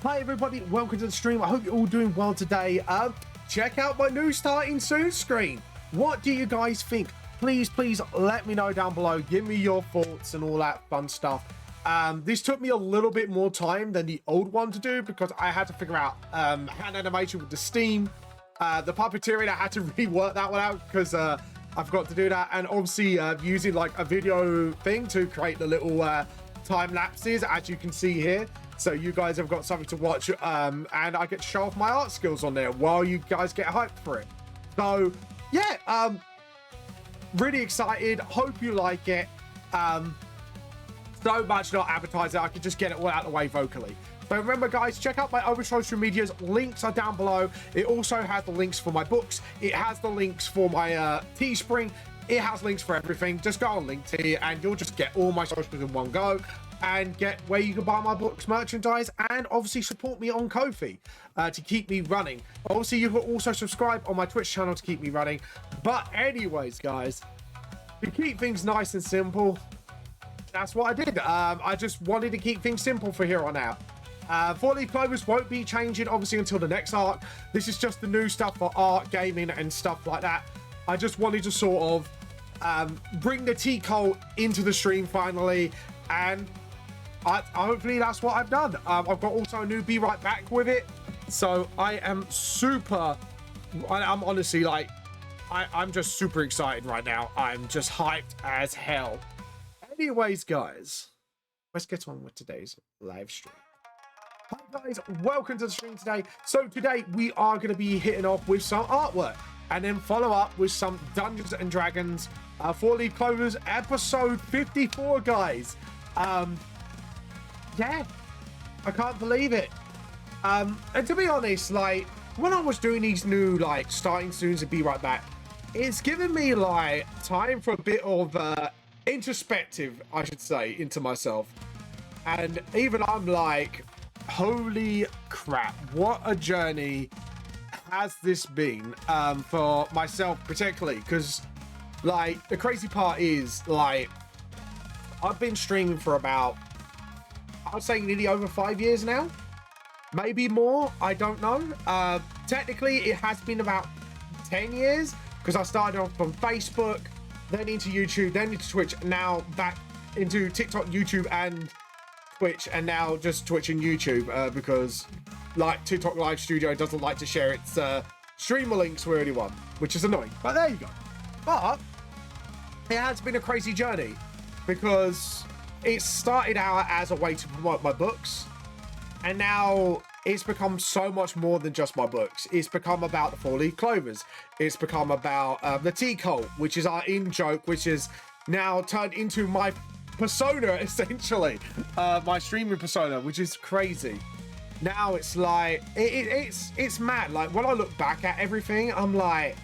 Hi everybody, welcome to the stream. I hope you're all doing well today. Check out my new starting soon screen. What do you guys think? Please let me know down below. Give me your thoughts and all that fun stuff. This took me a little bit more time than the old one to do because I had to figure out hand animation with the steam, the puppeteering. I had to rework that one out because I forgot to do that, and obviously using like a video thing to create the little time lapses, as you can see here. So you guys have got something to watch, and I get to show off my art skills on there while you guys get hyped for it. So yeah, really excited. Hope you like it. So much not advertising. I can just get it all out of the way vocally. So remember guys, check out my other social medias. Links are down below. It also has the links for my books. It has the links for my Teespring. It has links for everything. Just go on Linktree and you'll just get all my socials in one go and get where you can buy my books, merchandise, and obviously support me on Ko-fi to keep me running. Obviously, you can also subscribe on my Twitch channel to keep me running. But anyways, guys, to keep things nice and simple, that's what I did. I just wanted to keep things simple for here on out. 4-leaf clovers won't be changing, obviously, until the next arc. This is just the new stuff for art, gaming, and stuff like that. I just wanted to sort of bring the tea cult into the stream finally, and hopefully that's what I've done. I've got also a new Be Right Back with it, so I am super, I'm honestly like, I'm just super excited right now. I'm just hyped as hell. Anyways, guys, let's get on with today's live stream. Hi guys, welcome to the stream today. So today we are going to be hitting off with some artwork and then follow up with some Dungeons and Dragons 4-leaf clovers episode 54, guys. Yeah, I can't believe it. And to be honest, like when I was doing these new like starting soons and Be Right Back, it's given me like time for a bit of introspective, I should say, into myself. And even I'm like, holy crap, what a journey has this been for myself particularly, because like the crazy part is like I've been streaming for about, I'd say nearly over 5 years now, maybe more, I don't know. Technically it has been about 10 years because I started off from Facebook, then into YouTube, then into Twitch, now back into TikTok, YouTube, and Twitch, and now just Twitch and YouTube because like TikTok Live Studio doesn't like to share its streamer links with anyone, which is annoying, but there you go. But it has been a crazy journey because it started out as a way to promote my books, and now it's become so much more than just my books. It's become about the 4-leaf clovers. It's become about the tea cult, which is our in-joke, which is now turned into my persona, essentially. My streaming persona, which is crazy. Now it's like, it's mad. Like, when I look back at everything, I'm like,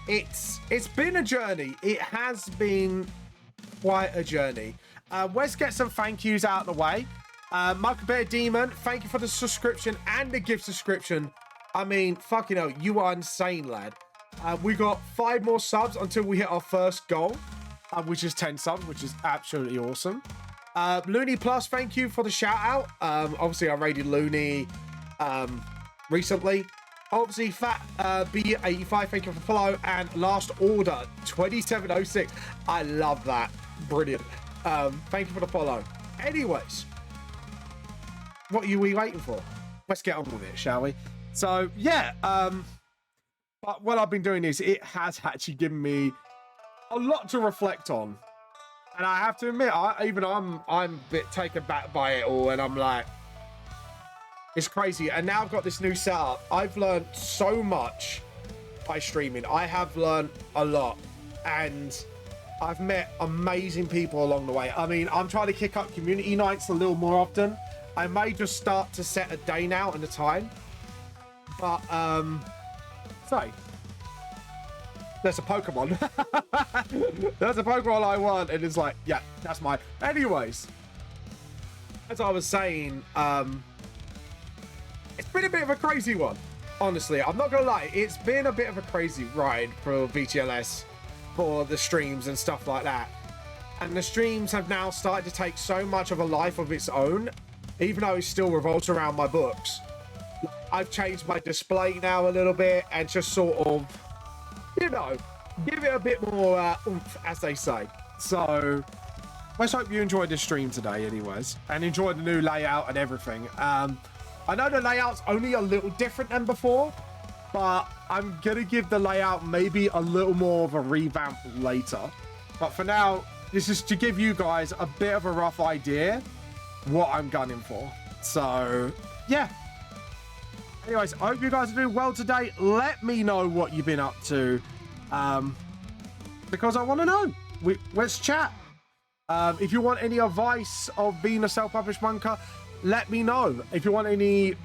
it's been a journey. It has been quite a journey. Let's get some thank yous out of the way. Michael Bear Demon, thank you for the subscription and the gift subscription. I mean, fucking hell, you are insane, lad. We got 5 more subs until we hit our first goal, which is 10 subs, which is absolutely awesome. Looney Plus, thank you for the shout out. Obviously, I raided Looney recently. Obviously, Fat B85, thank you for the follow. And Last Order 2706. I love that. Brilliant. Thank you for the follow. Anyways, what are we waiting for? Let's get on with it, shall we? So yeah, but what I've been doing is it has actually given me a lot to reflect on, and I have to admit, I'm a bit taken back by it all, and I'm like, it's crazy. And now I've got this new setup. I've learned so much by streaming. I have learned a lot, and I've met amazing people along the way. I mean, I'm trying to kick up community nights a little more often. I may just start to set a day now and a time. But, sorry. There's a Pokemon. There's a Pokemon I want, and it's like, yeah, that's mine. Anyways, as I was saying, it's been a bit of a crazy one. Honestly, I'm not gonna lie. It's been a bit of a crazy ride for VTLS, for the streams and stuff like that. And the streams have now started to take so much of a life of its own even though it still revolves around my books. I've changed my display now a little bit and just sort of, you know, give it a bit more oomph, as they say. So let's hope you enjoyed this stream today anyways, and enjoyed the new layout and everything. I know the layout's only a little different than before, but I'm gonna give the layout maybe a little more of a revamp later. But for now, this is to give you guys a bit of a rough idea what I'm gunning for. So yeah. Anyways, I hope you guys are doing well today. Let me know what you've been up to, because I want to know. Let's chat. If you want any advice of being a self-published monker, let me know. If you want any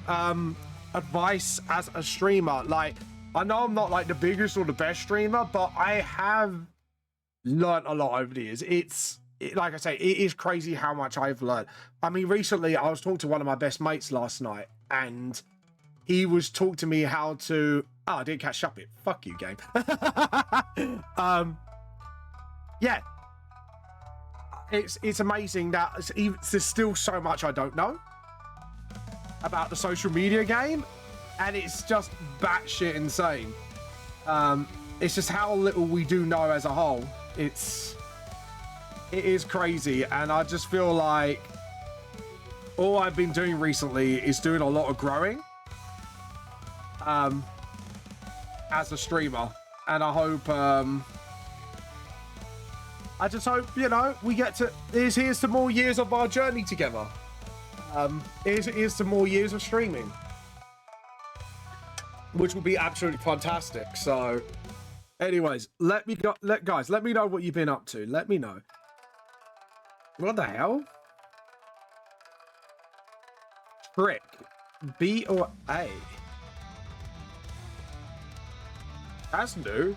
advice as a streamer, like, I know I'm not like the biggest or the best streamer, but I have learned a lot over the years. Like I say, it is crazy how much I've learned. I mean, recently I was talking to one of my best mates last night, and he was talking to me how to... Oh, I didn't catch up it. Fuck you, game. Yeah. It's amazing that there's still so much I don't know about the social media game, and it's just batshit insane. It's just how little we do know as a whole. It is crazy, and I just feel like all I've been doing recently is doing a lot of growing as a streamer, and I hope I just hope, you know, we get to here's to more years of our journey together. Here's to more years of streaming, which will be absolutely fantastic. So anyways, guys, let me know what you've been up to. Let me know. What the hell? Trick, B or A? That's new.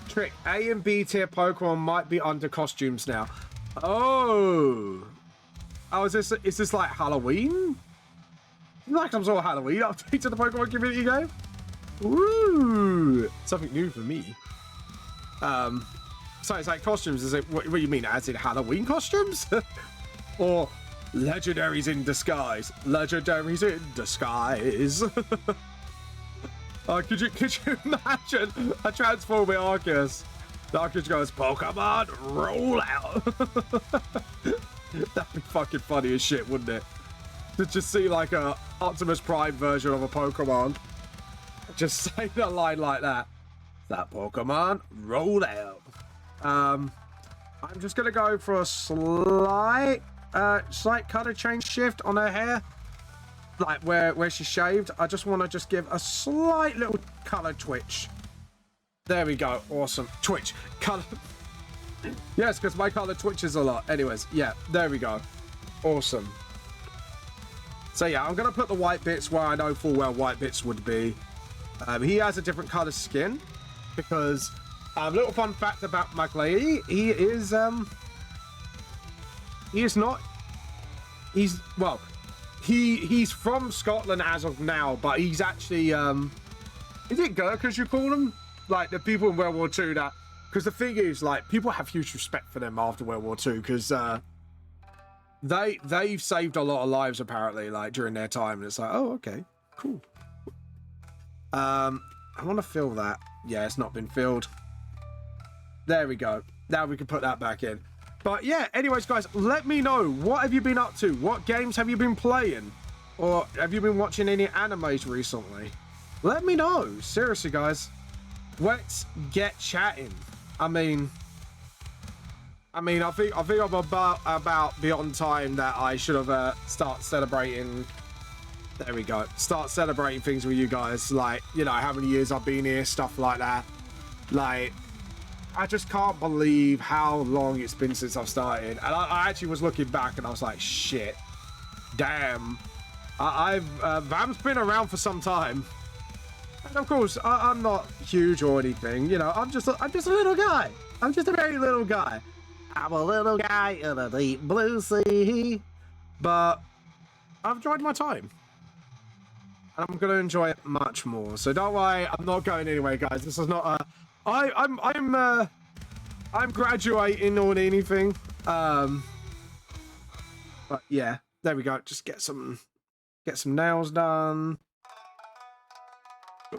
Trick, A and B tier Pokemon might be under costumes now. Oh, is this like Halloween? Like some sort of Halloween update to the Pokemon community game? Ooh, something new for me. So it's like costumes. Is it what do you mean? As in Halloween costumes, or legendaries in disguise? Legendaries in disguise. Could you imagine a transforming Arceus? The Arceus goes, Pokemon, roll out. That'd be fucking funny as shit, wouldn't it? To just see like a Optimus Prime version of a Pokemon just say a line like that. That Pokemon, roll out. I'm just gonna go for a slight color change shift on her hair. Like where she shaved. I just want to give a slight little color twitch. There we go. Awesome. Twitch color. Yes, because my color twitches a lot. Anyways, yeah, there we go. Awesome. So yeah, I'm gonna put the white bits where I know full well white bits would be. He has a different color skin because little fun fact about McLeod, he's from Scotland as of now, but he's actually is it Gurkhas you call them, like the people in World War II? That because the thing is, like, people have huge respect for them after World War II because they've saved a lot of lives apparently, like during their time, and it's like, oh, okay, cool. I want to fill that. Yeah, it's not been filled. There we go. Now we can put that back in. But yeah, anyways, guys, let me know. What have you been up to? What games have you been playing? Or have you been watching any animes recently? Let me know. Seriously, guys. Let's get chatting. I think I'm about beyond time that I should have start celebrating. There we go. Start celebrating things with you guys. Like, you know, how many years I've been here, stuff like that. Like, I just can't believe how long it's been since I've started. And I actually was looking back and I was like, shit, damn. Vam's been around for some time. And of course, I'm not huge or anything. You know, I'm just a little guy. I'm just a very little guy. I'm a little guy in a deep blue sea. But I've enjoyed my time. And I'm going to enjoy it much more. So don't worry, I'm not going anywhere, guys. This is not a... I'm graduating or anything. But But yeah, there we go. Just get some nails done.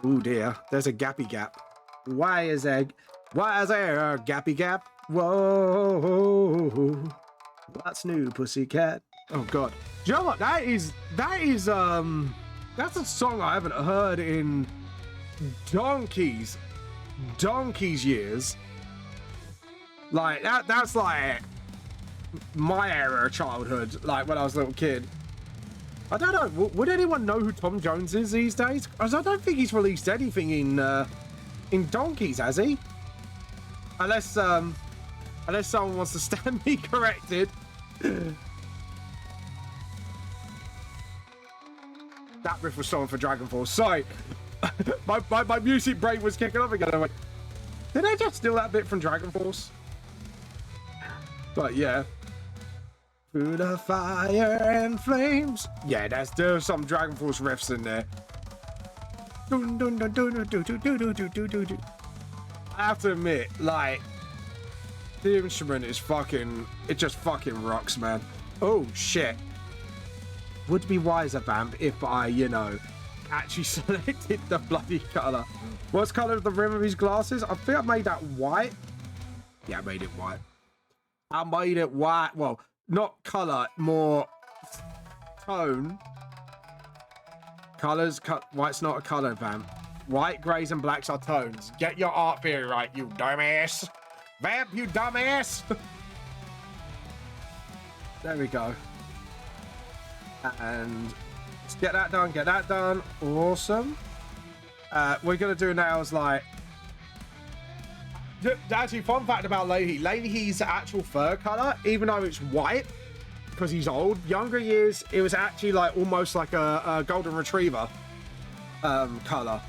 Oh dear, there's a gappy gap. Why is there a gappy gap? Whoa, what's new, pussycat? Oh god, do you know what? That is that's a song I haven't heard in donkeys years. Like that's like my era of childhood, like when I was a little kid. I don't know, would anyone know who Tom Jones is these days? Because I don't think he's released anything in donkeys, has he? Unless someone wants to stand me corrected. That riff was stolen for Dragon Force. Sorry. my music brain was kicking off again. I'm like, did I just steal that bit from Dragon Force? But yeah. Through the fire and flames. Yeah, there's some Dragon Force riffs in there. I have to admit, like, the instrument is it just fucking rocks, man. Oh shit. Would be wiser, Vamp, if I, actually selected the bloody color. What's color of the rim of his glasses? I think I made that white. Yeah, I made it white. I made it white. Well, not color, more tone. Colors, white's not a color, Vamp. White, grays, and blacks are tones. Get your art theory right, you dumbass. Vamp, you dumbass. There we go. And let's get that done, awesome. We're gonna do nails like, actually, fun fact about Leahy. Leahy's actual fur color, even though it's white because he's old, younger years it was actually like almost like a golden retriever color.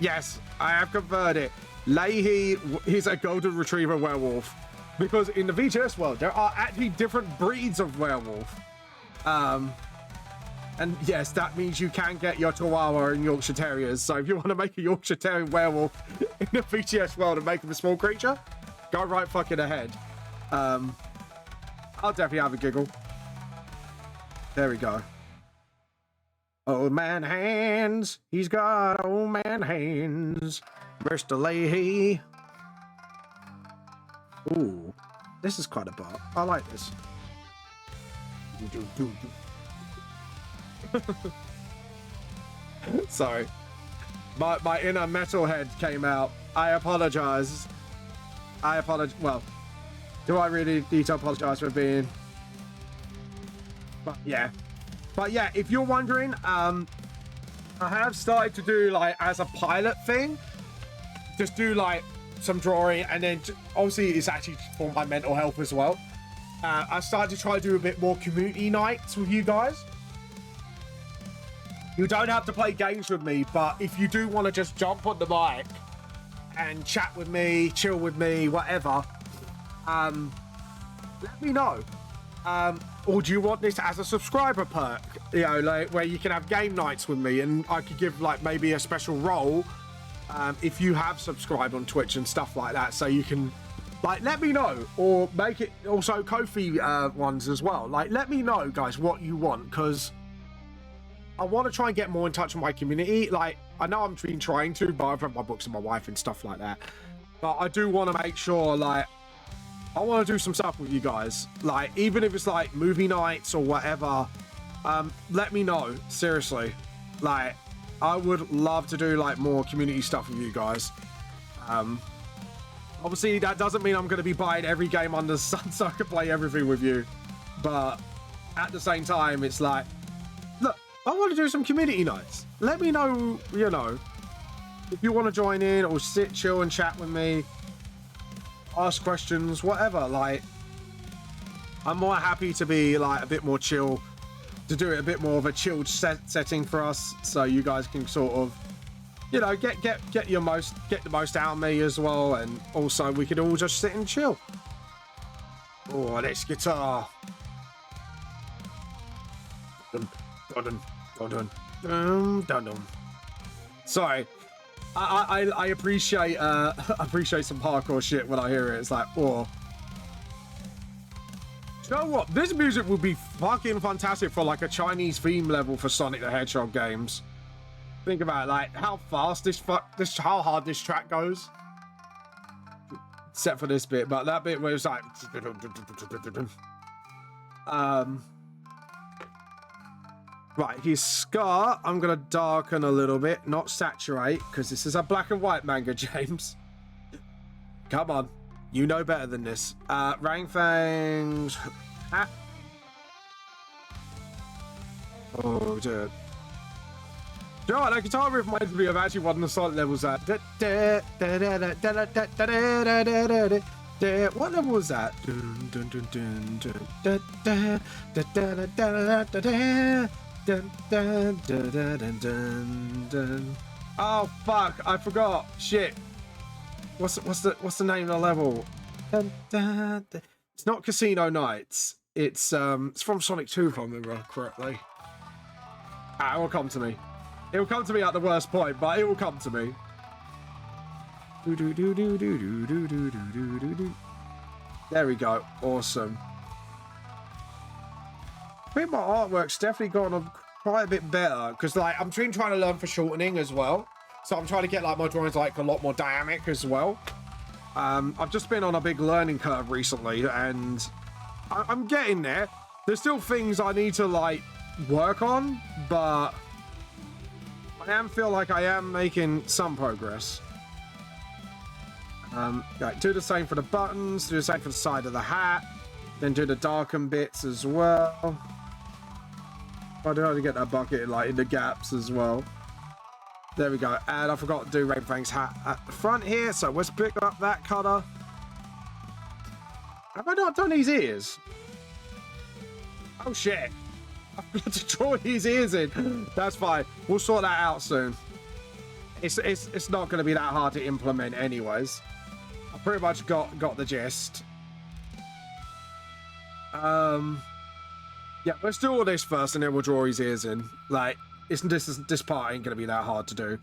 Yes, I have converted. Leahy is a golden retriever werewolf because in the VGS world there are actually different breeds of werewolf. And yes, that means you can get your Chihuahua and Yorkshire Terriers. So if you want to make a Yorkshire Terrier werewolf in the VGS world and make him a small creature, go right fucking ahead. I'll definitely have a giggle. There we go. Old man hands. He's got old man hands. Mr. Leahy. Ooh, this is quite a bar. I like this. Sorry, my inner metalhead came out. I apologize. Well, do I really need to apologize for being? But yeah, if you're wondering, I have started to do, like, as a pilot thing, just do like some drawing, and then obviously it's actually for my mental health as well. I started to try to do a bit more community nights with you guys. You don't have to play games with me, but if you do want to just jump on the mic and chat with me, chill with me, whatever, let me know. Or do you want this as a subscriber perk? Like where you can have game nights with me, and I could give like maybe a special role if you have subscribed on Twitch and stuff like that, so you can, like, let me know, or make it also Ko-fi ones as well. Like, let me know, guys, what you want, because I want to try and get more in touch with my community. Like, I know I've been trying to, but I've read my books and my wife and stuff like that. But I do want to make sure, like, I want to do some stuff with you guys. Like, even if it's like movie nights or whatever, let me know, seriously. Like, I would love to do like more community stuff with you guys. Obviously that doesn't mean I'm going to be buying every game under the sun so I can play everything with you, but at the same time it's like, look, I want to do some community nights. Let me know, if you want to join in or sit, chill and chat with me, ask questions, whatever. Like, I'm more happy to be like a bit more chill, to do it a bit more of a chilled setting for us, so you guys can sort of, get the most out of me as well, and also we could all just sit and chill. Oh, this guitar. Dun, dun, dun, dun, dun, dun, dun. Sorry, I appreciate appreciate some hardcore shit when I hear it. It's like, oh, You know what? This music would be fucking fantastic for like a Chinese theme level for Sonic the Hedgehog games. Think about it, like how fast how hard this track goes. Except for this bit, but that bit where it's like right, his scar, I'm gonna darken a little bit, not saturate, because this is a black and white manga, James. Come on, you know better than this. Rangfang's hat. Oh, dude. You know what, that guitar riff reminds me of actually one of the Sonic levels that. What level was that? Oh fuck, I forgot. Shit. What's the name of the level? It's not Casino Nights. It's from Sonic 2 if I remember correctly. It will come to me. It will come to me at the worst point, but it will come to me. There we go. Awesome. I think my artwork's definitely gone quite a bit better because, like, I'm trying to learn for shortening as well. So I'm trying to get like my drawings like a lot more dynamic as well. I've just been on a big learning curve recently, and I'm getting there. There's still things I need to like work on, but I feel like I am making some progress. Right, do the same for the buttons, do the same for the side of the hat, then do the darken bits as well. I do have to get that bucket like in the gaps as well. There we go. And I forgot to do Rainfang's hat at the front here, so let's pick up that colour. Have I not done his ears? Oh shit. I've got to draw his ears in. That's fine. We'll sort that out soon. It's not going to be that hard to implement anyways. I pretty much got the gist. Yeah, let's do all this first and then we'll draw his ears in. Like, this part ain't going to be that hard to do.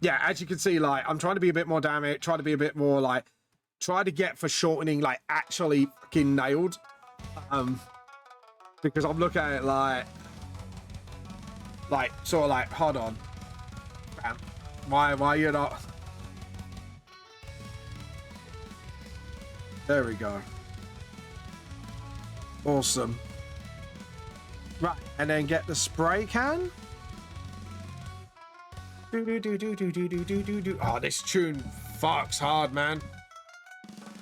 Yeah, as you can see, like, I'm trying to be a bit more dynamic, trying to be a bit more, like, try to get for shortening, like, actually fucking nailed. Because I'm looking at it like, sort of like, hold on. Bam. Why you not? There we go. Awesome. Right, and then get the spray can. Oh, this tune fucks hard, man.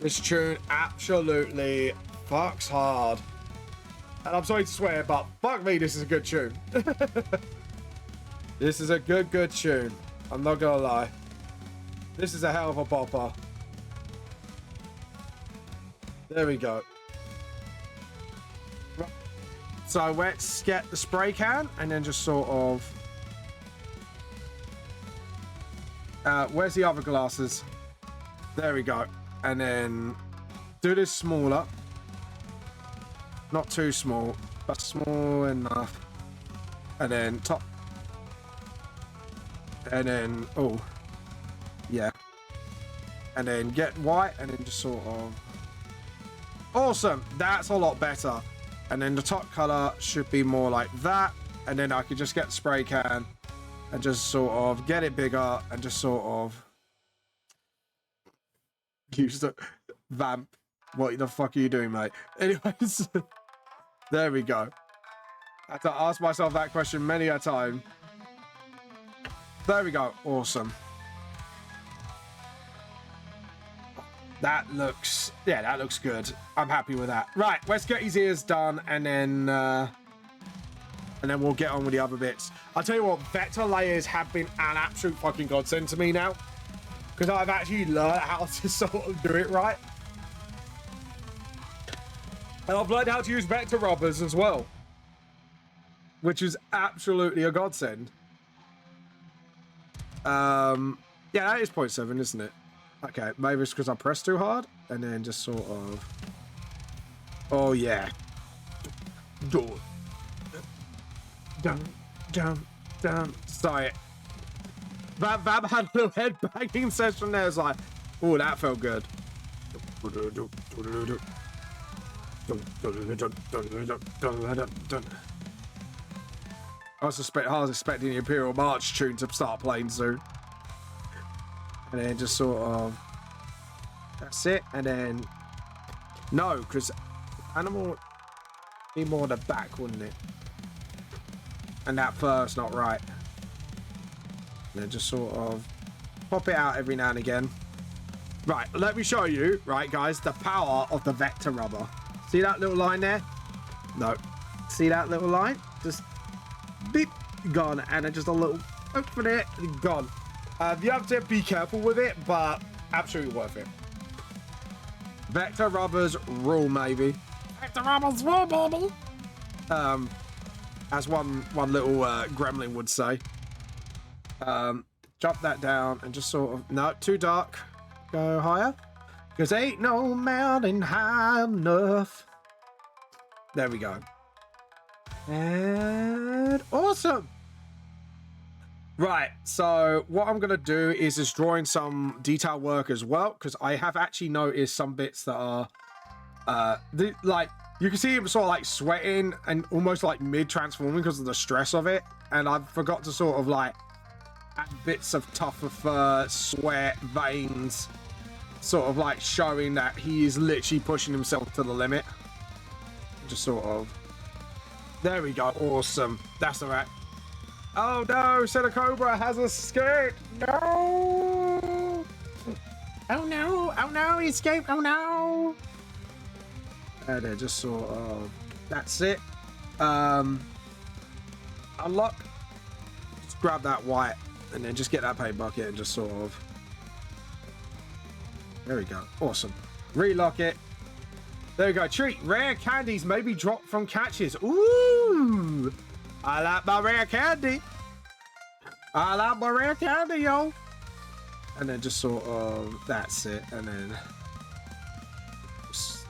This tune absolutely fucks hard. And I'm sorry to swear, but fuck me, this is a good tune. This is a good tune. I'm not gonna lie. This is a hell of a popper. There we go. So let's get the spray can and then just sort of... where's the other glasses? There we go. And then do this smaller. Not too small, but small enough. And then top. And then, oh, yeah. And then get white and then just sort of... Awesome, that's a lot better. And then the top color should be more like that. And then I could just get the spray can and just sort of get it bigger and just sort of use the vamp. What the fuck are you doing, mate? Anyways, there we go. I had to ask myself that question many a time. There we go. Awesome. That looks, yeah, that looks good. I'm happy with that. Right, let's get his ears done and then we'll get on with the other bits. I'll tell you what, vector layers have been an absolute fucking godsend to me now. Because I've actually learned how to sort of do it right. And I've learned how to use vector rubbers as well. Which is absolutely a godsend. Yeah, that is 0.7, isn't it? Okay, maybe it's because I pressed too hard. And then just sort of... Oh, yeah. Down. Sorry. Vab had a little head banging session there. It's like, oh, that felt good. I was expecting the Imperial March tune to start playing soon. And then just sort of... That's it. And then... No, because animal... Be more the back, wouldn't it? And that first, not right. And then just sort of... Pop it out every now and again. Right, let me show you, right, guys, the power of the vector rubber. See that little line there? No. See that little line? Just... Beep. Gone. And then just a little... Open it. Gone. You have to be careful with it, but absolutely worth it. Vector rubbers rule, maybe. Vector rubbers rule, baby. As one little gremlin would say. Drop that down and just sort of... No, too dark. Go higher. Because ain't no mountain high enough. There we go. And awesome. Right, so what I'm going to do is just draw in some detail work as well, because I have actually noticed some bits that are, like, you can see him sort of like sweating and almost like mid-transforming because of the stress of it, and I forgot to sort of like add bits of tougher fur, sweat, veins, sort of like showing that he is literally pushing himself to the limit. Just sort of, there we go, awesome, that's all right. Oh no, Cobra has escaped! No! Oh no, oh no, he escaped, oh no! And then just sort of, that's it. Unlock. Just grab that white and then just get that paint bucket and just sort of, there we go, awesome. Relock it. There we go, treat. Rare candies may be dropped from catches. Ooh! I like my rare candy. I like my rare candy, yo. And then just sort of, that's it. And then just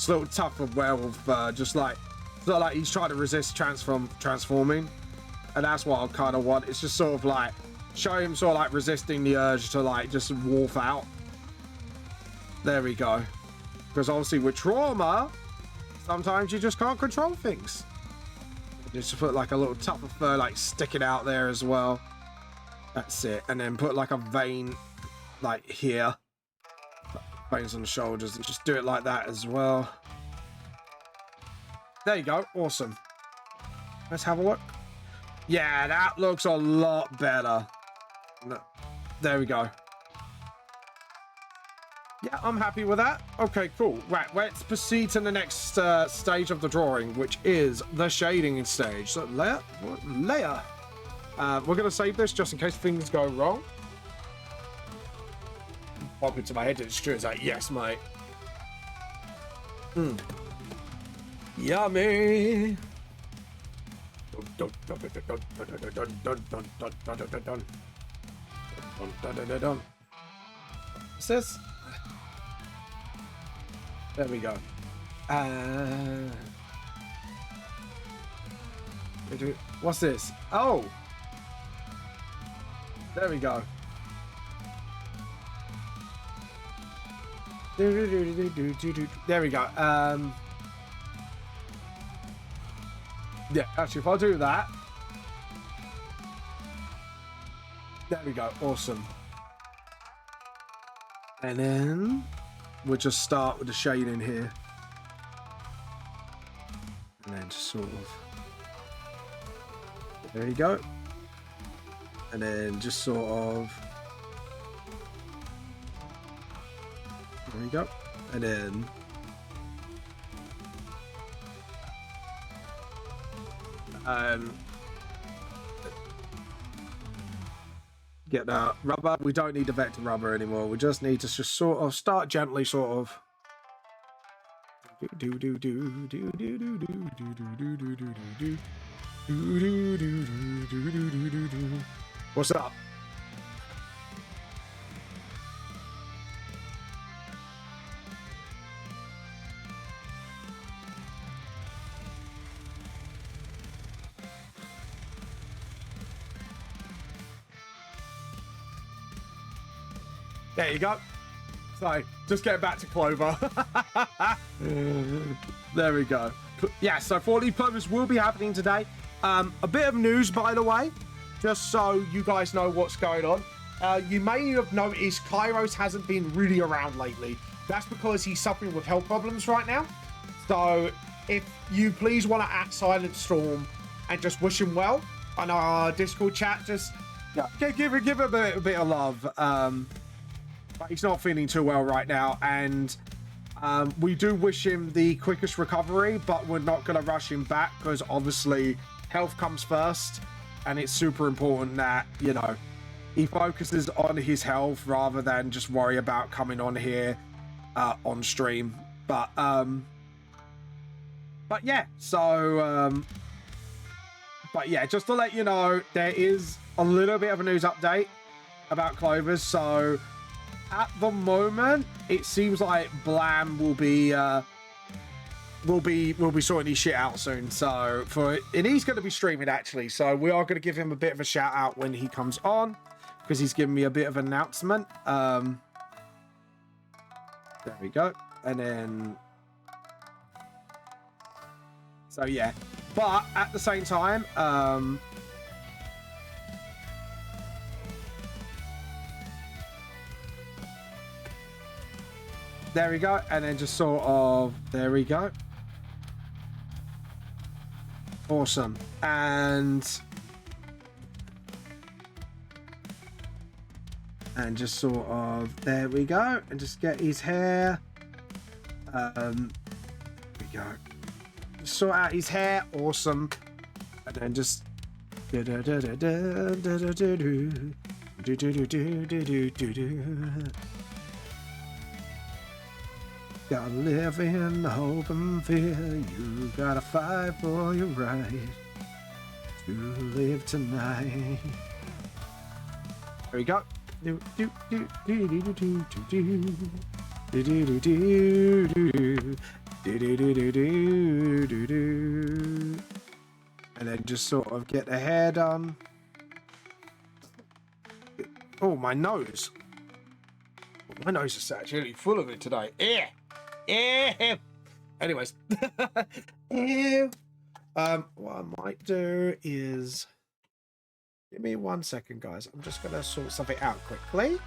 a little tougher werewolf, just like, sort of like he's trying to resist transforming. And that's what I kind of want. It's just sort of like, show him sort of like resisting the urge to like just wolf out. There we go. Because obviously with trauma, sometimes you just can't control things. Just put like a little tuft of fur like sticking out there as well. That's it. And then put like a vein like here. Veins on the shoulders. And just do it like that as well. There you go. Awesome. Let's have a look. Yeah, that looks a lot better. There we go. Yeah, I'm happy with that. Okay, cool. Right, let's proceed to the next stage of the drawing, which is the shading stage. So, layer. We're going to save this just in case things go wrong. Pop into my head, it's true. It's like, yes, mate. Yummy. What's this? There we go. What's this? Oh! There we go. There we go. Yeah, actually, if I do that. There we go. Awesome. And then we'll just start with the shade in here. And then just sort of, there you go. And then just sort of, there you go. And then get that rubber. We don't need the vector rubber anymore. We just need to just sort of start gently, sort of. What's up? There you go. So, just get back to Clover. There we go. Yeah, so 4-leaf clovers will be happening today. A bit of news, by the way, just so you guys know what's going on. You may have noticed Kairos hasn't been really around lately. That's because he's suffering with health problems right now. So if you please want to at Silent Storm and just wish him well on our Discord chat, just give him a bit of love. But he's not feeling too well right now, and we do wish him the quickest recovery, but we're not going to rush him back because obviously health comes first, and it's super important that, you know, he focuses on his health rather than just worry about coming on here on stream. But yeah, so but yeah, just to let you know, there is a little bit of a news update about Clovers. So at the moment, it seems like Blam will be sorting his shit out soon. So and he's going to be streaming actually. So we are going to give him a bit of a shout out when he comes on, because he's giving me a bit of an announcement. There we go. And then, so yeah, but at the same time, there we go. And then just sort of, there we go. Awesome. And just sort of, there we go. And just get his hair. There we go. Just sort out his hair. Awesome. And then just gotta live in hope and fear. You gotta fight for your right to live tonight. There we go. And then just sort of get the hair done. Oh, my nose. My nose is actually full of it today. Yeah. Yeah. Anyways. What I might do is, give me 1 second, guys. I'm just gonna sort something out quickly.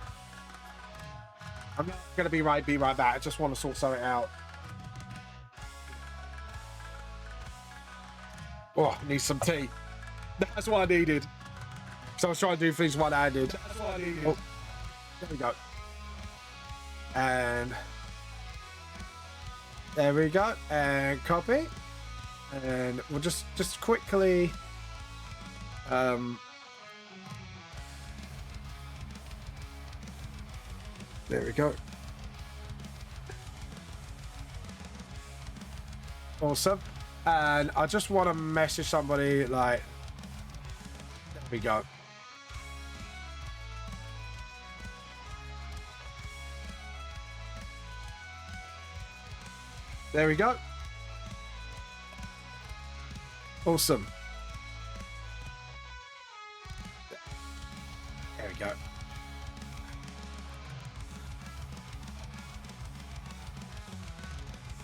I'm not gonna be right back. I just want to sort something out. Oh, I need some tea. That's what I needed. So I was trying to do things one-handed. That's what I needed. Oh, there we go. And there we go. And copy. And we'll just quickly there we go. Awesome. And I just want to message somebody like, there we go. There we go. Awesome. There we go.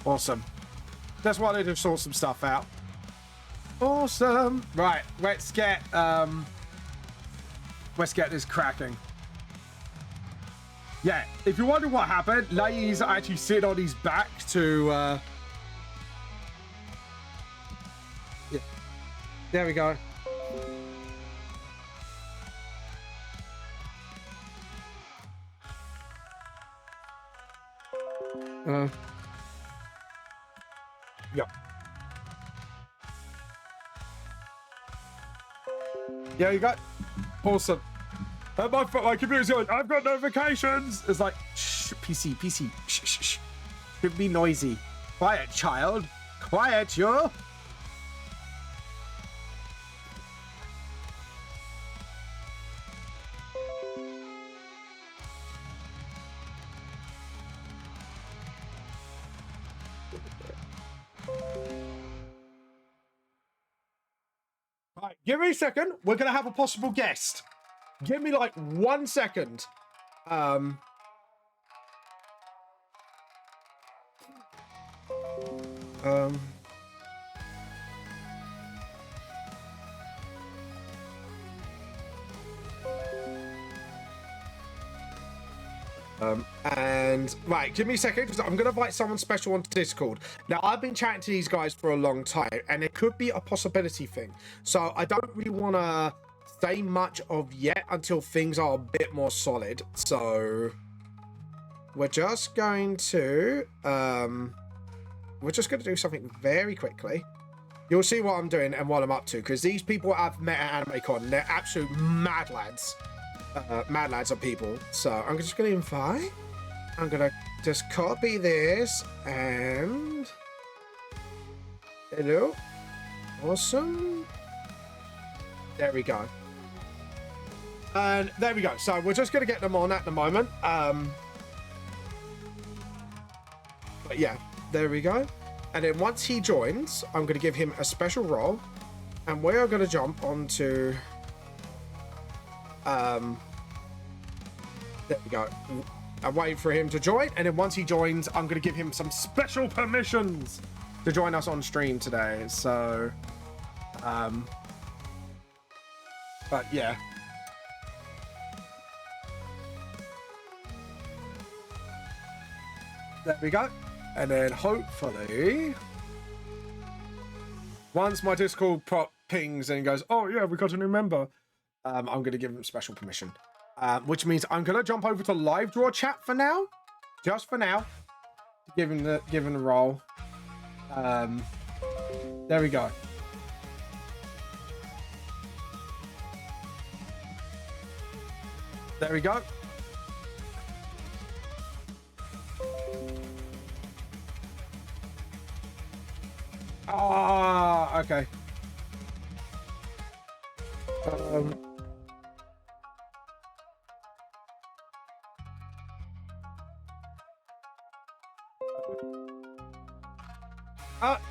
Awesome. That's why I need to sort some stuff out. Awesome. Right, let's get this cracking. Yeah, if you're wondering what happened, Lay's actually sitting on his back to yeah. There we go. Yeah. Yeah, you got awesome. My computer's going, I've got notifications. It's like, shh, PC, shh, shh, shh. Shouldn't be noisy. Quiet, child. Quiet, you. Right, give me a second. We're gonna have a possible guest. Give me like 1 second. Um. And right, give me a second because I'm gonna invite someone special onto Discord. Now I've been chatting to these guys for a long time, and it could be a possibility thing. So I don't really want to say much of yet until things are a bit more solid. So we're just going to do something very quickly. You'll see what I'm doing and what I'm up to, because these people I've met at AnimeCon, they're absolute mad lads. Mad lads of people. So I'm just going to invite. I'm going to just copy this and... Hello. Awesome. There we go. And there we go. So we're just going to get them on at the moment. But yeah, there we go. And then once he joins, I'm going to give him a special role. And we are going to jump onto... there we go. I'm waiting for him to join, and then once he joins, I'm going to give him some special permissions to join us on stream today. So, but yeah. There we go. And then hopefully, once my Discord prop pings and goes, oh yeah, we got a new member, I'm going to give him special permission. Which means I'm going to jump over to live draw chat for now. Just for now. Give him the role. There we go. There we go. Ah, okay.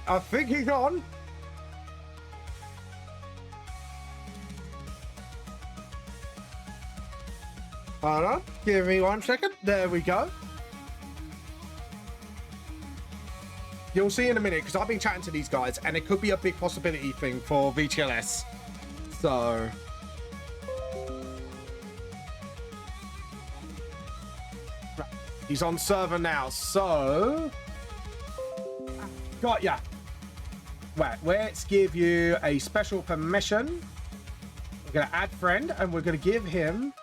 I think he's on. Hold on. Give me 1 second. There we go. You'll see in a minute, because I've been chatting to these guys, and it could be a big possibility thing for VTLS. So... Right. He's on server now, so... Got ya. Right, let's give you a special permission. We're going to add friend, and we're going to give him...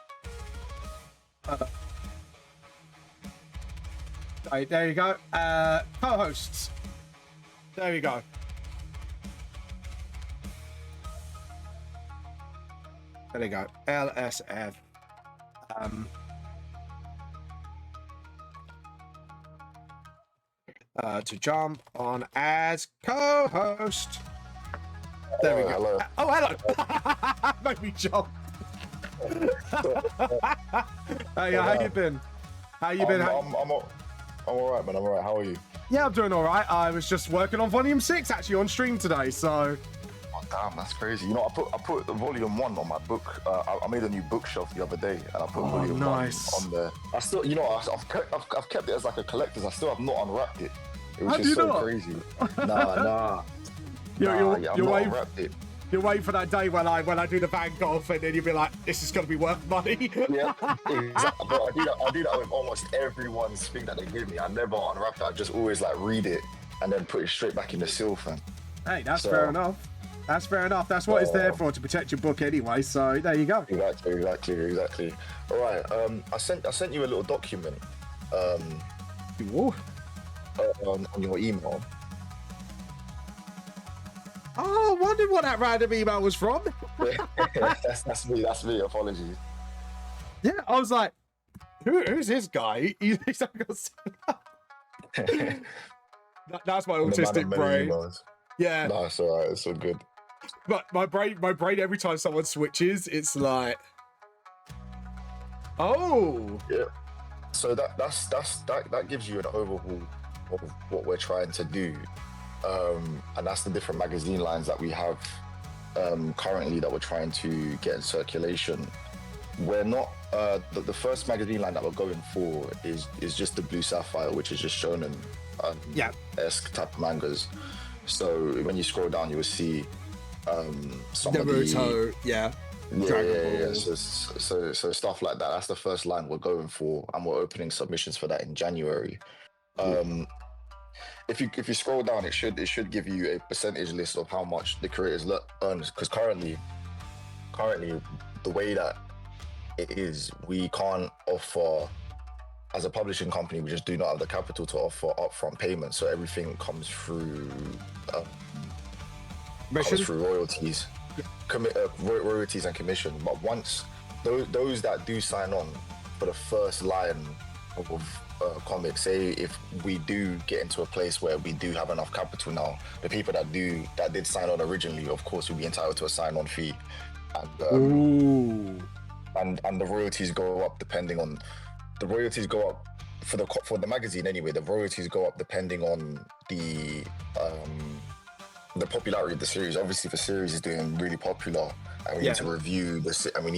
Right, there you go. Co-hosts. There we go. There you go. LSF. To jump on as co-host. There we go. Hello. Oh, hello. Made me jump. Hey, how you been? How you been? I'm all right, man. I'm all right. How are you? Yeah, I'm doing all right. I was just working on Volume 6 actually on stream today, so... Oh, damn, that's crazy. You know, I put the Volume 1 on my book. I made a new bookshelf the other day, and I put Volume 1 on there. I still, you know, I've kept it as like a collector's. I still have not unwrapped it. Which is so crazy. Nah. You're waiting for that day when I do the Van Gogh and then you'll be like, this is going to be worth money. Yeah, exactly. Bro, I do that with almost everyone's thing that they give me. I never unwrap it. I just always like read it and then put it straight back in the seal fan. Hey, that's fair enough. That's fair enough. That's what it's there for, to protect your book anyway. So there you go. Exactly. All right. I sent you a little document. On your email. Oh, I wondered what that random email was from. That's me. Apologies. Yeah, I was like, who's this guy? He's like, that's my autistic brain. Yeah. No, it's all right. It's all good. But my brain, every time someone switches, it's like, oh. Yeah. So that gives you an overhaul of what we're trying to do. And that's the different magazine lines that we have currently that we're trying to get in circulation. We're not the first magazine line that we're going for is just the Blue Sapphire, which is just shonen esque type of mangas. So when you scroll down, you will see some Naruto, of the Dragon Ball. So stuff like that. That's the first line we're going for, and we're opening submissions for that in January. If you scroll down, it should give you a percentage list of how much the creators earn. Because currently, the way that it is, we can't offer, as a publishing company, we just do not have the capital to offer upfront payments. So everything comes through royalties, royalties and commission. But once those that do sign on for the first line of comics, say if we do get into a place where we do have enough capital now, the people that did sign on originally, of course, will be entitled to a sign-on fee, and the royalties go up depending on the royalties go up for the magazine anyway. The royalties go up depending on the popularity of the series. Obviously, if a series is doing really popular, and we need to review we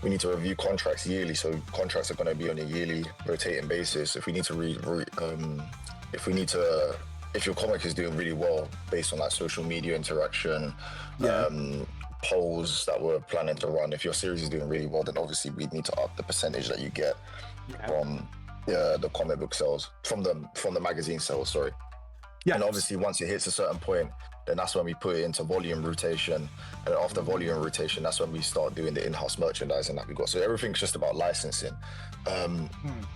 need to review contracts yearly. So contracts are going to be on a yearly rotating basis. If we need to if your comic is doing really well based on like social media interaction, polls that we're planning to run, if your series is doing really well, then obviously we need to up the percentage that you get from the comic book sales, from the magazine sales, sorry. And obviously once it hits a certain point, then that's when we put it into volume rotation. And after volume rotation, that's when we start doing the in-house merchandising that we got. So everything's just about licensing.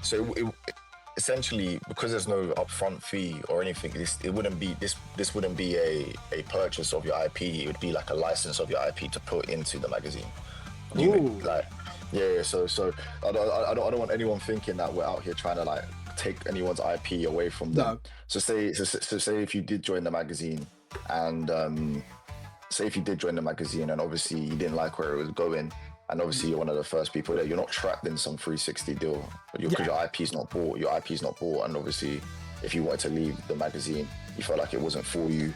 So it, essentially, because there's no upfront fee or anything, this wouldn't be a purchase of your IP. It would be like a license of your IP to put into the magazine. So I don't want anyone thinking that we're out here trying to like take anyone's IP away from them. No. So say if you did join the magazine, and and obviously you didn't like where it was going, and obviously you're one of the first people there, you're not trapped in some 360 deal because your IP is not bought. And obviously if you wanted to leave the magazine, you felt like it wasn't for you,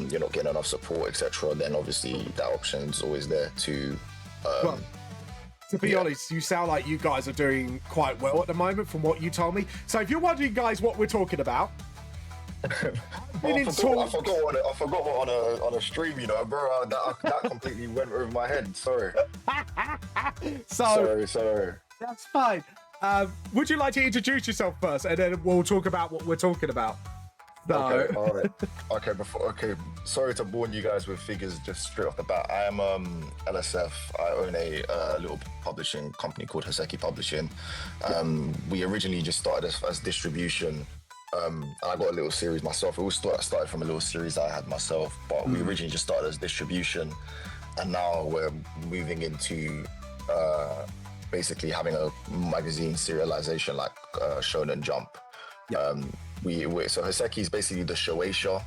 you're not getting enough support, etc., then obviously that option is always there to to be honest, you sound like you guys are doing quite well at the moment from what you told me. So if you're wondering, guys, what we're talking about, I forgot what on a stream, you know, bro. That completely went over my head. Sorry. Sorry. That's fine. Would you like to introduce yourself first, and then we'll talk about what we're talking about? No. Okay, all right. Okay. Sorry to warn you guys with figures just straight off the bat. I am LSF. I own a little publishing company called Hoseki Publishing. We originally just started as distribution. And I got a little series myself. It all started from a little series I had myself, but we originally just started as distribution, and now we're moving into basically having a magazine serialization like Shonen Jump. So Hoseki is basically the Shueisha,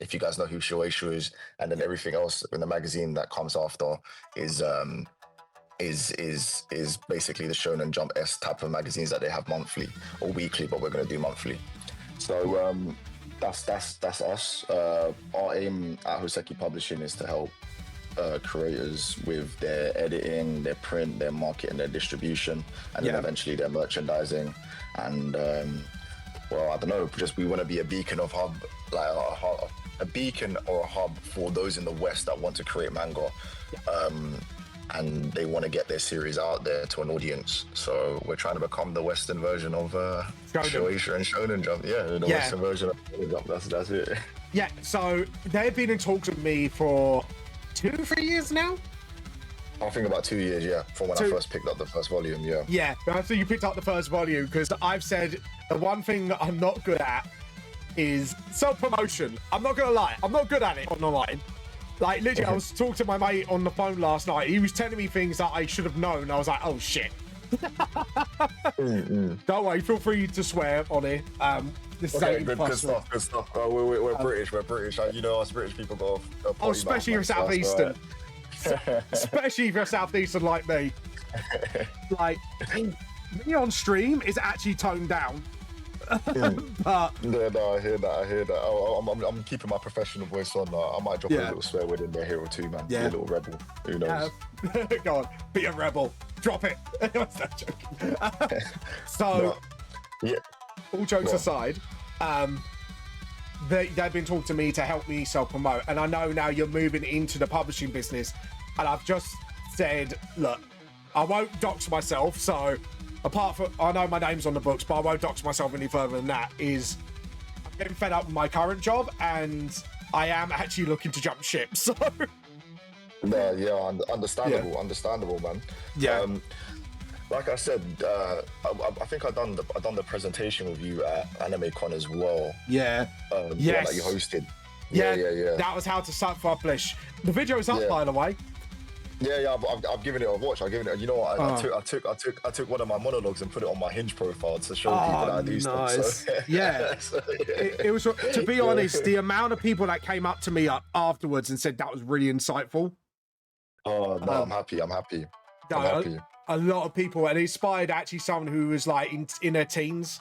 if you guys know who Shueisha is, and then everything else in the magazine that comes after is basically the Shonen Jump S type of magazines that they have monthly or weekly, but we're going to do monthly. So that's us. Our aim at Hoseki Publishing is to help creators with their editing, their print, their marketing, their distribution, and then eventually their merchandising. And well, I don't know, just we want to be a beacon of hub, like a beacon or a hub for those in the West that want to create manga. And they want to get their series out there to an audience. So we're trying to become the Western version of Shueisha and Shonen Jump. The Western version of Shonen Jump. That's it. Yeah, so they've been in talks with me for 2-3 years now? I think about 2 years, from when I first picked up the first volume, Yeah, after you picked up the first volume, because I've said the one thing that I'm not good at is self-promotion. I'm not going to lie. I'm not good at it online. Like, literally, I was talking to my mate on the phone last night. He was telling me things that I should have known. I was like, oh, shit. Don't worry, feel free to swear on it. This is good stuff. We're British. You know, us British people go off. Especially if you're Southeastern. Especially if you're Southeastern like me. Like, me on stream is actually toned down. But no, I hear that. I'm keeping my professional voice on. I might drop a little swear word in there here or two, man. Be a little rebel. Who knows? Go on, be a rebel. Drop it. I was not joking. all jokes aside, they've been talking to me to help me self-promote, and I know now you're moving into the publishing business, and I've just said, look, I won't dox myself, so apart from, I know my name's on the books, but I won't dox myself any further than that, is I'm getting fed up with my current job, and I am actually looking to jump ship, so... Yeah, understandable, man. Yeah. Like I said, I think I done the presentation with you at AnimeCon as well. Yeah. The one Yes. that you hosted. Yeah. Yeah. That was how to self-publish. The video's up, by the way. Yeah. I've given it a watch. I've given it. You know what? I took one of my monologues and put it on my Hinge profile to show people that I do stuff. So, Yeah. It was, to be honest, the amount of people that came up to me afterwards and said that was really insightful. Oh no, I'm happy. I'm happy. A lot of people, and it inspired actually someone who was like in her teens,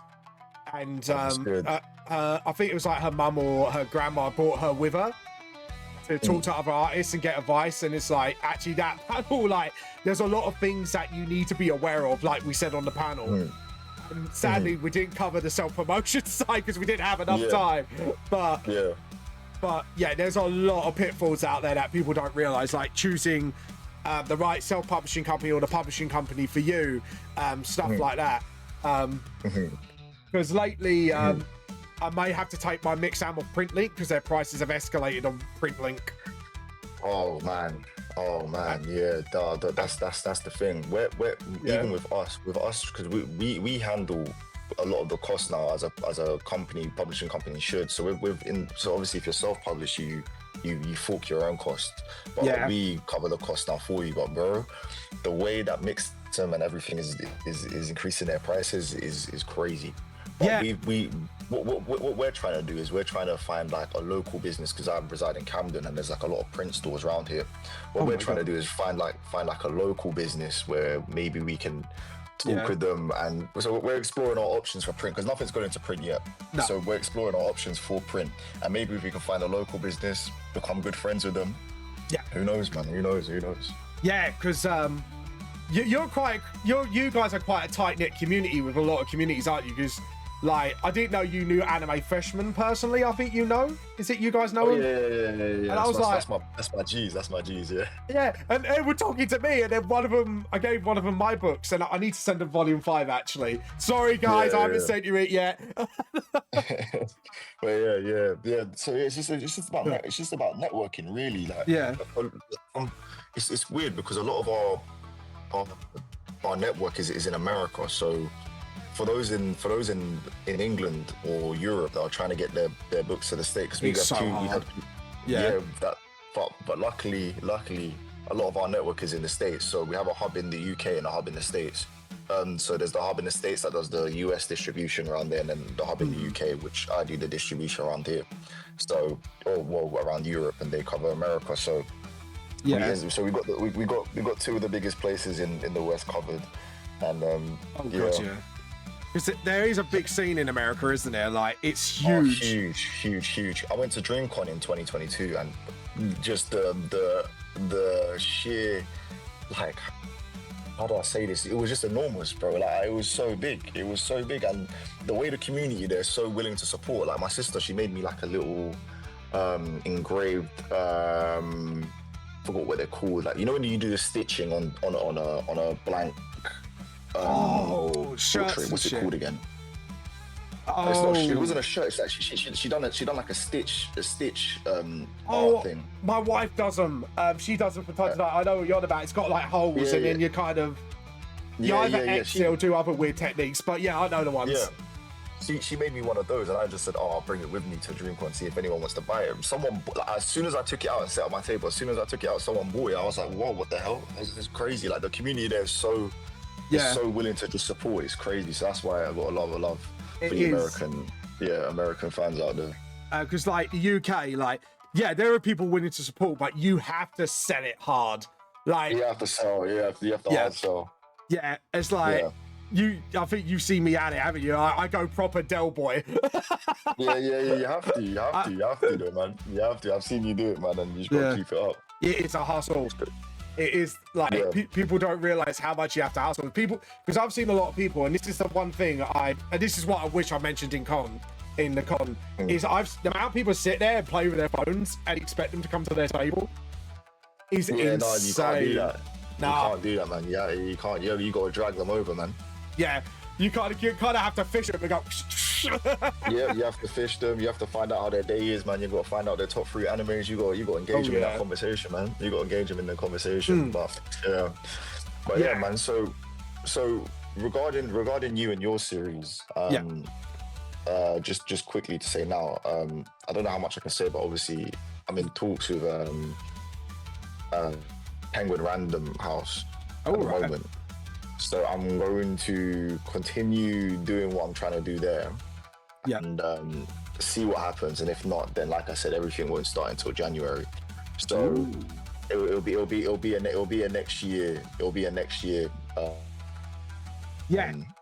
and I think it was like her mum or her grandma brought her with her to talk to other artists and get advice. And it's like, actually, that panel, like, there's a lot of things that you need to be aware of, like we said on the panel. And sadly, we didn't cover the self-promotion side because we didn't have enough time. But yeah, there's a lot of pitfalls out there that people don't realize, like choosing the right self-publishing company or the publishing company for you, stuff like that. Because lately, I may have to take my Mixam off Printlink because their prices have escalated on Printlink. Oh man, yeah. That's the thing. We're even with us, because we handle a lot of the costs now as a company, publishing company should. So so obviously if you're self-published, you fork your own cost, but we cover the cost now for you. But bro, the way that Mixam and everything is increasing their prices is crazy. But what we're trying to do is we're trying to find like a local business, because I reside in Camden and there's like a lot of print stores around here. What we're trying to do is find like a local business where maybe we can talk with them, and so we're exploring our options for print, because nothing's going into print yet. So we're exploring our options for print, and maybe if we can find a local business, become good friends with them. Who knows, man? Who knows? Yeah, because you guys are quite a tight-knit community with a lot of communities, aren't you? Because like, I didn't know you knew Anime Freshman personally. I think you know. Is it you guys know him? Yeah. And I was like, that's my G's, yeah. Yeah, and they were talking to me, and then I gave one of them my books, and I need to send them volume 5 actually. Sorry guys, I haven't sent you it yet. But yeah. So it's just about networking, really. Like, it's weird because a lot of our network is in America. So for those in England or Europe that are trying to get their books to the States, because but luckily a lot of our network is in the States. So we have a hub in the UK and a hub in the States. So there's the hub in the States that does the US distribution around there, and then the hub in the UK, which I do the distribution around here. So around Europe, and they cover America. So we got two of the biggest places in the West covered, and because there is a big scene in America, isn't there? Like, it's huge. Huge. I went to DreamCon in 2022, and just the sheer, like, how do I say this? It was just enormous, bro. Like, it was so big. And the way the community there is so willing to support. Like, my sister, she made me like a little engraved, forgot what they're called. Like, you know when you do the stitching on a blank. Shirts. What's it called again? It wasn't a shirt. It's actually she done like a stitch art thing. My wife does them. She does them from time to time. I know what you're on about. It's got like holes, and then you kind of either exhale, do other weird techniques. But yeah, I know the ones. Yeah. She made me one of those, and I just said, I'll bring it with me to DreamCon, see if anyone wants to buy it. Someone, like, as soon as I took it out and set up my table, someone bought it. I was like, whoa, what the hell? This is crazy. Like, the community there is so willing to just support. It's crazy. So that's why I got a lot of love for the American fans out there. Because like the UK, like, there are people willing to support, but you have to sell it hard. Like, you have to sell. You have to hard sell. Yeah, it's like I think you've seen me at it, haven't you? I go proper Del Boy. yeah. You have to, though, man. You have to. I've seen you do it, man, and you just gotta keep it up. It's a hustle. It is like Yeah. people don't realize how much you have to hustle with people, because I've seen a lot of people, and this is the one thing and this is what I wish I mentioned in the con is the amount of people sit there and play with their phones and expect them to come to their table is insane. No, you can't do that. Nah. You can't do that, man. Yeah, you can't. You got to drag them over, man. Yeah, you kind of have to fish them and go. Yeah, you have to fish them. You have to find out how their day is, man. You got to find out their top 3 animes. You got to engage them in that conversation, man. You got to engage them in the conversation. But yeah, man. So regarding you and your series, just quickly to say now, I don't know how much I can say, but obviously I'm in talks with Penguin Random House at the moment. So I'm going to continue doing what I'm trying to do there, and see what happens. And if not, then like I said, everything won't start until January. So it'll be a next year.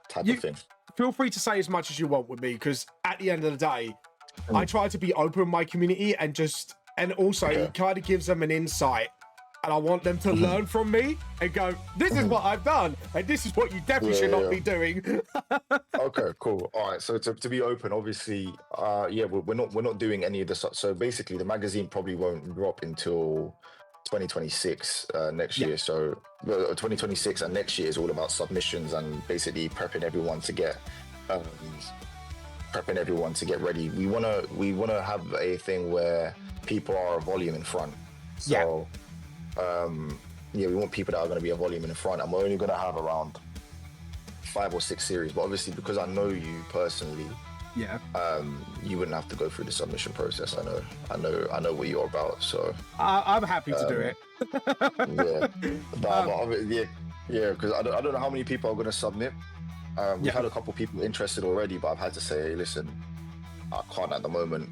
Type of thing. Feel free to say as much as you want with me, because at the end of the day, I try to be open with my community and also it kind of gives them an insight. And I want them to learn from me and go, this is what I've done, and this is what you definitely should not be doing. Okay, cool. All right. So to be open, obviously, we're not doing any of this. So basically, the magazine probably won't drop until 2026 next year. So 2026 and next year is all about submissions and basically prepping everyone to get ready. We wanna have a thing where people are a volume in front. So. We want people that are going to be a volume in the front, and we're only going to have around 5 or 6 series. But obviously, because I know you personally, you wouldn't have to go through the submission process. I know what you're about. So I'm happy to do it. Because I don't know how many people are going to submit. We've had a couple people interested already, but I've had to say, listen, I can't at the moment.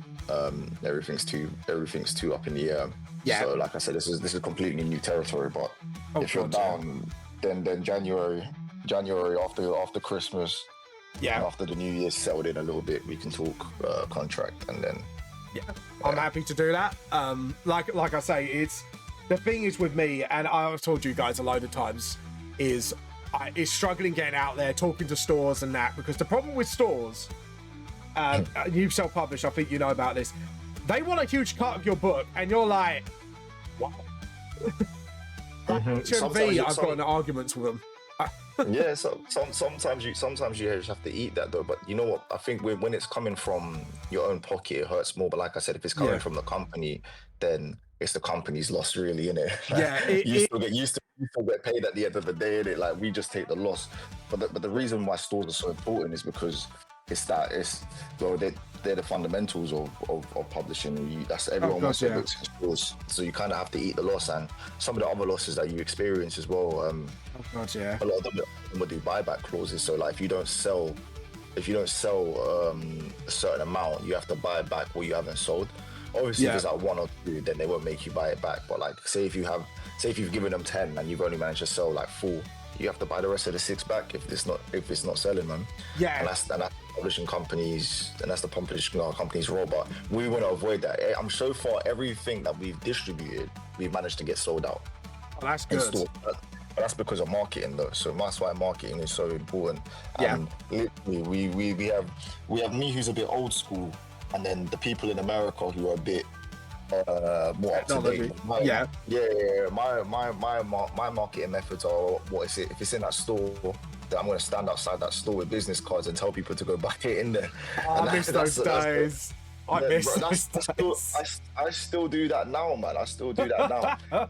Everything's too up in the air. Yeah. So like I said, this is completely new territory. But if you're down, then January after Christmas, after the New Year's settled in a little bit, we can talk contract, and then. Yeah, I'm happy to do that. Like I say, the thing is with me, and I've told you guys a load of times, is struggling getting out there, talking to stores and that, because the problem with stores, you self-publish, I think you know about this. They want a huge cut of your book, and you're like, what? HMV, I've got arguments with them. Yeah, so sometimes you just have to eat that though. But you know what? I think when it's coming from your own pocket, it hurts more. But like I said, if it's coming from the company, then it's the company's loss, really, innit? You still get paid at the end of the day, innit? Like, we just take the loss. But the reason why stores are so important is because they're the fundamentals of publishing. That's everyone wants to look at stores, so you kind of have to eat the loss, and some of the other losses that you experience as well. A lot of them will do buyback clauses. So like, if you don't sell a certain amount, you have to buy back what you haven't sold. Obviously, if it's like 1 or 2, then they won't make you buy it back. But like, say if you've given them 10 and you've only managed to sell like 4, you have to buy the rest of the 6 back if it's not selling, man. Yeah. And that's publishing companies, and that's the publishing company's role. But we want to avoid that. I'm so far, everything that we've distributed, we've managed to get sold out. Oh, that's good. But that's because of marketing, though. So that's why marketing is so important. And literally, we have me, who's a bit old school, and then the people in America who are a bit more up to date. My marketing methods are, if it's in that store, then I'm going to stand outside that store with business cards and tell people to go buy it in there. I miss those days. I still do that now, man. I still do that now.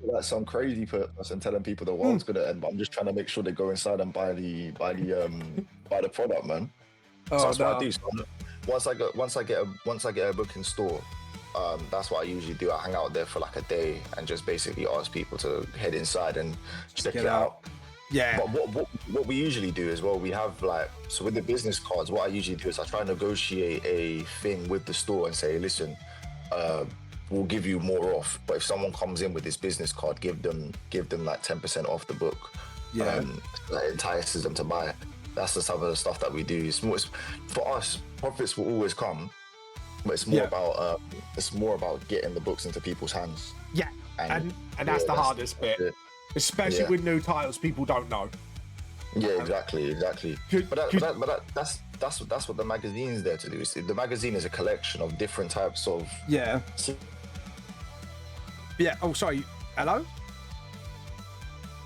Like some crazy person telling people the world's gonna end, but I'm just trying to make sure they go inside and buy the product, man. So that's what I do. So once I get a book in store, that's what I usually do. I hang out there for like a day and just basically ask people to head inside and check it out. Yeah. But what we usually do as well, we have so with the business cards, what I usually do is I try and negotiate a thing with the store and say, listen, we'll give you more off, but if someone comes in with this business card, give them like 10% off the book. That entices them to buy it. That's the type of stuff that we do. For us, profits will always come, but it's more about getting the books into people's hands. Yeah, And that's the hardest bit, especially with new titles people don't know. Yeah, exactly. But that's what the magazine's there to do. The magazine is a collection of different types of Yeah. Oh, sorry. Hello?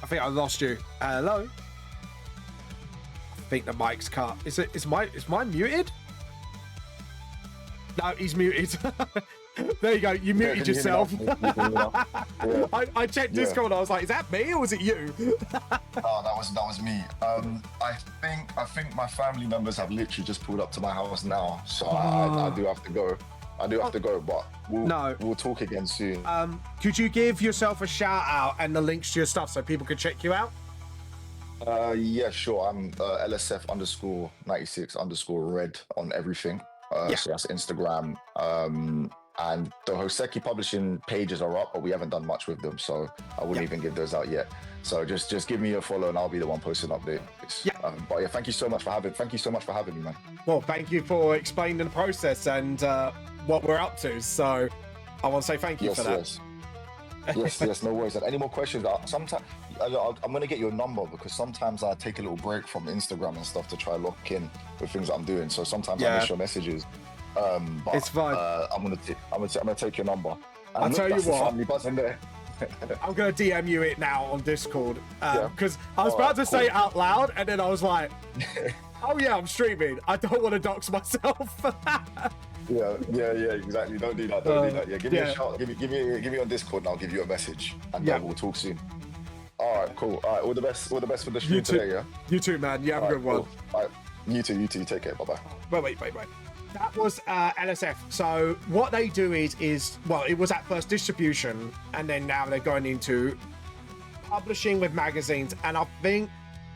I think I lost you. Hello? I think the mic's cut. Is mine muted? No, he's muted. There you go. You muted yourself. I checked Discord and I was like, is that me or was it you? Oh, that was me. I think my family members have literally just pulled up to my house now, so I do have to go. But we'll talk again soon. Could you give yourself a shout out and the links to your stuff so people can check you out? Yeah, sure. I'm LSF_96_red on everything. So that's Instagram. And the Hoseki publishing pages are up, but we haven't done much with them, so I wouldn't even give those out yet. So just give me a follow, and I'll be the one posting updates. But yeah, thank you so much for having me, man. Well, thank you for explaining the process and what we're up to. So I want to say thank you for that. Yes, no worries. And any more questions? Sometimes I'm gonna get your number because sometimes I take a little break from Instagram and stuff to try lock in with things I'm doing. So sometimes I miss your messages. But it's fine. I'm gonna take your number. I'll tell you what. Family buzzing there. I'm gonna DM you it now on Discord because I was about to say it out loud and then I was like, oh yeah, I'm streaming. I don't want to dox myself. Yeah, exactly. Don't do that. Yeah, give me a shout. Give me on Discord, and I'll give you a message, and then we'll talk soon. All right, cool. All right, all the best for the stream today. Yeah. You too, man. You have a good one. Cool. All right, you too. Take care. Bye. Wait. That was LSF. So what they do is well, it was at first distribution, and then now they're going into publishing with magazines. And I think,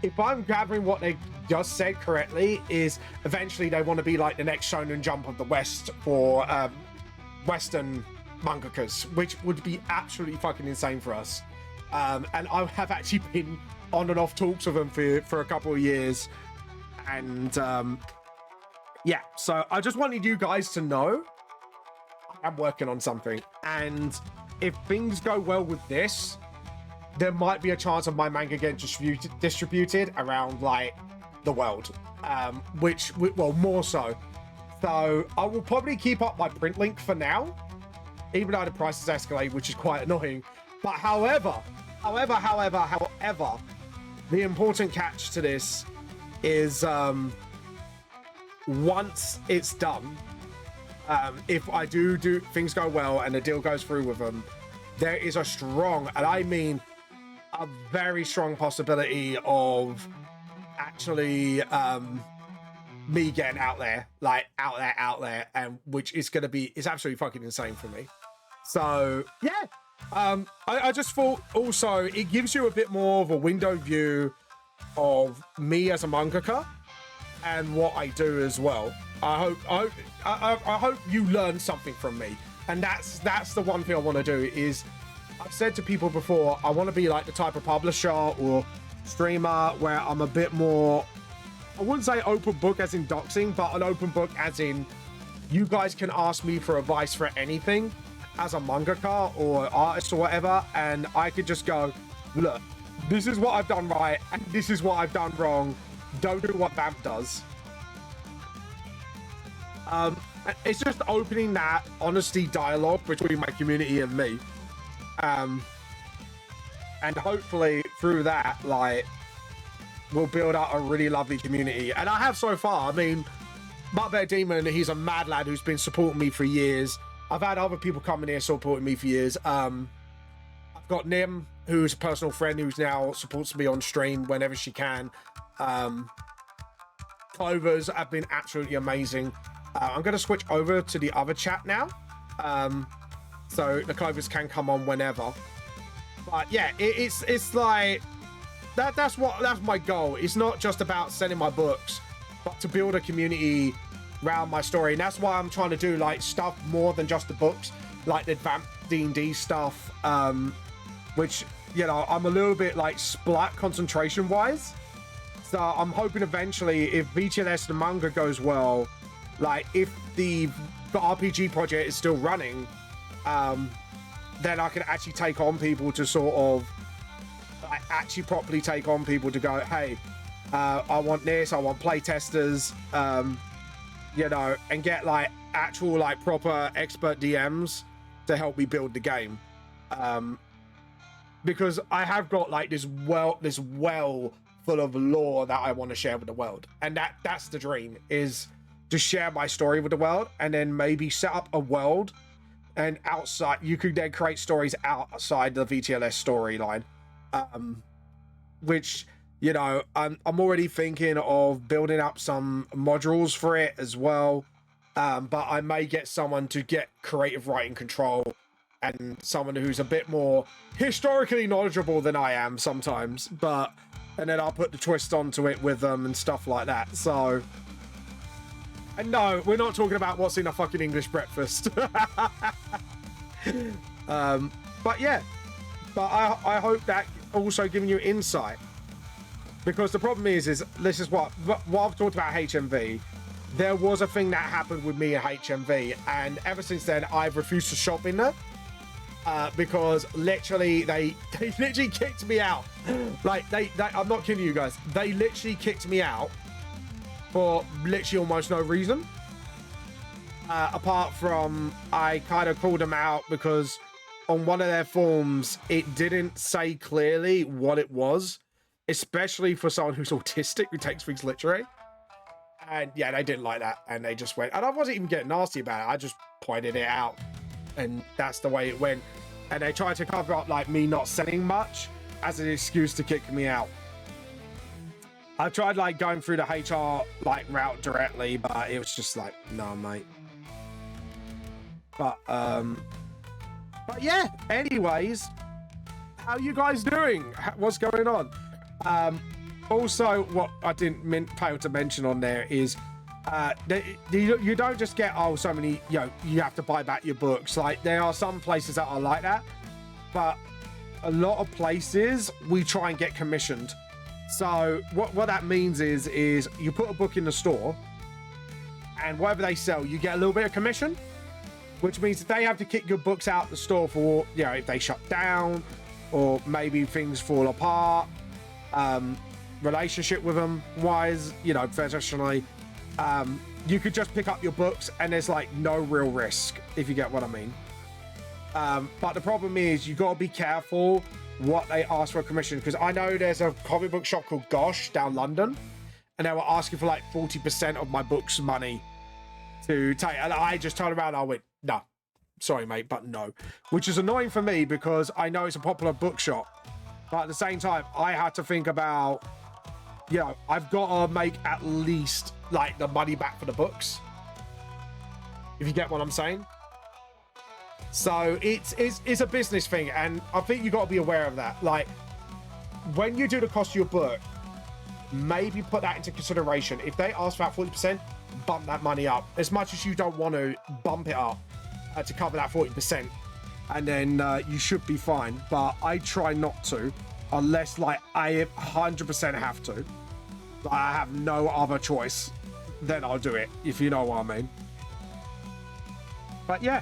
if I'm gathering what they just said correctly, is eventually they want to be like the next Shonen Jump of the West for Western mangakas, which would be absolutely fucking insane for us. And I have actually been on and off talks with them for a couple of years, and yeah, so I just wanted you guys to know I'm working on something, and if things go well with this, there might be a chance of my manga getting distributed around like the world, well, more so. So I will probably keep up my print link for now, even though the prices escalate, which is quite annoying. But however, the important catch to this is once it's done, if I do things go well and the deal goes through with them, there is a strong, and I mean a very strong possibility of actually me getting out there, and which is going to be, it's absolutely fucking insane for me. So yeah, I just thought also it gives you a bit more of a window view of me as a mangaka and what I do as well. I hope you learn something from me, and that's the one thing I want to do. Is I've said to people before, I want to be like the type of publisher or streamer where I'm a bit more, I wouldn't say open book as in doxing, but an open book as in you guys can ask me for advice for anything as a mangaka or artist or whatever, and I could just go, look, this is what I've done right and this is what I've done wrong. Don't do what Vamp does. It's just opening that honesty dialogue between my community and me. And hopefully through that, like, we'll build out a really lovely community. And I have so far. I mean, Bugbear Demon, he's a mad lad who's been supporting me for years. I've had other people coming here supporting me for years. I've got Nim, who's a personal friend who's now supports me on stream whenever she can. Clovers have been absolutely amazing. I'm going to switch over to the other chat now. So the Clovers can come on whenever. But yeah, it's like that's my goal. It's not just about selling my books, but to build a community around my story. And that's why I'm trying to do like stuff more than just the books, like the Vamp D&D stuff, which, you know, I'm a little bit like splat concentration wise. So I'm hoping eventually, if VTLS the manga goes well, like if the RPG project is still running, then I can actually take on people to sort of like, actually properly take on people to go, hey, I want this, I want play testers, you know, and get like actual like proper expert DMs to help me build the game. Because I have got like this well full of lore that I want to share with the world, and that's the dream, is to share my story with the world, and then maybe set up a world, and outside you could then create stories outside the VTLS storyline, which, you know, I'm already thinking of building up some modules for it as well, but I may get someone to get creative writing control, and someone who's a bit more historically knowledgeable than I am sometimes, and then I'll put the twist onto it with them and stuff like that. So, and no, we're not talking about what's in a fucking English breakfast. But yeah, but I hope that also giving you insight, because the problem is this is what I've talked about HMV. There was a thing that happened with me at HMV, and ever since then I've refused to shop in there. Because literally they literally kicked me out. Like they I'm not kidding you guys, they literally kicked me out for literally almost no reason, apart from I kind of called them out because on one of their forms it didn't say clearly what it was, especially for someone who's autistic who takes things literally. And yeah, they didn't like that, and they just went, and I wasn't even getting nasty about it, I just pointed it out, and that's the way it went. And they tried to cover up like me not selling much as an excuse to kick me out. I tried like going through the HR like route directly, but it was just like, no, mate. But yeah, anyways, how you guys doing? What's going on? Also, what I didn't fail to mention on there is you don't just get, oh, so many, you know, you have to buy back your books. Like, there are some places that are like that, but a lot of places we try and get commissioned. So what that means is you put a book in the store, and whatever they sell, you get a little bit of commission, which means if they have to kick your books out the store for, you know, if they shut down or maybe things fall apart, relationship with them wise, you know, professionally, you could just pick up your books and there's like no real risk, if you get what I mean. But the problem is you got to be careful what they ask for a commission, because I know there's a comic book shop called Gosh down London, and they were asking for like 40% of my book's money to take, and I just turned around and I went, no, sorry mate, but no, which is annoying for me because I know it's a popular bookshop, but at the same time I had to think about, you know, I've got to make at least like the money back for the books, if you get what I'm saying. So it's a business thing, and I think you got to be aware of that. Like, when you do the cost of your book, maybe put that into consideration. If they ask for that 40%, bump that money up as much as you don't want to bump it up to cover that 40%, and then you should be fine. But I try not to, unless like I 100% have to. Like, I have no other choice, then I'll do it, if you know what I mean. But yeah.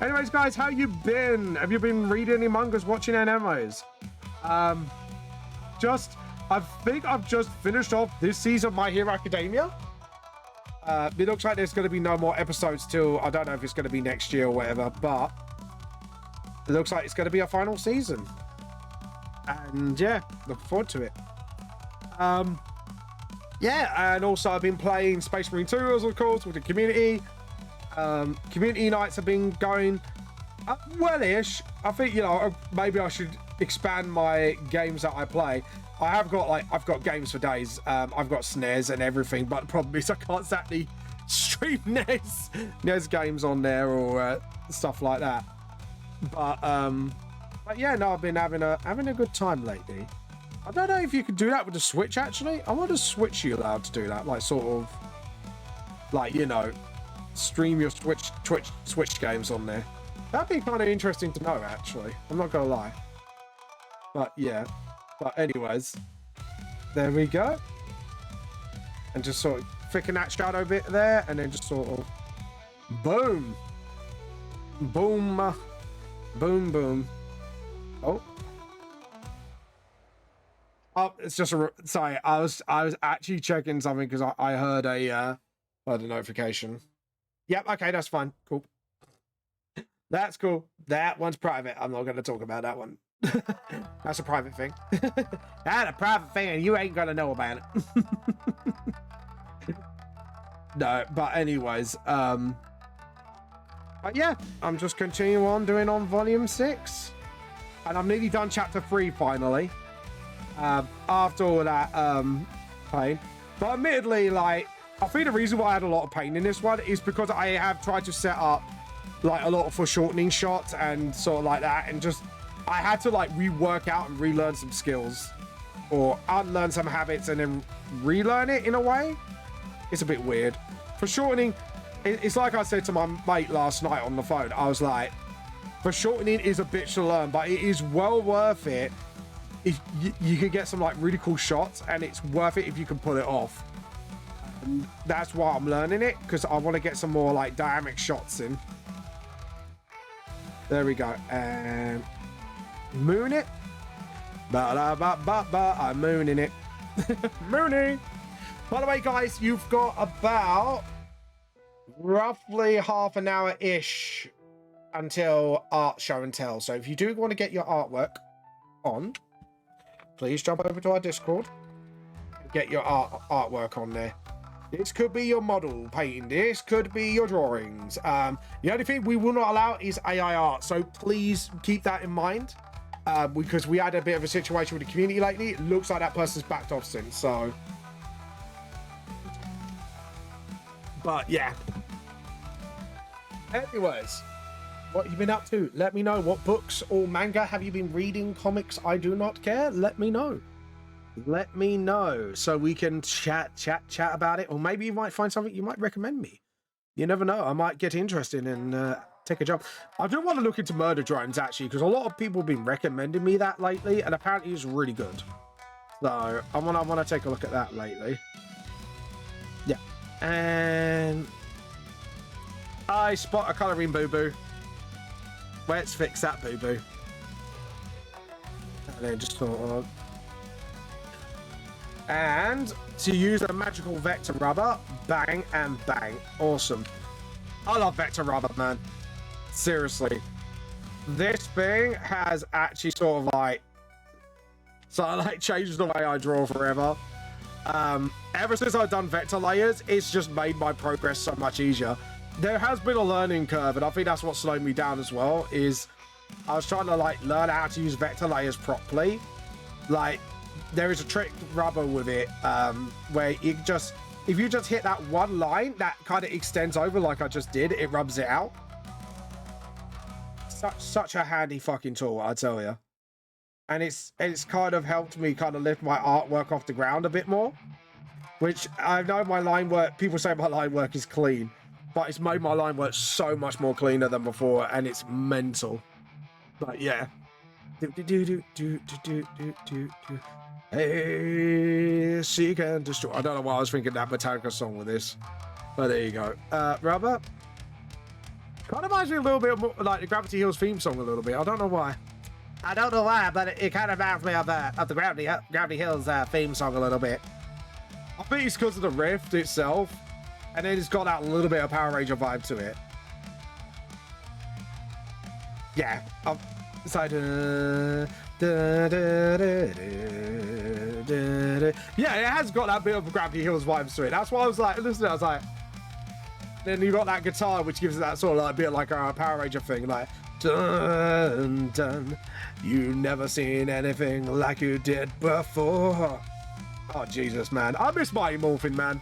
Anyways, guys, how you been? Have you been reading any mangas, watching animes? I think I've just finished off this season of My Hero Academia. It looks like there's going to be no more episodes till, I don't know if it's going to be next year or whatever, but it looks like it's going to be a final season. And yeah, looking forward to it. Yeah, and also I've been playing Space Marine 2, of course, with the community. Community nights have been going well-ish. I think, you know, maybe I should expand my games that I play. I've got games for days. I've got SNES and everything, but the problem is I can't exactly stream NES games on there or stuff like that. But yeah, no, I've been having a good time lately. I don't know if you could do that with the Switch, actually. I wonder if Switch you allowed to do that, like sort of like, you know, stream your Switch games on there. That'd be kind of interesting to know, actually. I'm not gonna lie. But yeah. But anyways, there we go. And just sort of flicking that shadow bit there, and then just sort of boom, boom. Boom, boom. Oh. Oh, it's just a... Sorry, I was actually checking something because I heard a notification. Yep, okay, that's fine. Cool. That's cool. That one's private. I'm not going to talk about that one. That's a private thing. That's a private thing, and you ain't going to know about it. No, but anyways, but yeah, I'm just continuing on doing on volume 6, and I'm nearly done chapter 3 finally. After all that pain, but admittedly, like, I think the reason why I had a lot of pain in this one is because I have tried to set up like a lot of foreshortening shots and sort of like that, and just I had to like rework out and relearn some skills or unlearn some habits and then relearn it in a way. It's a bit weird. Foreshortening, it's like I said to my mate last night on the phone. I was like, foreshortening is a bitch to learn, but it is well worth it if you can get some like really cool shots, and it's worth it if you can pull it off. And that's why I'm learning it, because I want to get some more like dynamic shots in. There we go. And moon it. I'm mooning it. Mooning. By the way, guys, you've got about roughly half an hour-ish until art show and tell. So if you do want to get your artwork on, please jump over to our Discord and get your artwork on there. This could be your model painting. This could be your drawings. The only thing we will not allow is AI art. So please keep that in mind, because we had a bit of a situation with the community lately. It looks like that person's backed off since. So, but yeah. Anyways, what have you been up to? Let me know. What books or manga have you been reading? Comics? I do not care. Let me know. Let me know so we can chat about it, or maybe you might find something you might recommend me. You never know. I might get interested and take a jump. I do want to look into Murder Drones actually, because a lot of people have been recommending me that lately, and apparently it's really good. So I want to take a look at that lately. Yeah, and I spot a colouring boo-boo. Let's fix that boo-boo. And then just sort of... And to use a magical vector rubber, bang and bang. Awesome. I love vector rubber, man. Seriously. This thing has actually sort of changed the way I draw forever. Ever since I've done vector layers, it's just made my progress so much easier. There has been a learning curve, and I think that's what slowed me down as well, is I was trying to like learn how to use vector layers properly. Like, there is a trick rubber with it, where you just, if you just hit that one line that kind of extends over like I just did, it rubs it out. Such a handy fucking tool, I tell you. And it's kind of helped me kind of lift my artwork off the ground a bit more, which I know my line work, people say my line work is clean, but it's made my line work so much more cleaner than before, and it's mental. But yeah. Hey, seek and destroy. I don't know why I was thinking that Metallica song with this, but there you go. Rubber kind of reminds me a little bit more like the Gravity Hills theme song a little bit. I don't know why. I don't know why, but it kind of reminds me of the Gravity Hills theme song a little bit. I think it's because of the riff itself, and then it's got that little bit of Power Ranger vibe to it. Yeah, it's like yeah, it has got that bit of Gravity Hills vibes to it. That's why I was like, listen, I was like, then you got that guitar which gives it that sort of like bit like a Power Ranger thing, like dun dun, you never seen anything like you did before. Oh Jesus, man, I miss Mighty Morphin, man.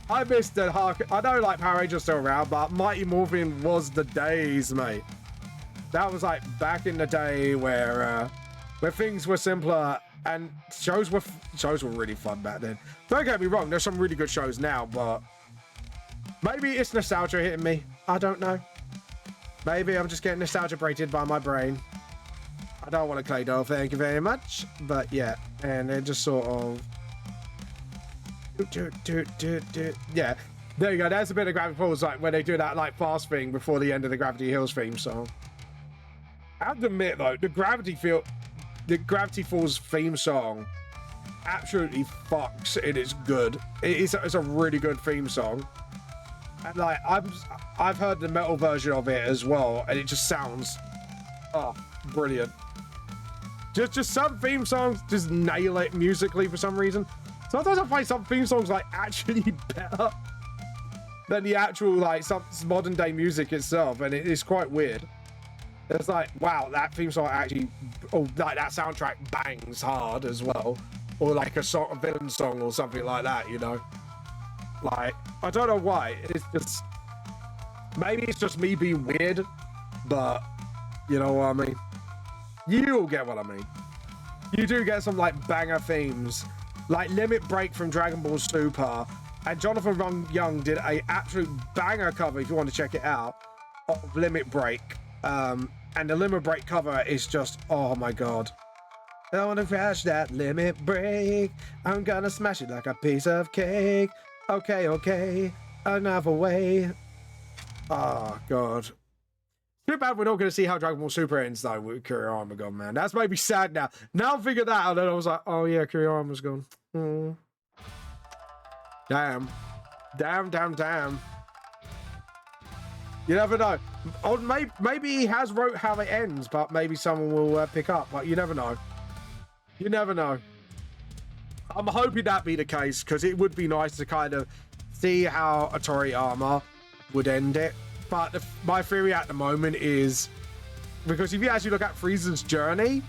I miss the I know like Power Rangers still around, but Mighty Morphin was the days, mate. That was like back in the day where things were simpler and shows were really fun back then. Don't get me wrong, there's some really good shows now, but maybe it's nostalgia hitting me. I don't know. Maybe I'm just getting nostalgia braided by my brain. I don't want a clay doll, thank you very much. But yeah, and then just sort of yeah. There you go. There's a bit of Gravity Falls, like when they do that like fast thing before the end of the Gravity Hills theme song. have to admit though, the Gravity Falls theme song absolutely fucks. It is good. It's a really good theme song. And like I've heard the metal version of it as well, and it just sounds brilliant. Just some theme songs just nail it musically for some reason. Sometimes I find some theme songs like actually better than the actual like some modern day music itself, and it is quite weird. It's like, wow, that theme song actually, like that soundtrack bangs hard as well, or like a sort of villain song or something like that, you know. Like, I don't know why. It's just, maybe it's just me being weird, but you know what I mean. You'll get what I mean. You do get some like banger themes, like Limit Break from Dragon Ball Super, and Jonathan Young did a absolute banger cover, if you want to check it out, of Limit Break. And the Limit Break cover is just, oh my god. I wanna crash that limit break. I'm gonna smash it like a piece of cake. Okay, another way. Oh god. Too bad we're not gonna see how Dragon Ball Super ends though with Kuriyama's gone, man. That's made me sad now. Now I figured that out, and I was like, oh yeah, Kuriyama's gone. Damn. You never know. Or maybe he has wrote how it ends, but maybe someone will pick up. But you never know. You never know. I'm hoping that be the case, because it would be nice to kind of see how a Toriyama would end it. But my theory at the moment is, because if you actually look at Frieza's journey,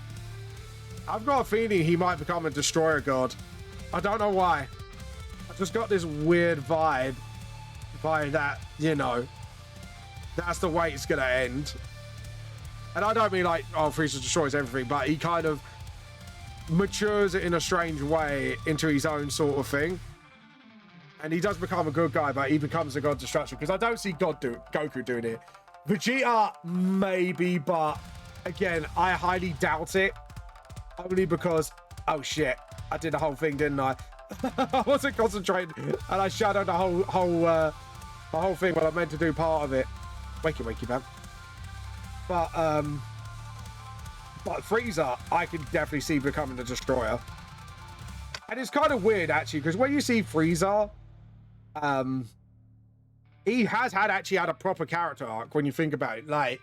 I've got a feeling he might become a destroyer god. I don't know why. I just got this weird vibe by that, you know, that's the way it's gonna end. And I don't mean like, oh, Frieza destroys everything, but he kind of matures it in a strange way into his own sort of thing. And he does become a good guy, but he becomes a god destruction, because I don't see Goku doing it. Vegeta, maybe, but again, I highly doubt it. Only because, oh shit, I did the whole thing, didn't I? I wasn't concentrating, and I shadowed the whole thing when I meant to do part of it. Wakey, man. But Frieza, I can definitely see becoming the destroyer. And it's kind of weird, actually, because when you see Frieza, he has actually had a proper character arc when you think about it. Like,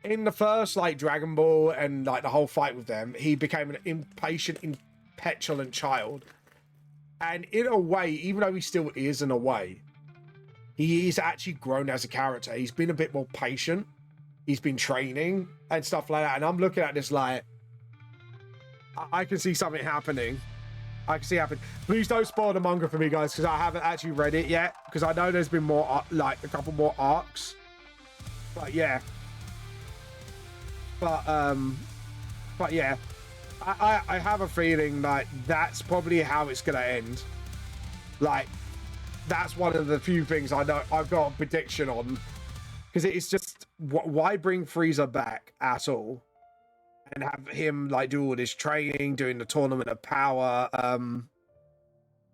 in the first, like, Dragon Ball and, like, the whole fight with them, he became an impatient, petulant child. And in a way, even though he still is in a way, he's actually grown as a character. He's been a bit more patient. He's been training and stuff like that. And I'm looking at this like, I can see something happening. I can see it happen. Please don't spoil the manga for me, guys, because I haven't actually read it yet. Because I know there's been more, like, a couple more arcs. But yeah. But yeah. I have a feeling like that's probably how it's gonna end. Like, that's one of the few things I know I've got a prediction on, because it's just, why bring Frieza back at all and have him like do all this training, doing the tournament of power,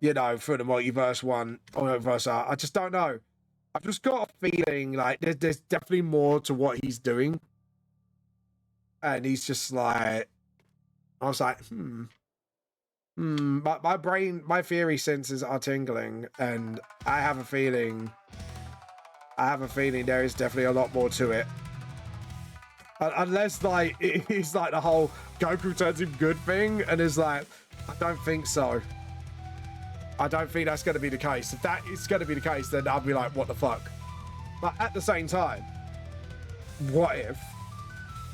you know, for the multiverse one or multiverse art. I just don't know. I've just got a feeling like there's definitely more to what he's doing, and he's just like, I was like, my brain, my theory senses are tingling, and I have a feeling there is definitely a lot more to it. Unless, like, it's like the whole Goku turns him good thing, and is like, I don't think so. I don't think that's going to be the case. If that is going to be the case, then I'll be like, what the fuck? But at the same time, what if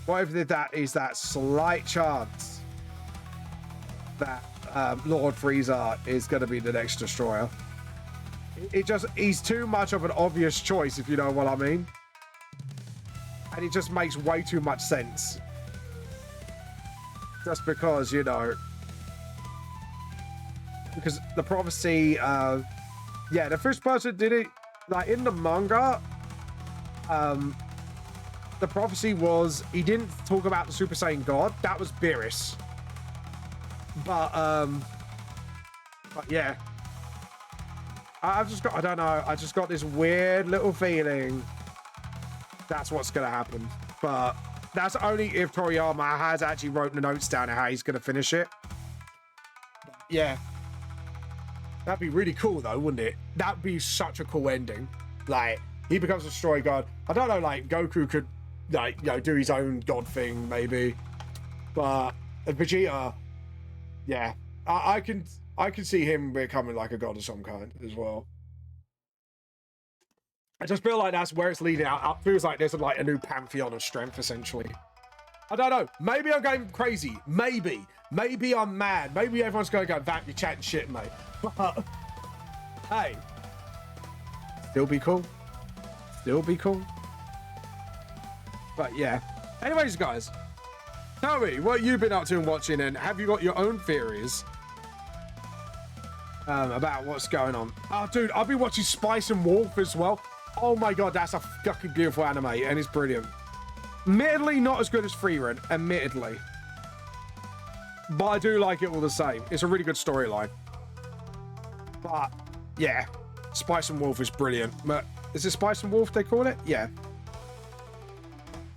that is that slight chance that Lord Frieza is going to be the next destroyer? He's too much of an obvious choice, if you know what I mean. And it just makes way too much sense. Just because, you know, because the prophecy, yeah, the first person did it, like, in the manga, the prophecy was, he didn't talk about the Super Saiyan God. That was Beerus. But yeah. I've just got, I don't know, I just got this weird little feeling that's what's gonna happen. But That's only if Toriyama has actually wrote the notes down on how he's going to finish it. Yeah. That'd be really cool, though, wouldn't it? That'd be such a cool ending. Like, he becomes a story god. I don't know, like, Goku could, like, you know, do his own god thing, maybe. But Vegeta, yeah. I can see him becoming, like, a god of some kind as well. I just feel like that's where it's leading out. It feels like there's, like, a new pantheon of strength, essentially. I don't know. Maybe I'm going crazy. Maybe. Maybe I'm mad. Maybe everyone's going to go, Vamp, you're chatting shit, mate. But, hey. Still be cool. Still be cool. But, yeah. Anyways, guys. Tell me what you've been up to and watching, and have you got your own theories about what's going on? Oh, dude, I've been watching Spice and Wolf as well. Oh, my God, that's a fucking beautiful anime, and it's brilliant. Admittedly, not as good as Freerun, admittedly. But I do like it all the same. It's a really good storyline. But, yeah. Spice and Wolf is brilliant. But, is it Spice and Wolf they call it? Yeah.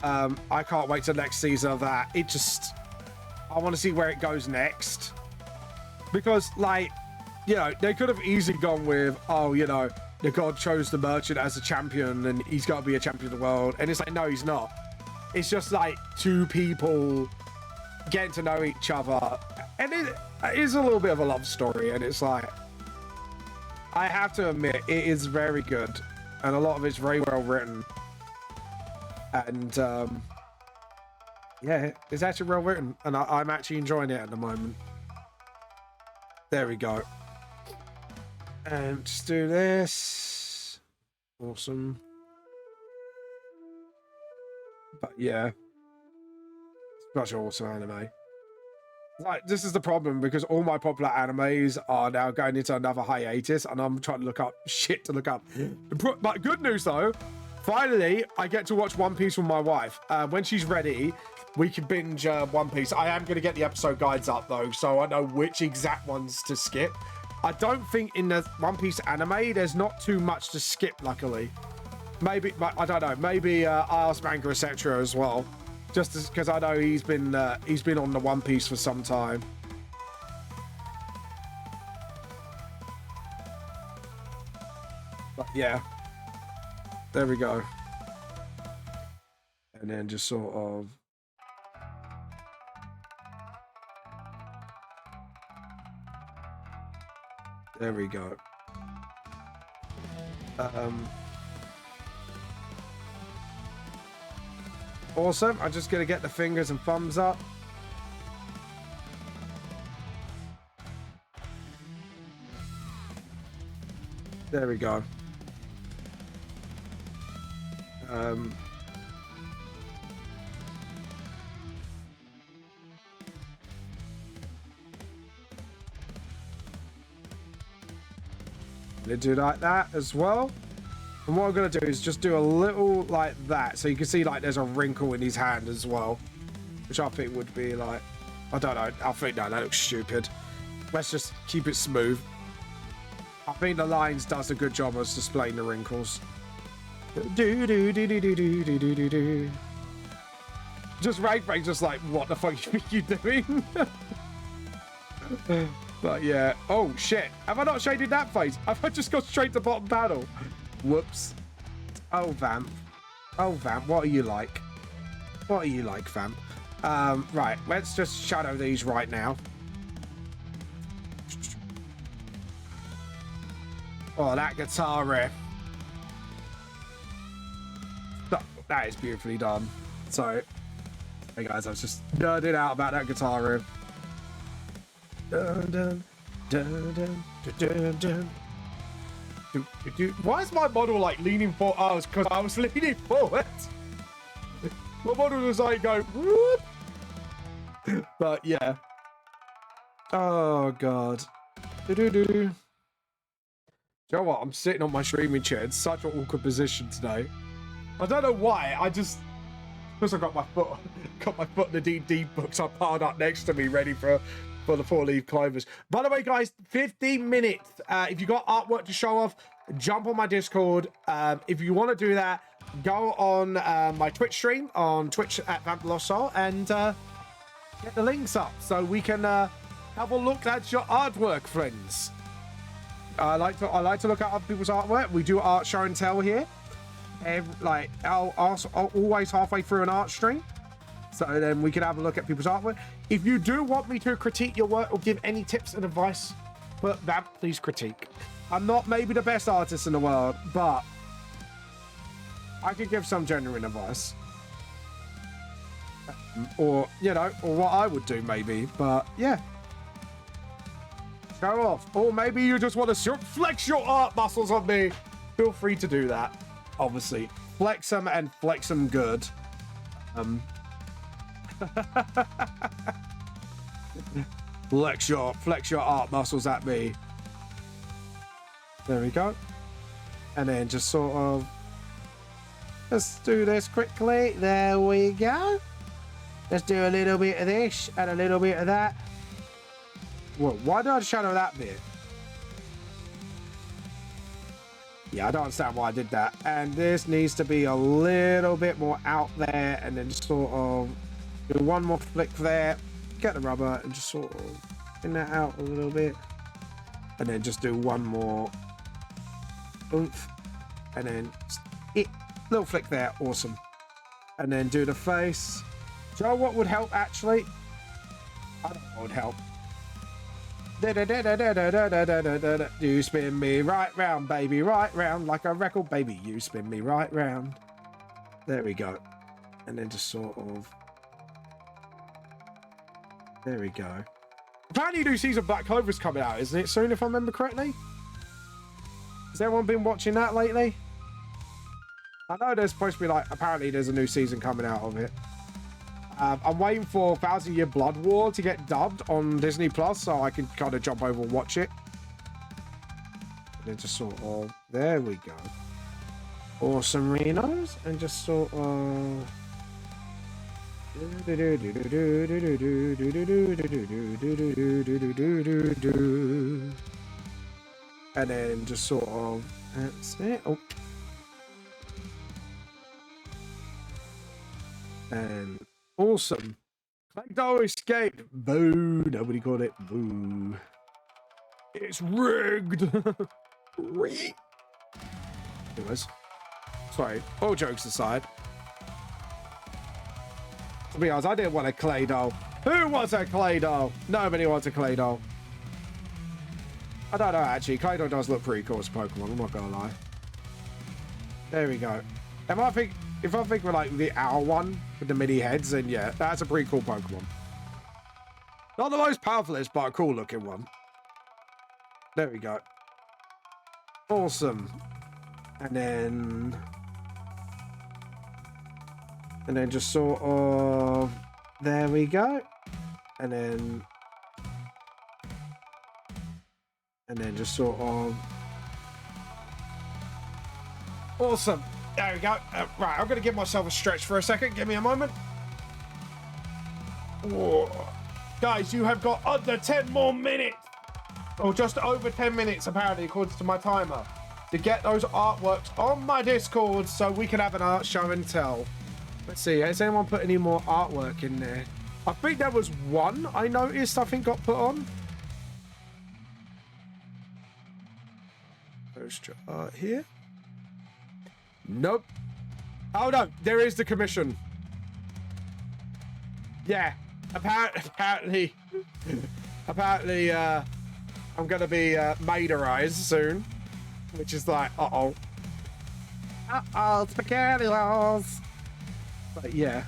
I can't wait till next season of that. It just... I want to see where it goes next. Because, like, you know, they could have easily gone with, oh, you know, the god chose the merchant as a champion and he's got to be a champion of the world. And it's like, no, he's not. It's just like two people getting to know each other. And it is a little bit of a love story. And it's like, I have to admit, it is very good. And a lot of it's very well written. And, yeah, it's actually well written. And I'm actually enjoying it at the moment. There we go. And just do this. Awesome. But yeah, such an awesome anime. Like, this is the problem, because all my popular animes are now going into another hiatus, and I'm trying to look up shit to look up. But good news though, finally I get to watch One Piece with my wife. When she's ready, we can binge One Piece. I am going to get the episode guides up though, so I know which exact ones to skip. I don't think in the One Piece anime there's not too much to skip, luckily. Maybe, I don't know, maybe I asked Manga etc. as well, just because I know he's been on the One Piece for some time. But yeah, there we go. And then just sort of there we go. Awesome. I'm just gonna get the fingers and thumbs up. There we go. Gonna do like that as well. And what I'm gonna do is just do a little like that, so you can see like there's a wrinkle in his hand as well, which I think would be like, I don't know, I think no, that looks stupid. Let's just keep it smooth. I think the lines does a good job of displaying the wrinkles. Do do do do do do do do do. Just Rainbreak, just like, what the fuck are you doing? But yeah, oh shit, have I not shaded that face? Have I just gone straight to bottom panel? Whoops. Oh Vamp, what are you like? What are you like, Vamp? Right, let's just shadow these right now. Oh, that guitar riff. That is beautifully done. So, hey guys, I was just nerding out about that guitar riff. Dun, dun, dun, dun, dun, dun. Why is my model like leaning forward? Oh, it's because I was leaning forward. My model was like going, whoop. But yeah. Oh god. Do-do-do. Do you know what? I'm sitting on my streaming chair. It's such an awkward position today. I don't know why. I just, because I got my foot in the D&D books. I piled up next to me, ready for the 4-leaf clovers. By the way, guys, 15 minutes. If you got artwork to show off, jump on my Discord. If you want to do that, go on my Twitch stream on Twitch at VampLostSoul and get the links up so we can have a look at your artwork, friends. I like to look at other people's artwork. We do art show and tell here. I'll always halfway through an art stream, so then we can have a look at people's artwork. If you do want me to critique your work or give any tips and advice, but that please critique. I'm not maybe the best artist in the world, but I can give some genuine advice, or or what I would do maybe. But yeah, show off, or maybe you just want to flex your art muscles on me. Feel free to do that. Obviously, flex them and flex them good. Flex your art muscles at me. There we go. And then just sort of, let's do this quickly. There we go. Let's do a little bit of this and a little bit of that. Well, why did I shadow that bit? Yeah, I don't understand why I did that. And this needs to be a little bit more out there, and then just sort of do one more flick there. Get the rubber and just sort of thin that out a little bit. And then just do one more oomph. And then little flick there. Awesome. And then do the face. Do you know what would help, actually? I don't know what would help. You spin me right round, baby, right round like a record, baby. You spin me right round. There we go. And then just sort of. There we go. Apparently, new season Black Clover's coming out, isn't it? Soon, if I remember correctly. Has everyone been watching that lately? I know there's supposed to be apparently there's a new season coming out of it. I'm waiting for 1,000 Year Blood War to get dubbed on Disney Plus so I can kind of jump over and watch it. And then just sort of, there we go. Awesome Rhinos, and just sort of. And then just sort of, that's it. Oh. And awesome. Clagdo escaped. Boo. Nobody got it. Boo. It's rigged. Rigged. Anyways. Sorry. All jokes aside. To be honest, I didn't want a clay doll. Who wants a clay doll? Nobody wants a clay doll. I don't know, actually. Clay doll does look pretty cool as Pokemon. I'm not going to lie. There we go. If I think we're like the owl one with the mini heads, then yeah, that's a pretty cool Pokemon. Not the most powerfulest, but a cool looking one. There we go. Awesome. And then just sort of, there we go. And then just sort of, awesome. There we go. Right, I'm going to give myself a stretch for a second. Give me a moment. Whoa. Guys, you have got under 10 more minutes. Or just over 10 minutes, apparently, according to my timer, to get those artworks on my Discord so we can have an art show and tell. Let's see. Has anyone put any more artwork in there? I think there was one I noticed, I think, got put on. Poster art here. Nope. Oh no, there is the commission. Yeah, apparently, I'm gonna be Maiderized soon, which is like, spaghettios. But yeah.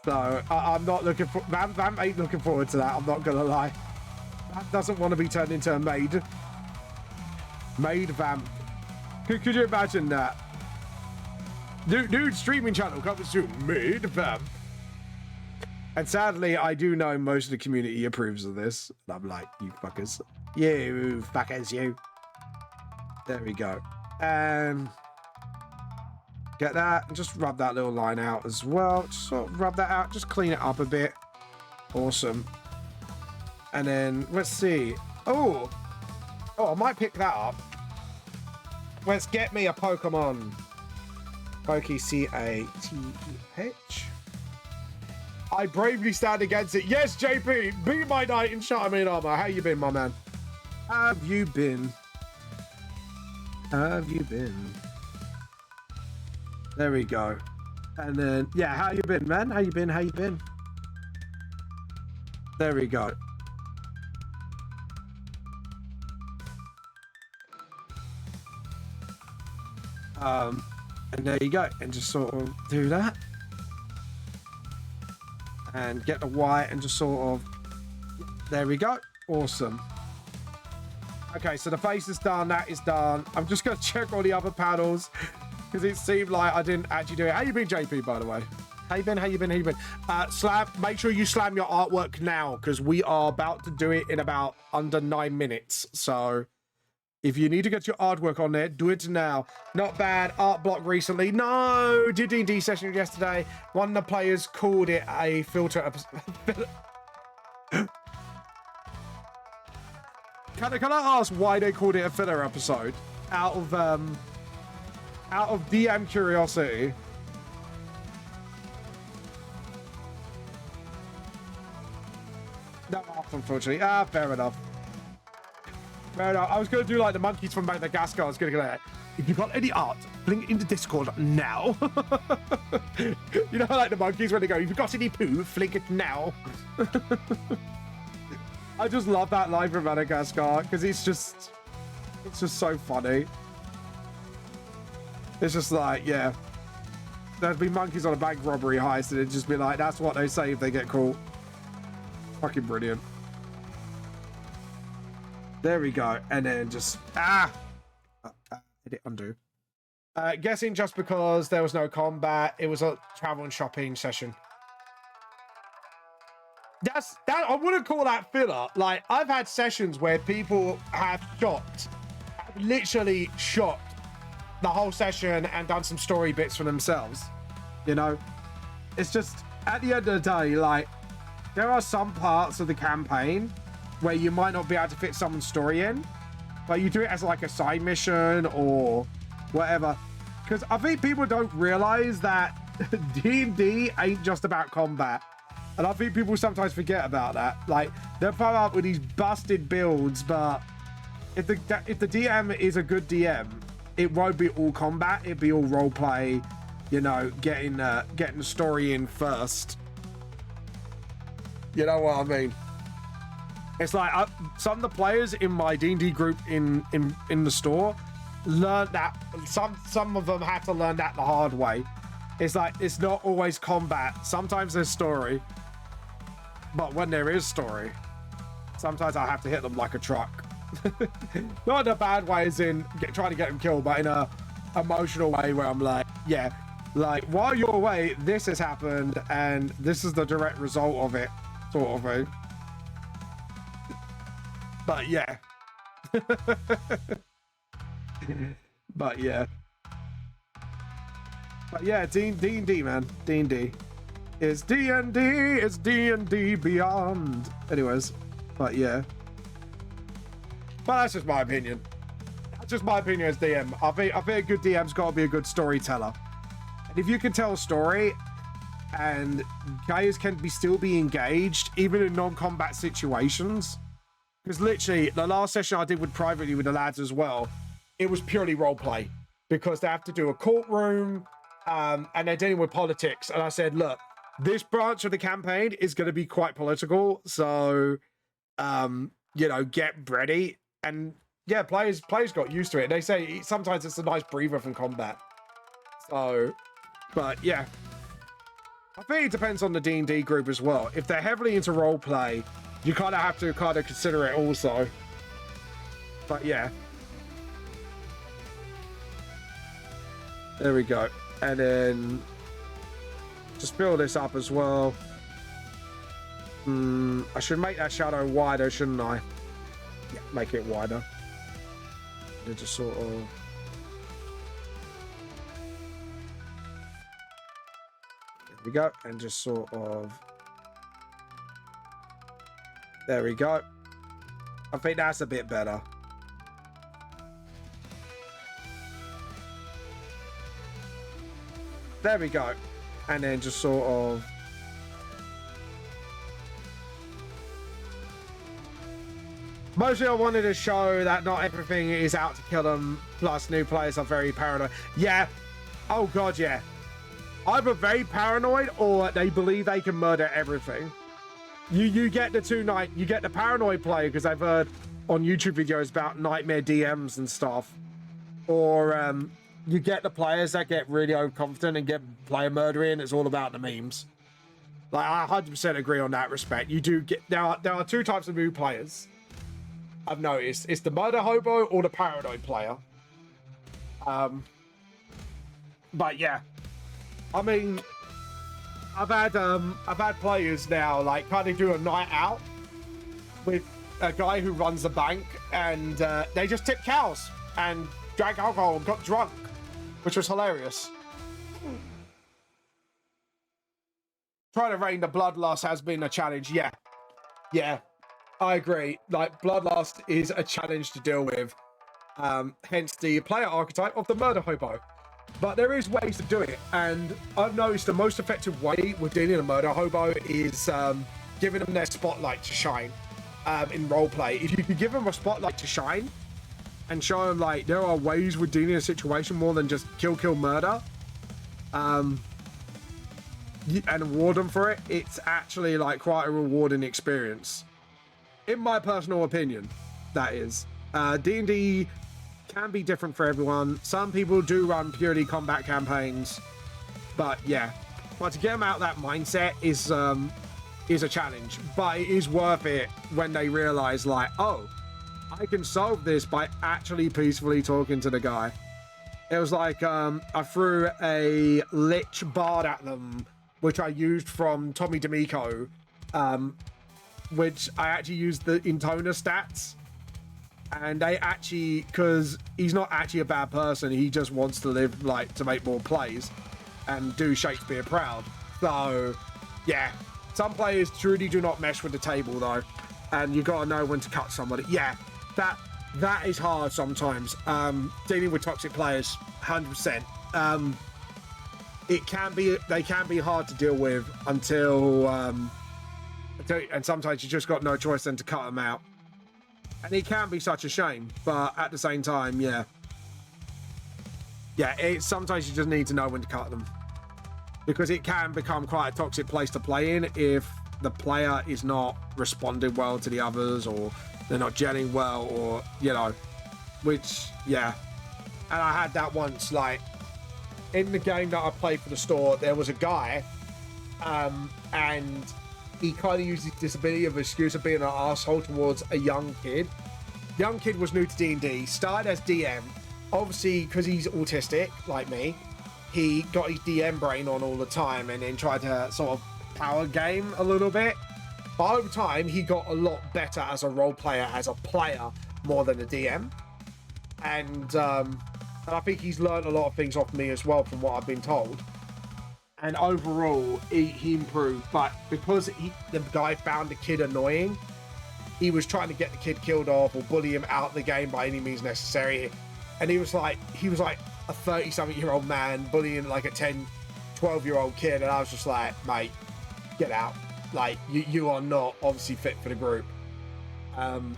So I'm not looking for. Vamp ain't looking forward to that. I'm not gonna lie. Vamp doesn't want to be turned into a maid. Maid Vamp. Could you imagine that? Dude, streaming channel comes to Maid Vamp. And sadly, I do know most of the community approves of this. And I'm like, you fuckers. You fuckers, you. There we go. And get that. And just rub that little line out as well. Just sort of rub that out. Just clean it up a bit. Awesome. And then, let's see. Oh. Oh, I might pick that up. Let's get me a Pokemon. Poke C-A-T-E-H. I bravely stand against it. Yes, JP, be my knight in Shining Armor. How you been, my man? Have you been? Have you been? There we go. And then, yeah, how you been, man? How you been? How you been? There we go. And there you go. And just sort of do that. And get the white and just sort of... There we go. Awesome. Okay, so the face is done. That is done. I'm just going to check all the other panels because it seemed like I didn't actually do it. How you been, JP, by the way? How you been? How you been? How you been? Slam. Make sure you slam your artwork now because we are about to do it in about under 9 minutes. So if you need to get your artwork on there, do it now. Not bad. Art block recently. No. Did D&D session yesterday. One of the players called it a filter episode. Can I ask why they called it a filler episode? Out of DM curiosity. No, unfortunately. Fair enough. Fair enough. I was going to do like the monkeys from Madagascar. I was going to go like, if you've got any art, bring it into Discord now. You know, like the monkeys when they go, if you've got any poo, flick it now. I just love that line from Madagascar because it's just so funny. It's just like, yeah, there'd be monkeys on a bank robbery heist and it'd just be like, that's what they say if they get caught. Fucking brilliant. There we go. And then just, edit undo. Guessing just because there was no combat, it was a travel and shopping session. I wouldn't call that filler. Like, I've had sessions where people have literally shot the whole session and done some story bits for themselves. You know, it's just at the end of the day, like, there are some parts of the campaign where you might not be able to fit someone's story in, but you do it as like a side mission or whatever. Because I think people don't realize that D&D ain't just about combat. And I think people sometimes forget about that. Like, they'll come up with these busted builds, but if the DM is a good DM, it won't be all combat. It'll be all role play, you know, getting the story in first. You know what I mean? It's like some of the players in my D&D group in the store learned that. Some of them had to learn that the hard way. It's like, it's not always combat. Sometimes there's story. But when there is story, sometimes I have to hit them like a truck. Not in a bad way as in trying to get them killed, but in a emotional way where I'm like, yeah, like, while you're away, this has happened, and this is the direct result of it, sort of thing. But yeah. But yeah. But yeah, D&D, man. D&D. It's D&D, it's D&D Beyond. Anyways, but yeah. But that's just my opinion. That's just my opinion as DM. I think a good DM's got to be a good storyteller. And if you can tell a story and players can still be engaged, even in non-combat situations, because literally the last session I did privately with the lads as well, it was purely roleplay because they have to do a courtroom and they're dealing with politics. And I said, look, this branch of the campaign is going to be quite political, so you know, get ready. And yeah, players got used to it. They say sometimes it's a nice breather from combat. So, but yeah, I think it depends on the D&D group as well. If they're heavily into role play, you kind of have to consider it also. But yeah, there we go. And then just build this up as well. I should make that shadow wider, shouldn't I? Yeah, make it wider. And just sort of... There we go. And just sort of... There we go. I think that's a bit better. There we go. And then just sort of... Mostly I wanted to show that not everything is out to kill them, plus new players are very paranoid. Yeah. Oh god, yeah. Either very paranoid or they believe they can murder everything. You get you get the paranoid player because I've heard on YouTube videos about nightmare DMs and stuff. Or you get the players that get really overconfident and get player murdering. It's all about the memes. Like, I 100% agree on that respect. You do get... There are two types of new players I've noticed. It's the murder hobo or the paranoid player. But yeah. I mean, I've had players now like kind of do a night out with a guy who runs a bank, and they just tipped cows and drank alcohol and got drunk, which was hilarious. Trying to reign the bloodlust has been a challenge. Yeah, I agree. Like, bloodlust is a challenge to deal with. Hence the player archetype of the murder hobo. But there is ways to do it, and I've noticed the most effective way with dealing a murder hobo is giving them their spotlight to shine in roleplay. If you could give them a spotlight to shine and show them, like, there are ways with dealing a situation more than just kill, murder, and reward them for it, it's actually, like, quite a rewarding experience. In my personal opinion, that is. D&D can be different for everyone. Some people do run purely combat campaigns, but yeah, but to get them out that mindset is a challenge, but it is worth it when they realize, like, oh, I can solve this by actually peacefully talking to the guy. It was like I threw a lich bard at them, which I used from Tommy D'Amico, which I actually used the Intona stats. And they actually, because he's not actually a bad person, he just wants to live, like, to make more plays and do Shakespeare proud. So, yeah, some players truly do not mesh with the table, though, and you got to know when to cut somebody. Yeah, that is hard sometimes. Dealing with toxic players, 100%. They can be hard to deal with until and sometimes you just got no choice than to cut them out. And it can be such a shame, but at the same time, yeah, sometimes you just need to know when to cut them, because it can become quite a toxic place to play in if the player is not responding well to the others, or they're not gelling well, or, you know, which, yeah. And I had that once, like, in the game that I played for the store, there was a guy, and he kind of used his disability of excuse of being an asshole towards a young kid. Young kid was new to D&D, started as DM. Obviously, because he's autistic, like me, he got his DM brain on all the time and then tried to sort of power game a little bit. But over time, he got a lot better as a role player, as a player, more than a DM. And I think he's learned a lot of things off me as well, from what I've been told. And overall, he improved. But because the guy found the kid annoying, he was trying to get the kid killed off or bully him out of the game by any means necessary. And he was like a 30-something-year-old man bullying like a 10, 12-year-old kid. And I was just like, mate, get out. Like, you are not obviously fit for the group. And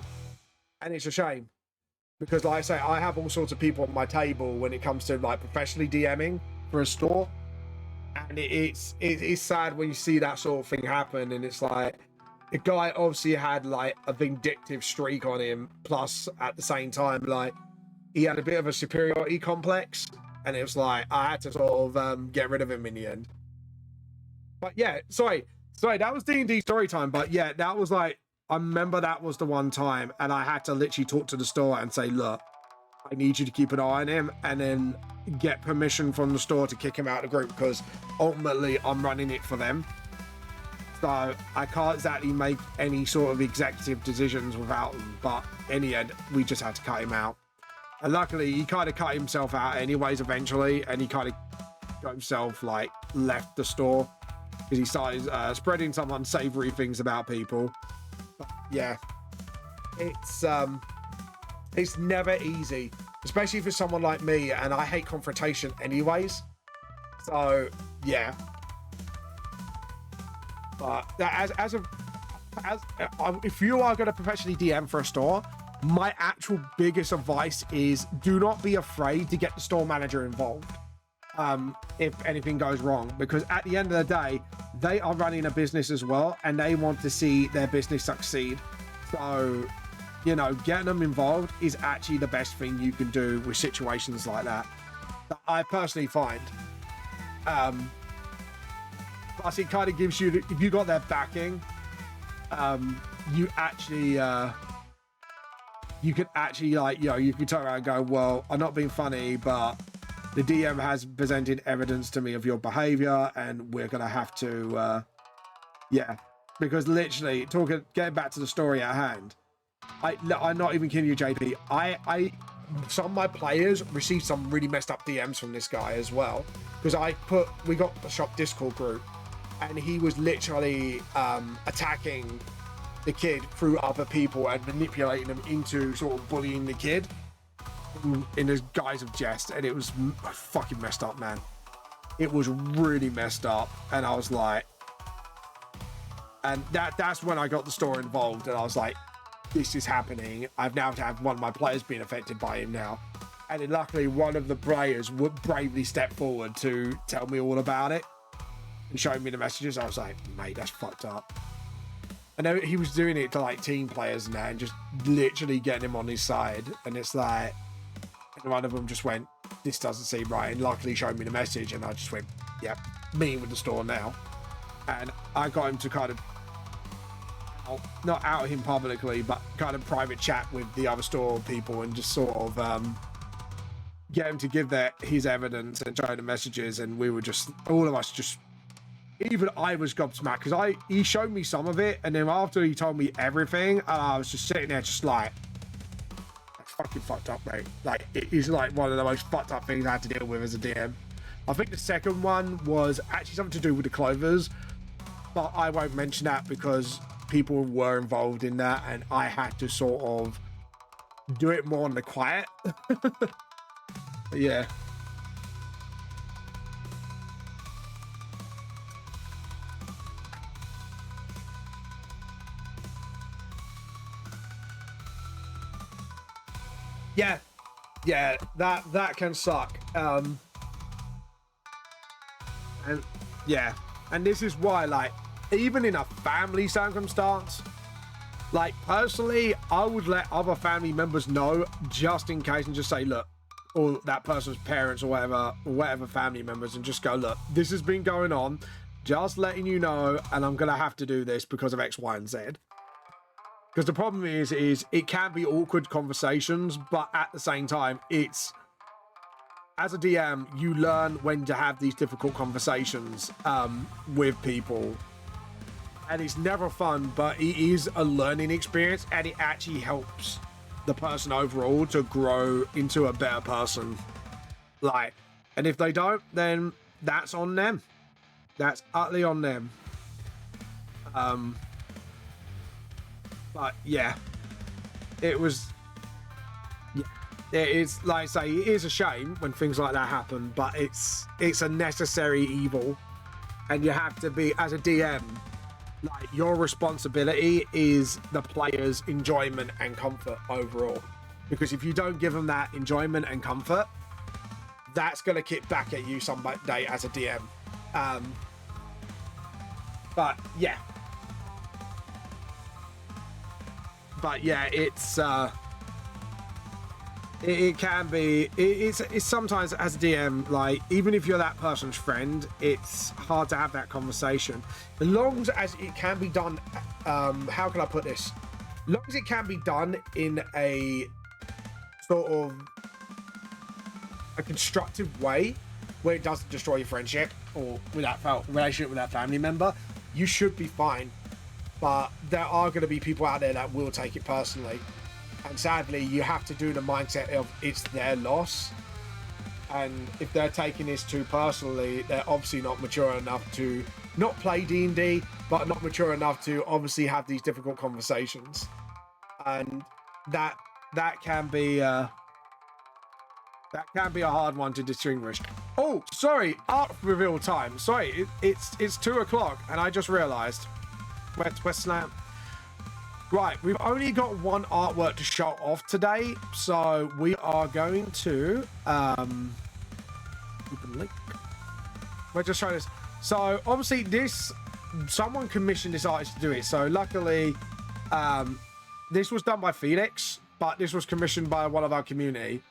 it's a shame. Because, like I say, I have all sorts of people on my table when it comes to, like, professionally DMing for a store. And it's sad when you see that sort of thing happen, and it's like, the guy obviously had, like, a vindictive streak on him, plus at the same time, like, he had a bit of a superiority complex, and it was like, I had to sort of get rid of him in the end. But yeah, sorry, that was D&D story time, but yeah, that was like, I remember that was the one time, and I had to literally talk to the store and say, look, I need you to keep an eye on him, and then get permission from the store to kick him out of the group, because ultimately I'm running it for them. So I can't exactly make any sort of executive decisions without them, but in the end, we just had to cut him out. And luckily, he kind of cut himself out anyways eventually, and he kind of got himself, like, left the store, because he started spreading some unsavory things about people. But yeah, it's never easy, especially for someone like me, and I hate confrontation anyways. So yeah, but if you are going to professionally DM for a store, my actual biggest advice is do not be afraid to get the store manager involved if anything goes wrong, because at the end of the day, they are running a business as well, and they want to see their business succeed. So, you know, getting them involved is actually the best thing you can do with situations like that I personally find. Plus, it kind of gives you, if you got their backing, you actually, you can actually, like, you know, you can turn around and go, well, I'm not being funny, but the DM has presented evidence to me of your behavior, and we're going to have to, yeah, because literally, getting back to the story at hand, I'm not even kidding you, JP. Some of my players received some really messed up DMs from this guy as well, because we got a shop Discord group, and he was literally attacking the kid through other people and manipulating them into sort of bullying the kid in the guise of jest, and it was fucking messed up, man. It was really messed up, and I was like, and that's when I got the store involved, and I was like, this is happening. I've now had one of my players being affected by him now, and then luckily one of the players would bravely step forward to tell me all about it and showing me the messages. I was like, mate, that's fucked up. I know he was doing it to like team players and that, and just literally getting him on his side, and it's like, and one of them just went, this doesn't seem right, and luckily showed me the message, and I just went, yep, meeting with the store now. And I got him to kind of not out him publicly, but kind of private chat with the other store people, and just sort of get him to give his evidence and show the messages. And we were just, all of us just, even I was gobsmacked, because he showed me some of it, and then after he told me everything, I was just sitting there just like, that's fucking fucked up, mate. Like, it is like one of the most fucked up things I had to deal with as a DM. I think the second one was actually something to do with the Clovers, but I won't mention that because people were involved in that, and I had to sort of do it more on the quiet. Yeah. Yeah, that can suck. And yeah, and this is why, like, even in a family circumstance, like, personally, I would let other family members know just in case, and just say, look, or that person's parents or whatever family members, and just go, look, this has been going on, just letting you know, and I'm gonna have to do this because of X, Y, and Z. Because the problem is it can be awkward conversations, but at the same time, it's, as a DM, you learn when to have these difficult conversations with people. And it's never fun, but it is a learning experience, and it actually helps the person overall to grow into a better person. Like, and if they don't, then that's on them. That's utterly on them. But yeah, it was, yeah, it's like I say, it is a shame when things like that happen, but it's a necessary evil, and you have to be, as a DM, like, your responsibility is the player's enjoyment and comfort overall, because if you don't give them that enjoyment and comfort, that's going to kick back at you someday as a DM. But yeah, it's it can be, it's sometimes as a DM, like, even if you're that person's friend, it's hard to have that conversation. As long as it can be done, how can I put this? As long as it can be done in a sort of a constructive way, where it doesn't destroy your friendship or relationship with that family member, you should be fine. But there are going to be people out there that will take it personally. And sadly, you have to do the mindset of it's their loss. And if they're taking this too personally, they're obviously not mature enough to not play D&D, but not mature enough to obviously have these difficult conversations. And that can be That can be a hard one to distinguish. Oh, sorry, art reveal time. Sorry, it's 2 o'clock, and I just realised. Where's Slam? Right, we've only got one artwork to show off today, so we are going to open link. We're just showing this. So obviously, someone commissioned this artist to do it. So luckily, this was done by Felix, but this was commissioned by one of our community.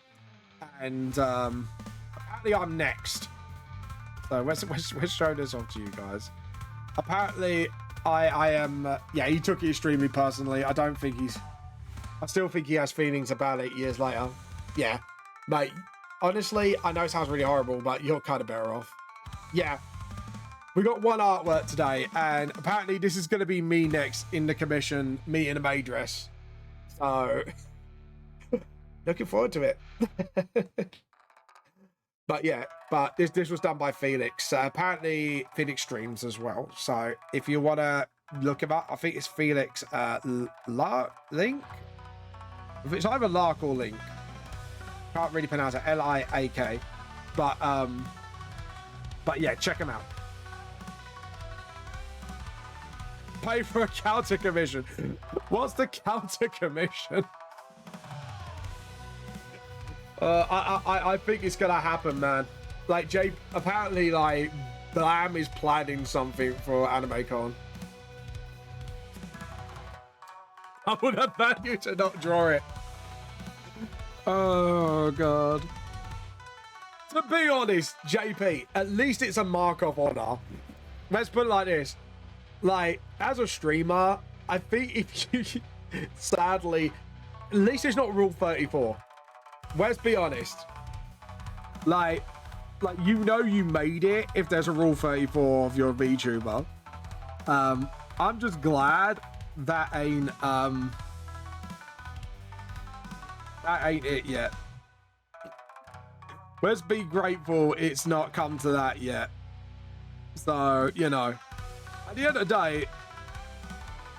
And apparently I'm next. So let's show this off to you guys. Apparently I am, yeah, he took it extremely personally. I still think he has feelings about it years later. Yeah, mate, honestly, I know it sounds really horrible, but you're kind of better off. Yeah, we got one artwork today, and apparently this is going to be me next in the commission, me in a maid dress. So looking forward to it. But yeah, but this was done by Felix. Apparently Felix streams as well. So if you want to look him up, I think it's Felix Link. It's either Lark or Link. Can't really pronounce it. Liak. But yeah, check him out. Pay for a counter commission. What's the counter commission? I think it's gonna happen, man. Like apparently, like Blam is planning something for AnimeCon. I would have banned you to not draw it. Oh god. To be honest, JP, at least it's a mark of honor. Let's put it like this. Like, as a streamer, I think if you sadly, at least it's not Rule 34. Let's be honest. Like you know you made it if there's a Rule 34 of your VTuber. I'm just glad that ain't it yet. Let's be grateful it's not come to that yet. So, you know, at the end of the day,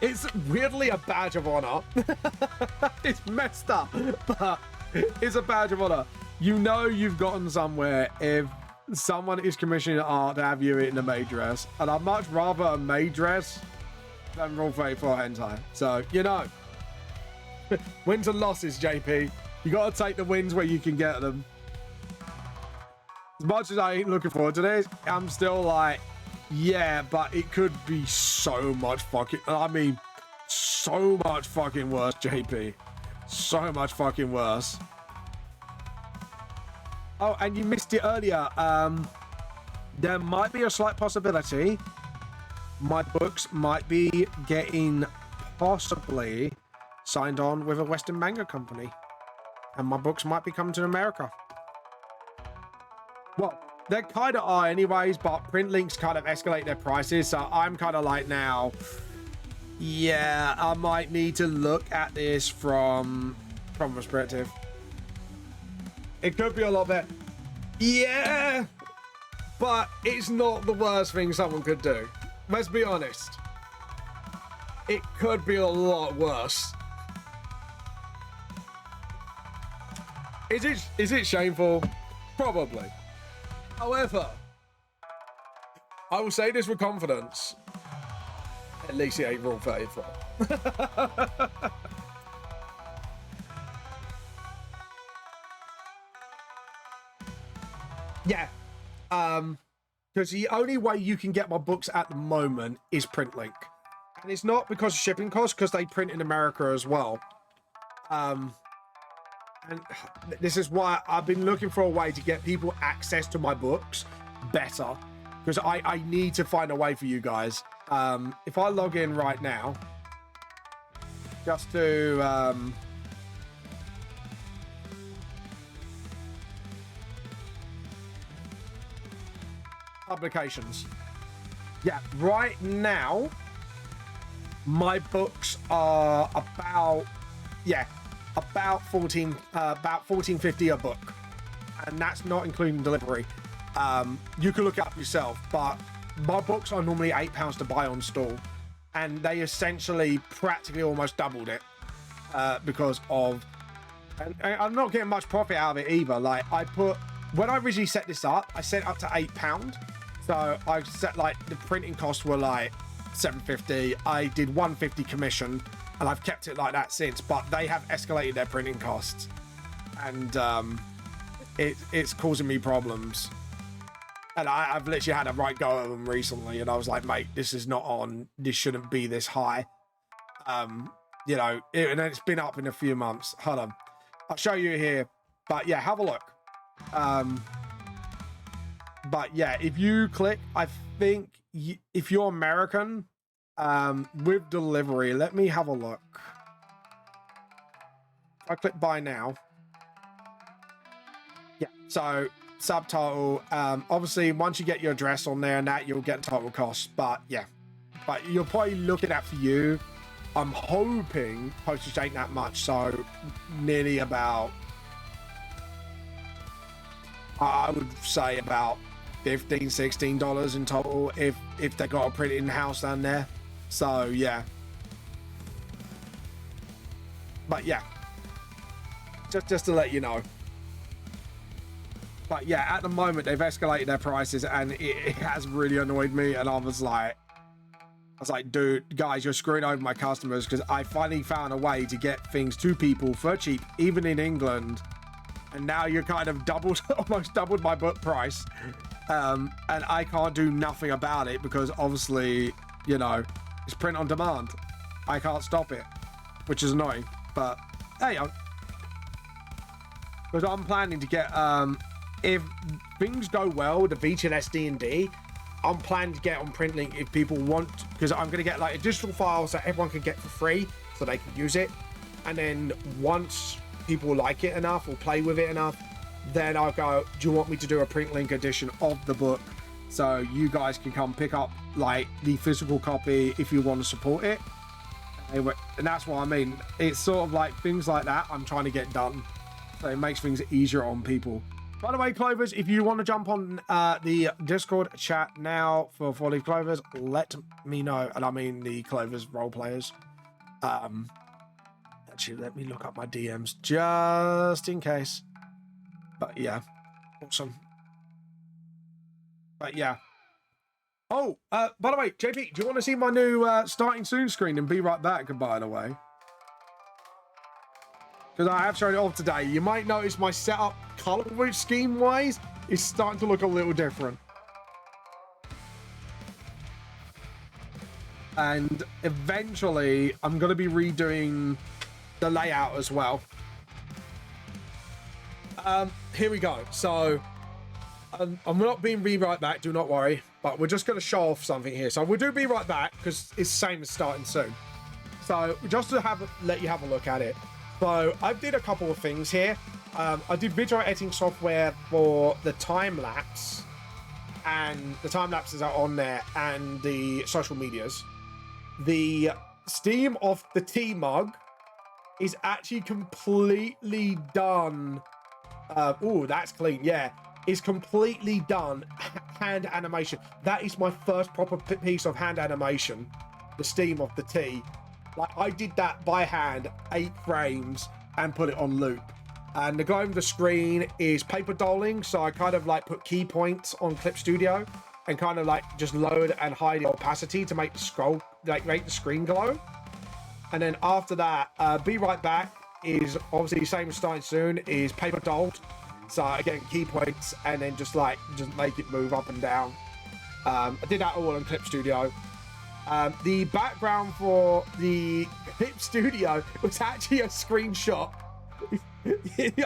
it's weirdly a badge of honor. It's messed up, but it's a badge of honor. You know you've gotten somewhere if someone is commissioning art to have you in a maid dress, and I'd much rather a maid dress than Rule 34 hentai. So, you know, wins and losses, JP. You gotta take the wins where you can get them. As much as I ain't looking forward to this, I'm still like, yeah, but it could be so much fucking, I mean, so much fucking worse, JP. So much fucking worse. Oh, and you missed it earlier. There might be a slight possibility my books might be getting possibly signed on with a Western manga company. And my books might be coming to America. Well, they kind of are anyways, but print links kind of escalate their prices. So I'm kind of like now, yeah, I might need to look at this from perspective. It could be a lot better. Yeah, but it's not the worst thing someone could do. Let's be honest. It could be a lot worse. Is it shameful? Probably. However, I will say this with confidence. At least it ain't Rule 34. Yeah. Because the only way you can get my books at the moment is print link. And it's not because of shipping costs, because they print in America as well. And this is why I've been looking for a way to get people access to my books better, because I need to find a way for you guys. If I log in right now, just to publications. Yeah, right now my books are about about $14.50 a book, and that's not including delivery. You can look it up yourself, but my books are normally £8 to buy on stall, and they essentially practically almost doubled it because of And I'm not getting much profit out of it either. Like when I originally set this up, I set it up to £8. So I set like the printing costs were like $7.50. I did $1.50 commission, and I've kept it like that since. But they have escalated their printing costs, and it's causing me problems. And I've literally had a right go at them recently, and I was like, mate, this is not on. This shouldn't be this high. You know, and it's been up in a few months. Hold on, I'll show you here. But yeah, have a look. But yeah, if you click, I think if you're American, with delivery, let me have a look. If I click buy now. Yeah, so subtitle, obviously once you get your address on there and that, you'll get total costs. But yeah, but you're probably looking at, for you, I'm hoping postage ain't that much, so nearly about, I would say about $15-16 in total if they got a print in house down there. So yeah, but yeah, just to let you know. But yeah, at the moment they've escalated their prices, and it has really annoyed me. And I was like, dude, guys, you're screwing over my customers, because I finally found a way to get things to people for cheap, even in England. And now you're kind of almost doubled my book price. And I can't do nothing about it, because obviously, you know, it's print on demand. I can't stop it, which is annoying. But hey, because I'm planning to get, if things go well, the VTLS D&D, I'm planning to get on PrintLink if people want, because I'm going to get like additional files that everyone can get for free so they can use it. And then once people like it enough or play with it enough, then I'll go, do you want me to do a PrintLink edition of the book so you guys can come pick up like the physical copy if you want to support it? And that's what I mean. It's sort of like things like that I'm trying to get done, so it makes things easier on people. By the way, Clovers, if you want to jump on the Discord chat now for 4-Leaf Clovers, let me know. And I mean the Clovers role players. Actually, let me look up my DMs just in case. But yeah, awesome. But yeah. Oh, by the way, JP, do you want to see my new starting soon screen and be right back, by the way? Because I have shown it off today. You might notice my setup color scheme wise is starting to look a little different. And eventually I'm going to be redoing the layout as well. Here we go. So I'm not being be right back, do not worry, but we're just going to show off something here. So we'll do be right back because it's the same as starting soon. So just to let you have a look at it. So I did a couple of things here. I did video editing software for the time lapse, and the time lapses are on there, and the social medias. The Steam of the tea mug is actually completely done. Oh, that's clean. Yeah, is completely done hand animation. That is my first proper piece of hand animation. The Steam of the tea. Like, I did that by hand, 8 frames, and put it on loop. And the guy with the screen is paper doling, so I kind of like put key points on Clip Studio and kind of like just load and hide the opacity to make the scroll, like make the screen glow. And then after that, Be Right Back is obviously the same as starting soon, is paper doled. So again, key points, and then just make it move up and down. I did that all on Clip Studio. The background for the Clip Studio was actually a screenshot.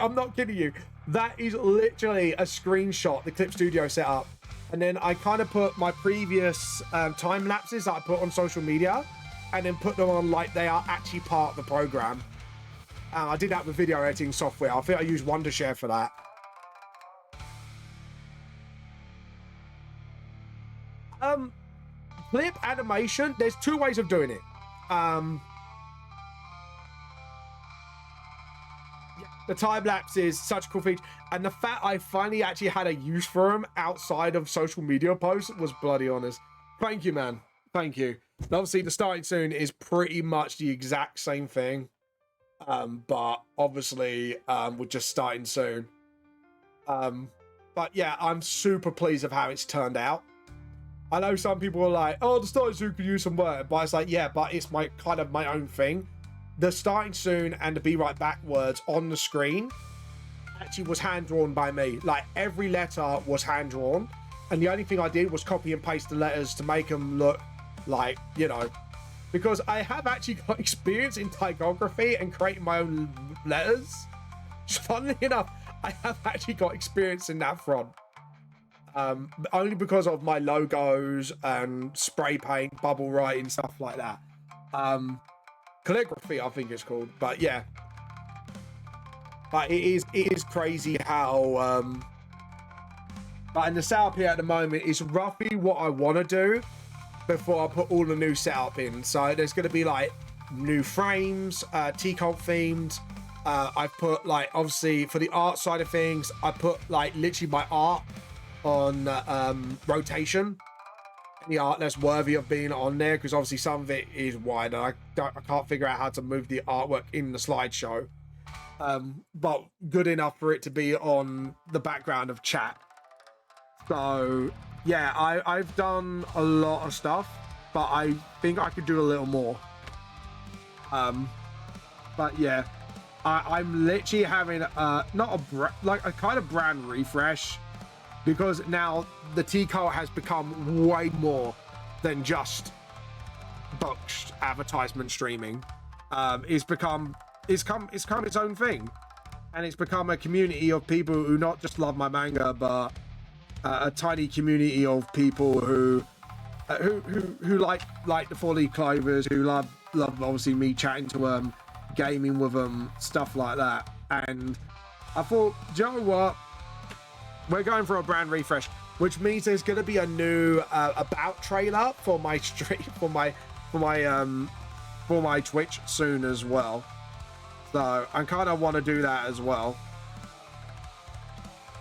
I'm not kidding you. That is literally a screenshot, the Clip Studio setup. And then I kind of put my previous time lapses that I put on social media and then put them on like they are actually part of the program. I did that with video editing software. I think I used Wondershare for that. Clip animation, there's 2 ways of doing it. The time lapse is such a cool feature, and the fact I finally actually had a use for them outside of social media posts was bloody honest. Thank you, man. Thank you. And obviously, the starting soon is pretty much the exact same thing. But obviously we're just starting soon. But yeah, I'm super pleased of how it's turned out. I know some people are like, oh, the starting soon could use some work, but it's like, yeah, but it's my kind of my own thing. The starting soon and the be right back words on the screen actually was hand drawn by me. Like every letter was hand drawn, and the only thing I did was copy and paste the letters to make them look like, you know, because I have actually got experience in typography and creating my own letters. Funnily enough, I have actually got experience in that front. Only because of my logos and spray paint, bubble writing, stuff like that. Calligraphy, I think it's called. But yeah. But it is crazy how but in the setup here at the moment is roughly what I want to do before I put all the new setup in. So there's going to be like new frames, T-Cult themed. I've put like, obviously for the art side of things, I put like literally my art on rotation. Any art that's worthy of being on there, because obviously some of it is wide and I can't figure out how to move the artwork in the slideshow. But good enough for it to be on the background of chat. So yeah, I've done a lot of stuff, but I think I could do a little more. But yeah, I'm literally having not a kind of brand refresh, because now the T-Cult has become way more than just books advertisement streaming. It's become its own thing, and it's become a community of people who not just love my manga, but a tiny community of people who like the 4 Leaf Clovers, who love obviously me chatting to them, gaming with them, stuff like that. And I thought, do you know what? We're going for a brand refresh, which means there's going to be a new about trailer for my stream, for my Twitch soon as well. So I kind of want to do that as well.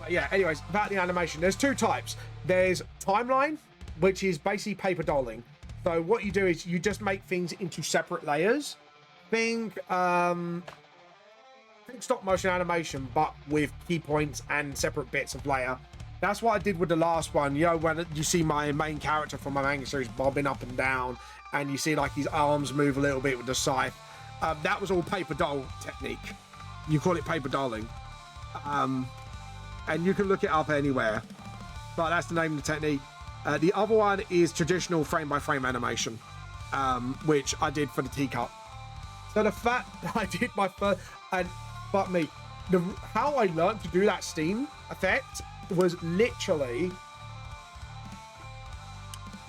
But yeah, anyways, about the animation, there's 2 types. There's timeline, which is basically paper dolling. So what you do is you just make things into separate layers. Think stop motion animation, but with key points and separate bits of layer. That's what I did with the last one. You know, when you see my main character from my manga series bobbing up and down, and you see like his arms move a little bit with the scythe. That was all paper doll technique. You call it paper dolling. And you can look it up anywhere. But that's the name of the technique. The other one is traditional frame-by-frame animation, which I did for the T-Cult. So the fact that I did my first... and fuck me, how I learned to do that steam effect was literally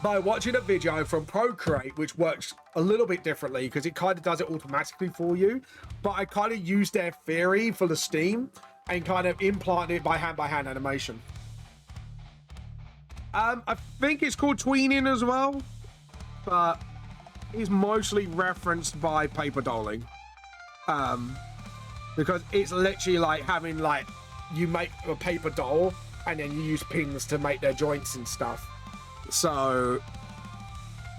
by watching a video from Procreate, which works a little bit differently because it kind of does it automatically for you. But I kind of used their theory for the steam and kind of implanted it by hand animation. I think it's called tweening as well, but it's mostly referenced by paper dolling. Because it's literally like having like, you make a paper doll and then you use pins to make their joints and stuff. So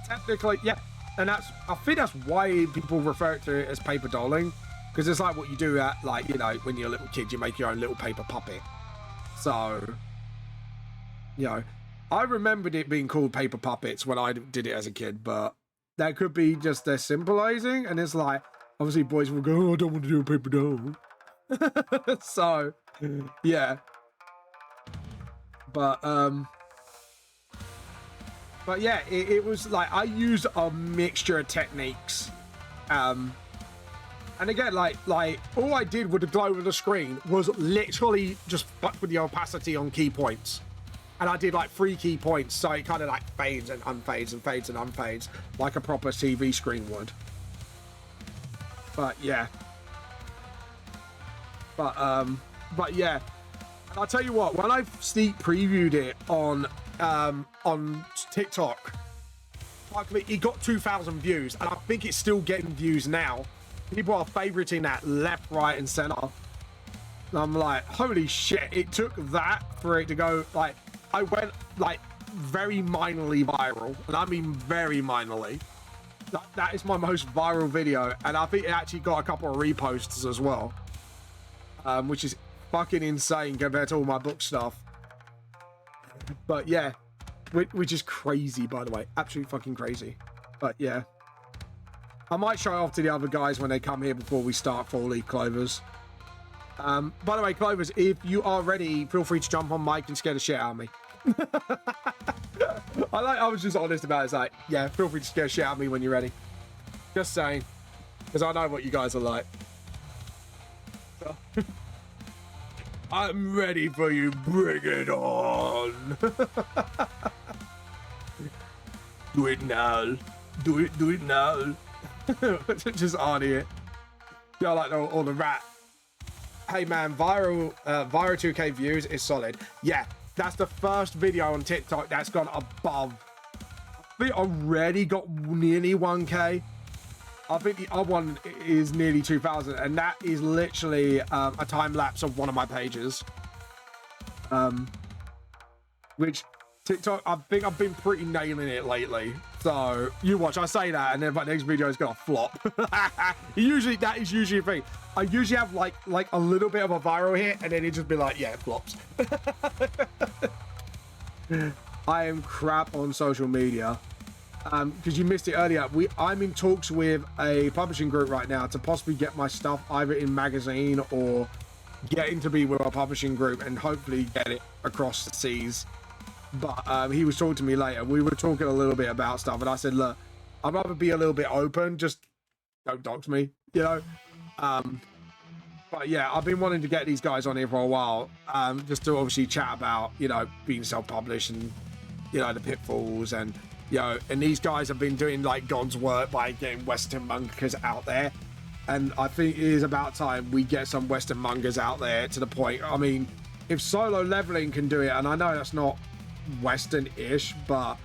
technically, yeah, and I think that's why people refer to it as paper dolling, because it's like what you do at, like, you know, when you're a little kid, you make your own little paper puppet. So, you know, I remembered it being called paper puppets when I did it as a kid, but that could be just their symbolizing, and it's like, obviously boys will go, oh, I don't want to do a paper doll. So, yeah. But yeah, it was like, I used a mixture of techniques. And again, like all I did with the glow of the screen was literally just fuck with the opacity on key points. And I did like 3 key points, so it kind of like fades and unfades and fades and unfades like a proper TV screen would. But yeah. But yeah. And I'll tell you what, when I sneak previewed it on TikTok, it got 2,000 views, and I think it's still getting views now. People are favoriting that left, right, and center. And I'm like, holy shit! It took that for it to go. Like, I went like very minorly viral, and I mean very minorly. That is my most viral video, and I think it actually got a couple of reposts as well, which is fucking insane compared to all my book stuff. But yeah, which is crazy, by the way, absolutely fucking crazy. But yeah, I might show off to the other guys when they come here before we start Four Leaf Clovers. By the way, Clovers, if you are ready, feel free to jump on mic and scare the shit out of me. I was just honest about it. It's like, yeah, feel free to scare shit out of me when you're ready. Just saying, because I know what you guys are like. So, I'm ready for you. Bring it on. Do it now. Do it now. Just on it. Yeah, like all the rat. Hey man, viral 2K views is solid. Yeah, that's the first video on TikTok that's gone above. I think already got nearly 1K. I think the other one is nearly 2,000, and that is literally a time lapse of one of my pages. Which TikTok, I think I've been pretty nailing it lately. So you watch, I say that, and then my next video is gonna flop. That is usually a thing. I usually have like a little bit of a viral hit, and then it just be like, yeah, it flops. I am crap on social media. Because you missed it earlier. I'm in talks with a publishing group right now to possibly get my stuff either in magazine or getting to be with a publishing group and hopefully get it across the seas. But he was talking to me later. We were talking a little bit about stuff, and I said, look, I'd rather be a little bit open. Just don't dox me, you know? But yeah, I've been wanting to get these guys on here for a while, just to obviously chat about, you know, being self-published and, you know, the pitfalls, and, you know, and these guys have been doing like God's work by getting Western mangas out there. And I think it is about time we get some Western mangas out there to the point. I mean, if Solo Leveling can do it, and I know that's not Western-ish, but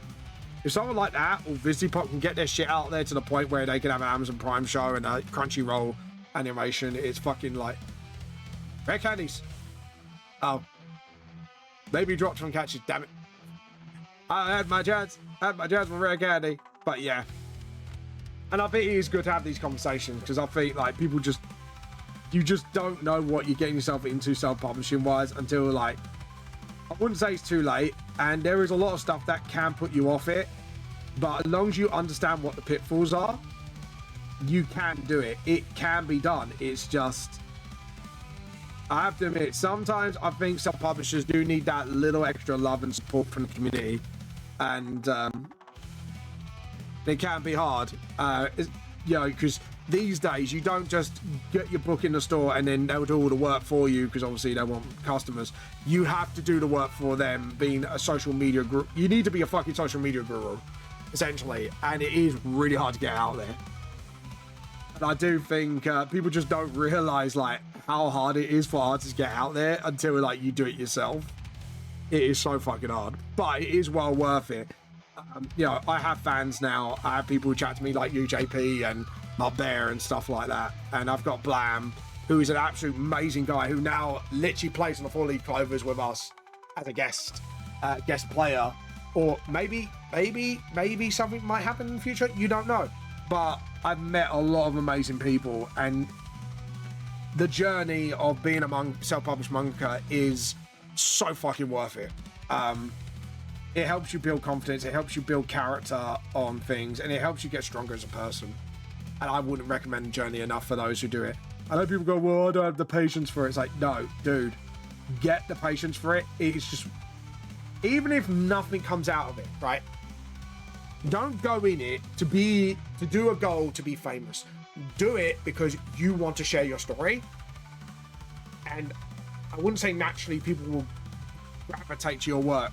if someone like that or Visipop can get their shit out there to the point where they can have an Amazon Prime show and a Crunchyroll animation, it's fucking like rare candies. Oh, maybe dropped from catches, damn it. I had my chance for rare candy. But yeah, and I think it is good to have these conversations, because I think like you just don't know what you're getting yourself into self-publishing wise until, like, I wouldn't say it's too late, and there is a lot of stuff that can put you off it, but as long as you understand what the pitfalls are, you can do it. It can be done. It's just, I have to admit, sometimes I think self-publishers do need that little extra love and support from the community, and it can be hard, you know, because these days you don't just get your book in the store and then they'll do all the work for you, because obviously they want customers. You have to do the work for them. Being a social media guru, you need to be a fucking social media guru, essentially, and it is really hard to get out there. And I do think people just don't realize like how hard it is for artists to get out there until like you do it yourself. It is so fucking hard, but it is well worth it. You know, I have fans now. I have people who chat to me like UJP and my bear and stuff like that, and I've got Blam, who is an absolute amazing guy who now literally plays on the Four Leaf Clovers with us as a guest player, or maybe something might happen in the future, you don't know. But I've met a lot of amazing people, and the journey of being a self-published manga is so fucking worth it. It helps you build confidence, it helps you build character on things, and it helps you get stronger as a person. And I wouldn't recommend the journey enough for those who do it. I know people go, well, I don't have the patience for it. It's like, no, dude, get the patience for it. It's just, even if nothing comes out of it, right? Don't go in it to do a goal to be famous. Do it because you want to share your story. And I wouldn't say naturally people will gravitate to your work,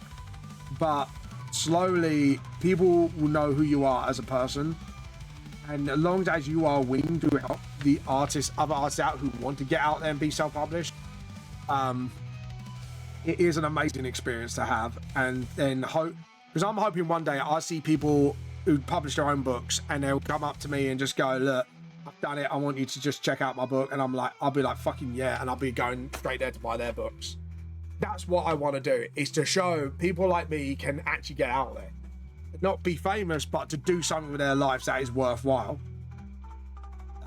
but slowly people will know who you are as a person. And as long as you are willing to help the other artists out who want to get out there and be self-published, it is an amazing experience to have. And then because I'm hoping one day I see people who publish their own books and they'll come up to me and just go, look, I've done it, I want you to just check out my book. And I'll be like, fucking yeah, and I'll be going straight there to buy their books. That's what I want to do, is to show people like me can actually get out there. not be famous, but to do something with their lives that is worthwhile.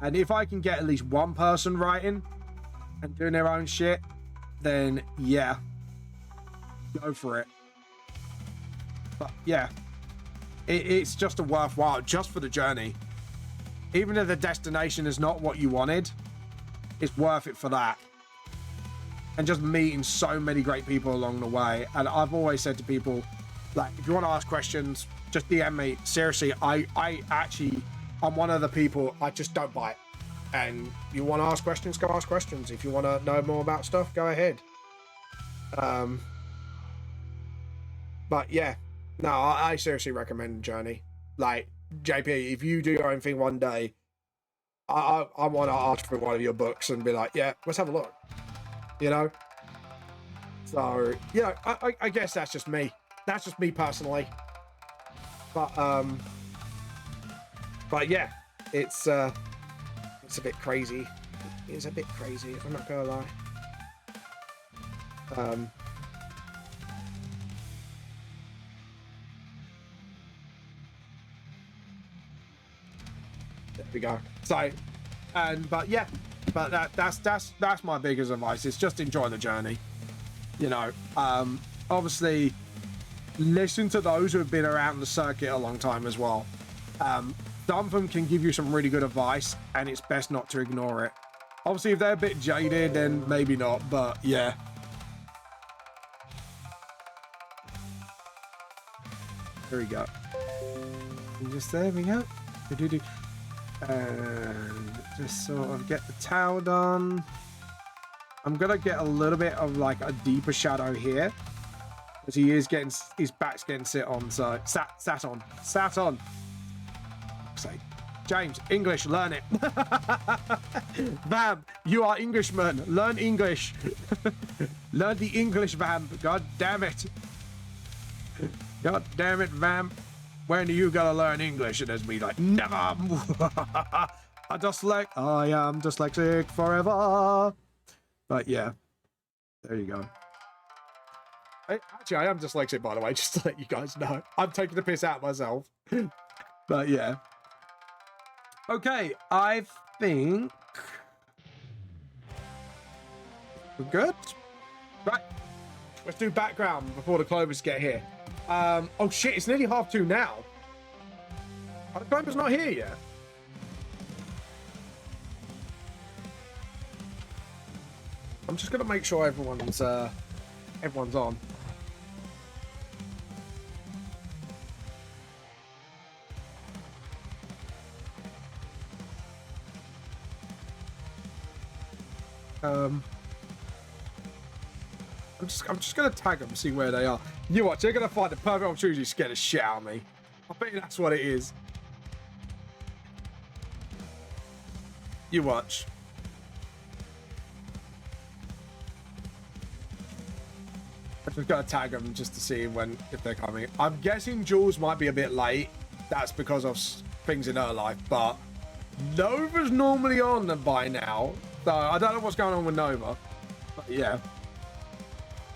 And if I can get at least one person writing and doing their own shit, then yeah, go for it. But yeah, it's just a worthwhile, just for the journey. Even if the destination is not what you wanted, it's worth it for that. And just meeting so many great people along the way. And I've always said to people, like, if you want to ask questions, just DM me. Seriously, I'm one of the people, I just don't bite. And you want to ask questions, go ask questions. If you want to know more about stuff, go ahead. But yeah, no, I seriously recommend Journey. Like, JP, if you do your own thing one day, I want to ask for one of your books and be like, yeah, let's have a look. You know? So, you know, I guess that's just me. That's just me personally. But yeah, it's a bit crazy. It's a bit crazy, I'm not gonna lie. There we go. So, but yeah, but that's my biggest advice. Is just enjoy the journey. You know, obviously, listen to those who have been around the circuit a long time as well. Some of them can give you some really good advice, and it's best not to ignore it. Obviously, if they're a bit jaded, then maybe not. But yeah. There we go. And just there we go. And just sort of get the towel done. I'm gonna get a little bit of like a deeper shadow here, because he is getting, his back's getting sat on. Sat on. Say, James, English, learn it. Bam, you are Englishman. Learn English. Learn the English, Bam. God damn it. God damn it, Bam. When are you gonna learn English? And there's me like, never. I am dyslexic forever. But yeah, there you go. Actually, I am dyslexic, by the way, just to let you guys know. I'm taking the piss out myself. But yeah. Okay, I think we're good. Right, let's do background before the Clovers get here. Oh shit, it's nearly 2:30 now. Oh, the Clover's not here yet. I'm just gonna make sure everyone's on. I'm just gonna tag them, see where they are. You watch, they're gonna find the perfect opportunity to scare the shit out of me. I bet you that's what it is. You watch. I'm just gonna tag them just to see if they're coming. I'm guessing Jules might be a bit late. That's because of things in her life, but Nova's normally on by now. So I don't know what's going on with Nova. But yeah.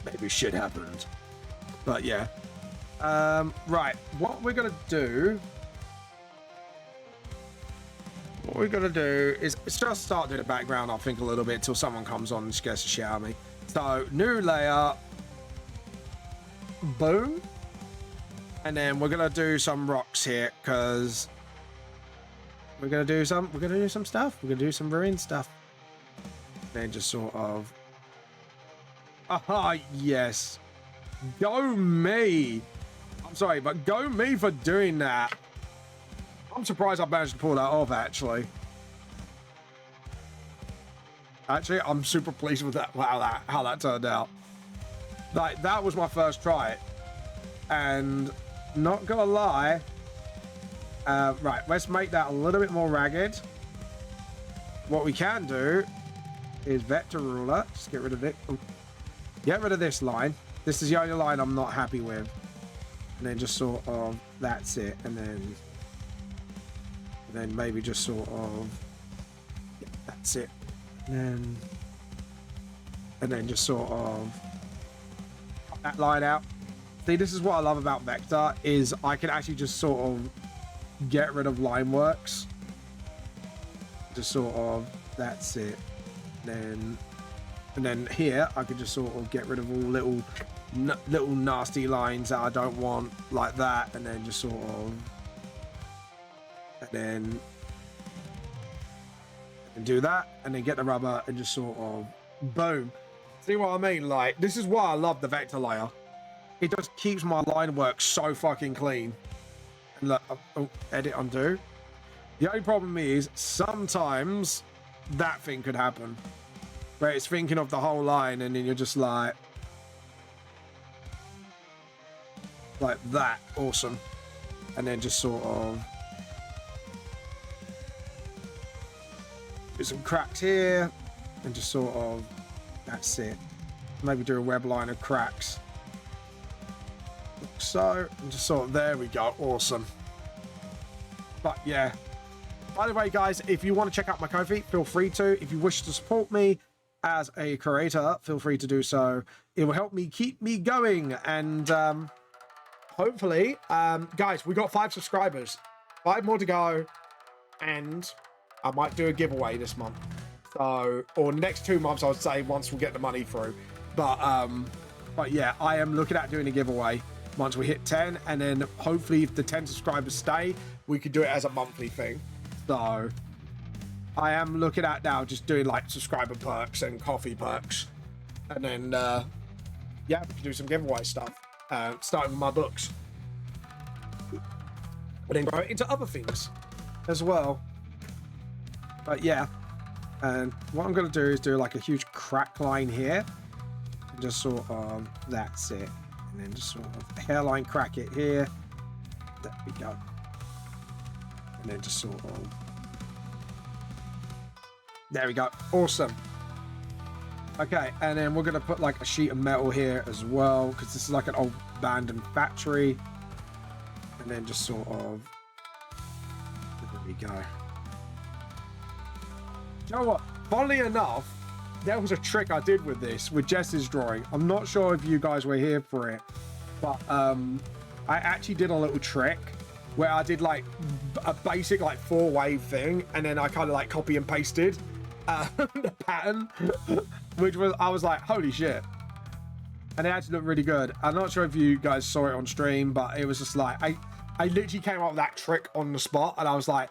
Maybe shit happened. But yeah. Right. What we're gonna do is just start doing the background, I think, a little bit till someone comes on and scares the shit out of me. So new layer. Boom. And then we're gonna do some rocks here, because we're gonna do some stuff. We're gonna do some ruin stuff. Then just sort of. Aha, yes. Go me. I'm sorry, but go me for doing that. I'm surprised I managed to pull that off, actually. Actually, I'm super pleased with that, how that turned out. Like, that was my first try. And not gonna lie. Right, let's make that a little bit more ragged. What we can do is vector ruler. Just get rid of it. Ooh. Get rid of this line. This is the only line I'm not happy with. And then just sort of, that's it. And then maybe just sort of, yeah, that's it. And then just sort of cut that line out. See, this is what I love about Vector, is I can actually just sort of get rid of line works. Just sort of, that's it. And then here, I could just sort of get rid of all little nasty lines that I don't want, like that, and then just sort of, and then do that, and then get the rubber, and just sort of, boom. See what I mean? Like, this is why I love the Vector layer. It just keeps my line work so fucking clean. And look, oh, edit, undo. The only problem is, sometimes that thing could happen. Where it's thinking of the whole line, and then you're just like that, awesome. And then just sort of do some cracks here, and just sort of, that's it. Maybe do a web line of cracks. Like so, and just sort of, there we go, awesome. But yeah, by the way, guys, if you want to check out my Ko-fi, feel free to. If you wish to support me as a creator, feel free to do so. It will help me keep me going. And hopefully, guys, we got 5 subscribers, 5 more to go, and I might do a giveaway this month. So, or next 2 months, I would say, once we get the money through. But yeah, I am looking at doing a giveaway once we hit 10, and then hopefully if the 10 subscribers stay, we could do it as a monthly thing. So I am looking at now just doing like subscriber perks and coffee perks, and then yeah, we can do some giveaway stuff, starting with my books, but then grow it into other things as well. But yeah, and what I'm going to do is do like a huge crack line here, and just sort of, that's it, and then just sort of hairline crack it here, there we go, and then just sort of, there we go, awesome. Okay, and then we're going to put like a sheet of metal here as well, because this is like an old abandoned factory, and then just sort of, there we go. You know what? Funnily enough, there was a trick I did with this, with Jess's drawing. I'm not sure if you guys were here for it, but I actually did a little trick where I did like a basic like 4-wave thing, and then I kind of like copy and pasted the pattern, which was, I was like, holy shit. And it actually looked really good. I'm not sure if you guys saw it on stream, but it was just like, I literally came up with that trick on the spot, and I was like,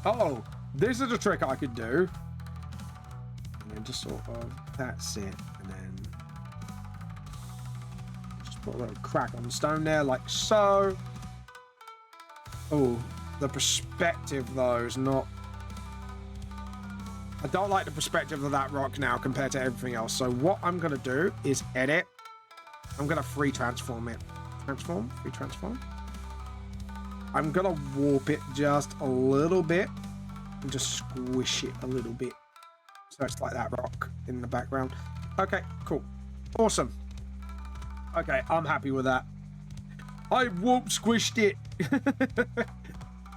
oh, this is a trick I could do. And then just sort of, that's it. And then just put a little crack on the stone there, like so. Oh, the perspective though is not, I don't like the perspective of that rock now compared to everything else. So what I'm going to do is edit. I'm going to free transform it. Transform, free transform. I'm going to warp it just a little bit and just squish it a little bit. So it's like that rock in the background. Okay, cool. Awesome. Okay, I'm happy with that. I warp squished it.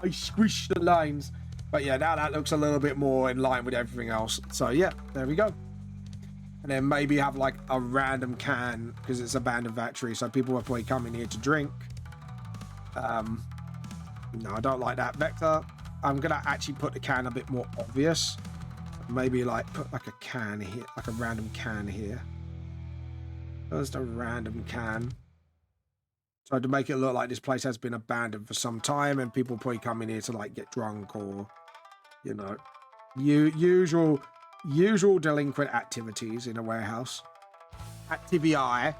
I squished the lines. But yeah, now that looks a little bit more in line with everything else. So yeah, there we go. And then maybe have like a random can, because it's abandoned factory, so people will probably come in here to drink. No, I don't like that vector. I'm gonna actually put the can a bit more obvious. Maybe like put like a can here, like a random can here. Just a random can. So to make it look like this place has been abandoned for some time, and people probably come in here to like get drunk, or, you know, usual delinquent activities in a warehouse. Activii. I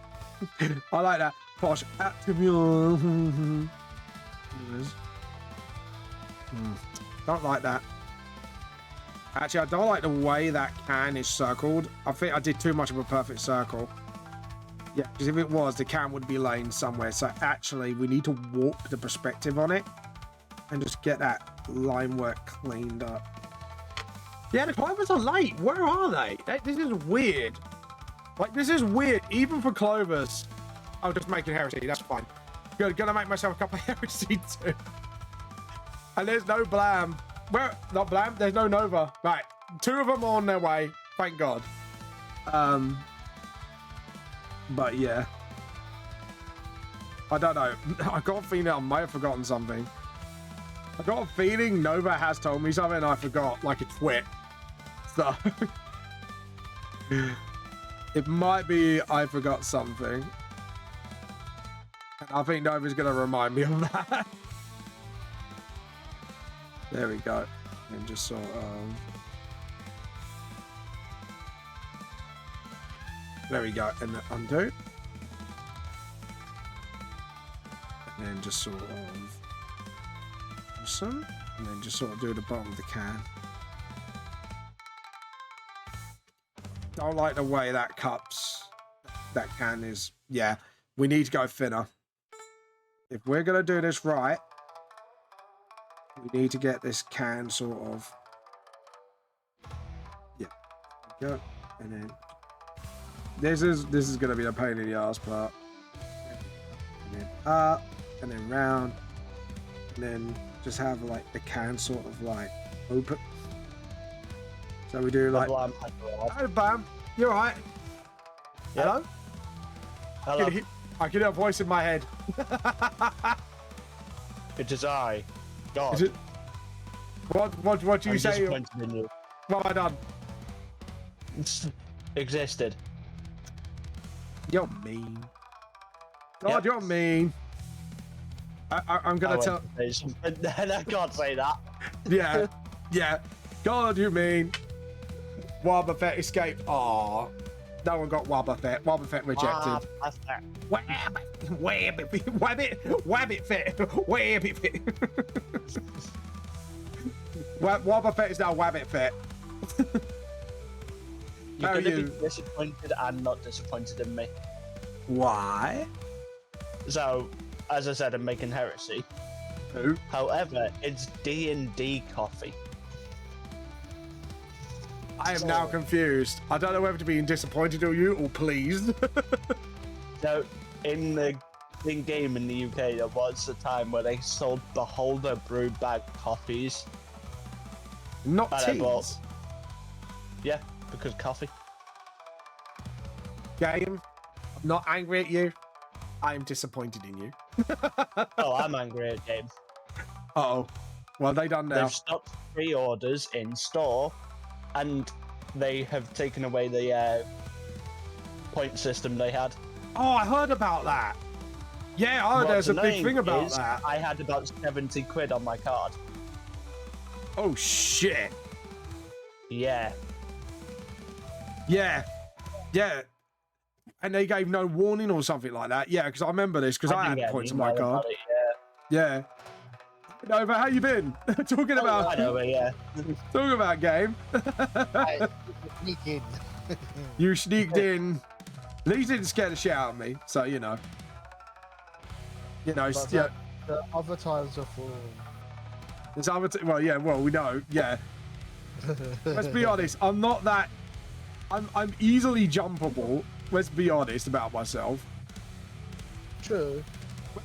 like that. Posh Activii. Don't like that. Actually, I don't like the way that can is circled. I think I did too much of a perfect circle. Yeah, because if it was, the can would be laying somewhere. So actually, we need to warp the perspective on it and just get that line work cleaned up. Yeah, the clovers are late. Where are they? This is weird. Like, this is weird. Even for clovers. Oh, just making heresy. That's fine. Good. Gonna make myself a cup of heresy too. And there's no Blam. Where? Not Blam. There's no Nova. Right. 2 of them are on their way. Thank God. But yeah. I don't know. I got a feeling I might have forgotten something. I got a feeling Nova has told me something and I forgot, like a twit. So it might be I forgot something. And I think Nova's gonna remind me of that. There we go. And just sort of. There we go. And undo. And then just sort of. Awesome. And then just sort of do the bottom of the can. Don't like the way that can is. Yeah, we need to go thinner. If we're gonna do this right, we need to get this can sort of. Yeah, there we go. And then this is gonna be a pain in the ass part. And then up, and then round, and then just have like the can sort of like open. So we do like. Oh, bam! You're right. Yep. Hello. Hello. I can hear a voice in my head. It is I. God. Is it, what do you say? Disappointed in you. What have I done? Existed. You're mean. God, you're mean. I'm gonna tell. I can't say that. Yeah, yeah. God, you mean. Wobba Fett escaped. Aw. No one got Wobba Fett. Wobba Fett rejected. Wabbit Fett. Wabbit Fett. Wobba Fett is now Wabbit Fett. You're going to be disappointed and not disappointed in me. Why? So, as I said, I'm making heresy. Who? However, it's D&D coffee. I am now confused. I don't know whether to be disappointed or you or pleased. So, in game in the UK, there was a time where they sold Beholder brew bag coffees. Not teas. Yeah, because coffee. Game, I'm not angry at you. I am disappointed in you. Oh, I'm angry at game. Uh-oh. Well, they done now. They've stopped pre-orders in store, and they have taken away the point system they had. Oh, I heard about that. Yeah, there's a big thing about that. I had about 70 quid on my card. Oh, shit. Yeah. Yeah. Yeah. And they gave no warning or something like that. Yeah, because I remember this, because I had points on my card. It, yeah. Nova, how you been? Talking about... I know, yeah. Talking about game. I sneak in. You sneaked in. At least didn't scare the shit out of me, so, you know. You know, yeah. The other times are for... There's other well, yeah, well, we know, yeah. Let's be honest, I'm not that... I'm easily jumpable. Let's be honest about myself. True.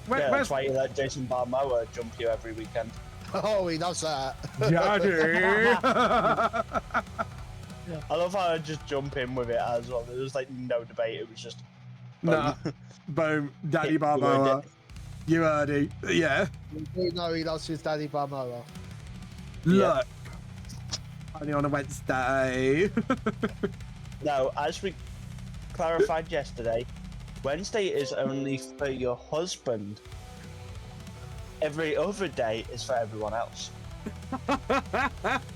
That's why you let Jason Barmoa jump you every weekend. Oh, he does that. Daddy! I love how I just jump in with it as well. There was like no debate. It was just boom. Nah. Boom. Daddy Barmoa. You heard it. Yeah. We know he loves his Daddy Barmoa. Look. Only on a Wednesday. No, as we clarified yesterday, Wednesday is only for your husband. Every other day is for everyone else.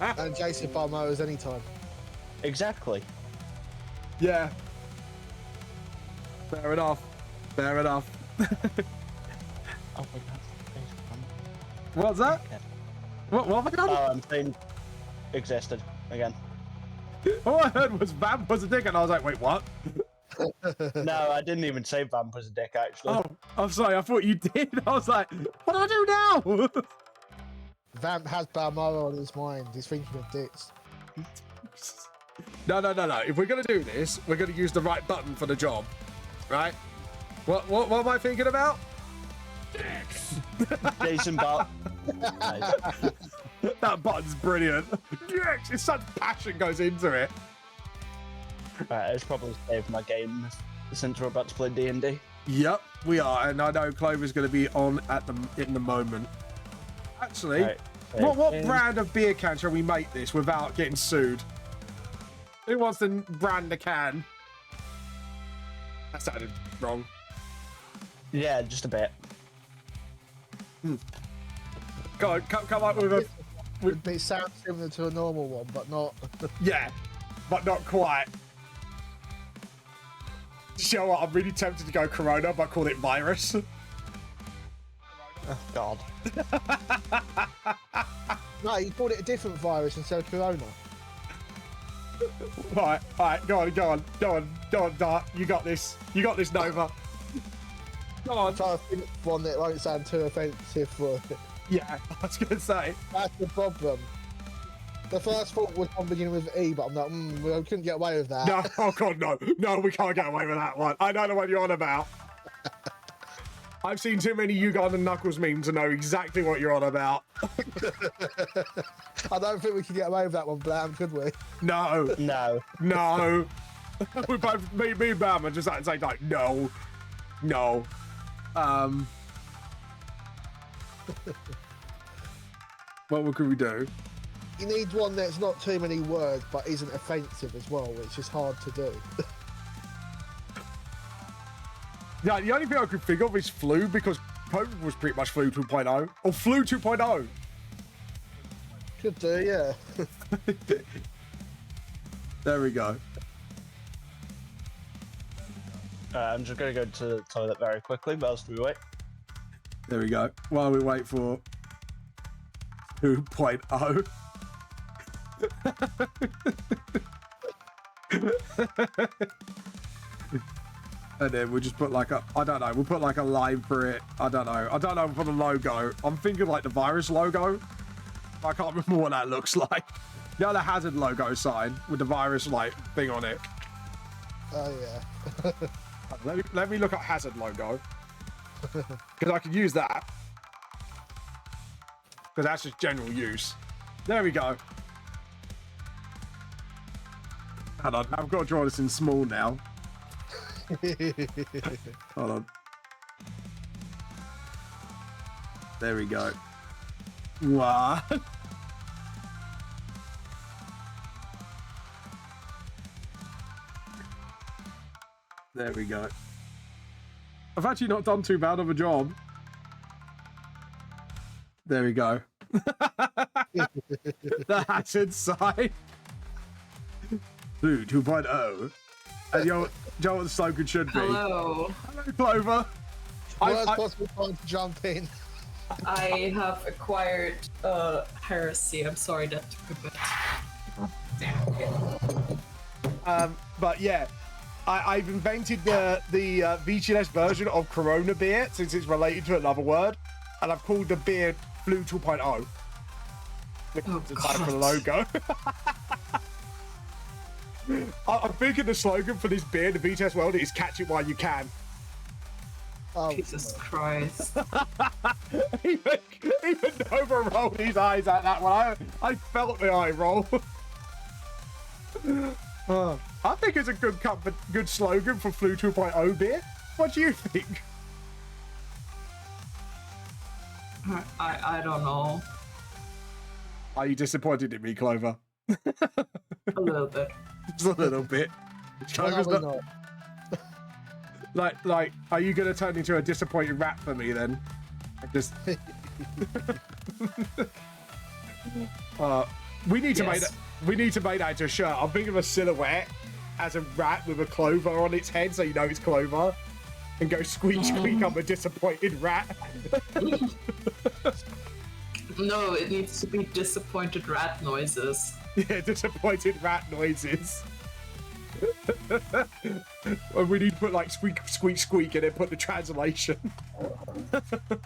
And Jason Barmoa is anytime. Exactly. Yeah. Fair enough. Fair enough. Oh my god. What's that? What have I done? Oh, I'm saying existed again. All I heard was Vamp was a dick, and I was like, wait, what? No, I didn't even say Vamp was a dick, actually. Oh, I'm sorry, I thought you did. I was like, what do I do now? Vamp has Barmoa on his mind. He's thinking of dicks. No. If we're going to do this, we're going to use the right button for the job. Right? What am I thinking about? Dicks. Jason Bar. Nice. That button's brilliant. Dicks. It's such passion goes into it. Right, it's probably saved my game since we're about to play D&D. Yep, we are, and I know Clover's going to be on in the moment. Actually, Right. what brand of beer can shall we make this without getting sued? Who wants to brand the can? That sounded wrong. Yeah, just a bit. Go on, come up with a... It sounds similar to a normal one, but not. Yeah, but not quite. You know what? I'm really tempted to go Corona, but call it virus. Oh, God. No, you called it a different virus instead of Corona. Right, go on, Dart. You got this, Nova. Go on. I'm trying to think of one that won't sound too offensive for it. Yeah, I was going to say. That's the problem. The first thought was one beginning with E, but I'm like, we couldn't get away with that. No, oh God, no. No, we can't get away with that one. I know the one you're on about. I've seen too many You Got the Knuckles memes to know exactly what you're on about. I don't think we can get away with that one, Blam, could we? No. No. No. We both, me and Bam are just like, say, like, no. No. What could we do? You need one that's not too many words, but isn't offensive as well, which is hard to do. Yeah, the only thing I could think of is flu, because COVID was pretty much flu 2.0. Or flu 2.0. Could do, yeah. There we go. I'm just going to go to the toilet very quickly, whilst we wait. There we go. While we wait for 2.0. And then we'll just put like a, I don't know, we'll put like a line for it. I don't know for the logo. I'm thinking like the virus logo. I can't remember what that looks like. You know, the Hazard logo sign with the virus like thing on it. Oh, yeah. Let me look at Hazard logo. Because I could use that. Because that's just general use. There we go. Hold on, I've got to draw this in small now. Hold on. There we go. What? There we go. I've actually not done too bad of a job. There we go. That's inside. Blue 2.0. And you know what the slogan should be? Hello. Hello, Clover. Worst possible time to jump in. I have acquired heresy. I'm sorry that took a bit. Damn. But yeah, I've invented the VGNS version of Corona beer since it's related to another word, and I've called the beer Flu 2.0. Oh, It's time for the logo. I'm thinking the slogan for this beer, the VGNS world, is "Catch it while you can." Oh, Jesus Christ. even Nova rolled his eyes at that one. I felt the eye roll. I think it's a good slogan for Flu 2.0 beer. What do you think? I don't know. Are you disappointed in me, Clover? A little bit. Just a little bit. Clover's probably not. like, are you going to turn into a disappointed rat for me then? Just. We need to make that. We need to make that into a shirt. I'm thinking of a silhouette as a rat with a clover on its head, so you know it's Clover, and go squeak squeak. I'm a disappointed rat. No, it needs to be disappointed rat noises. Yeah, disappointed rat noises. And we need to put like squeak squeak squeak and then put the translation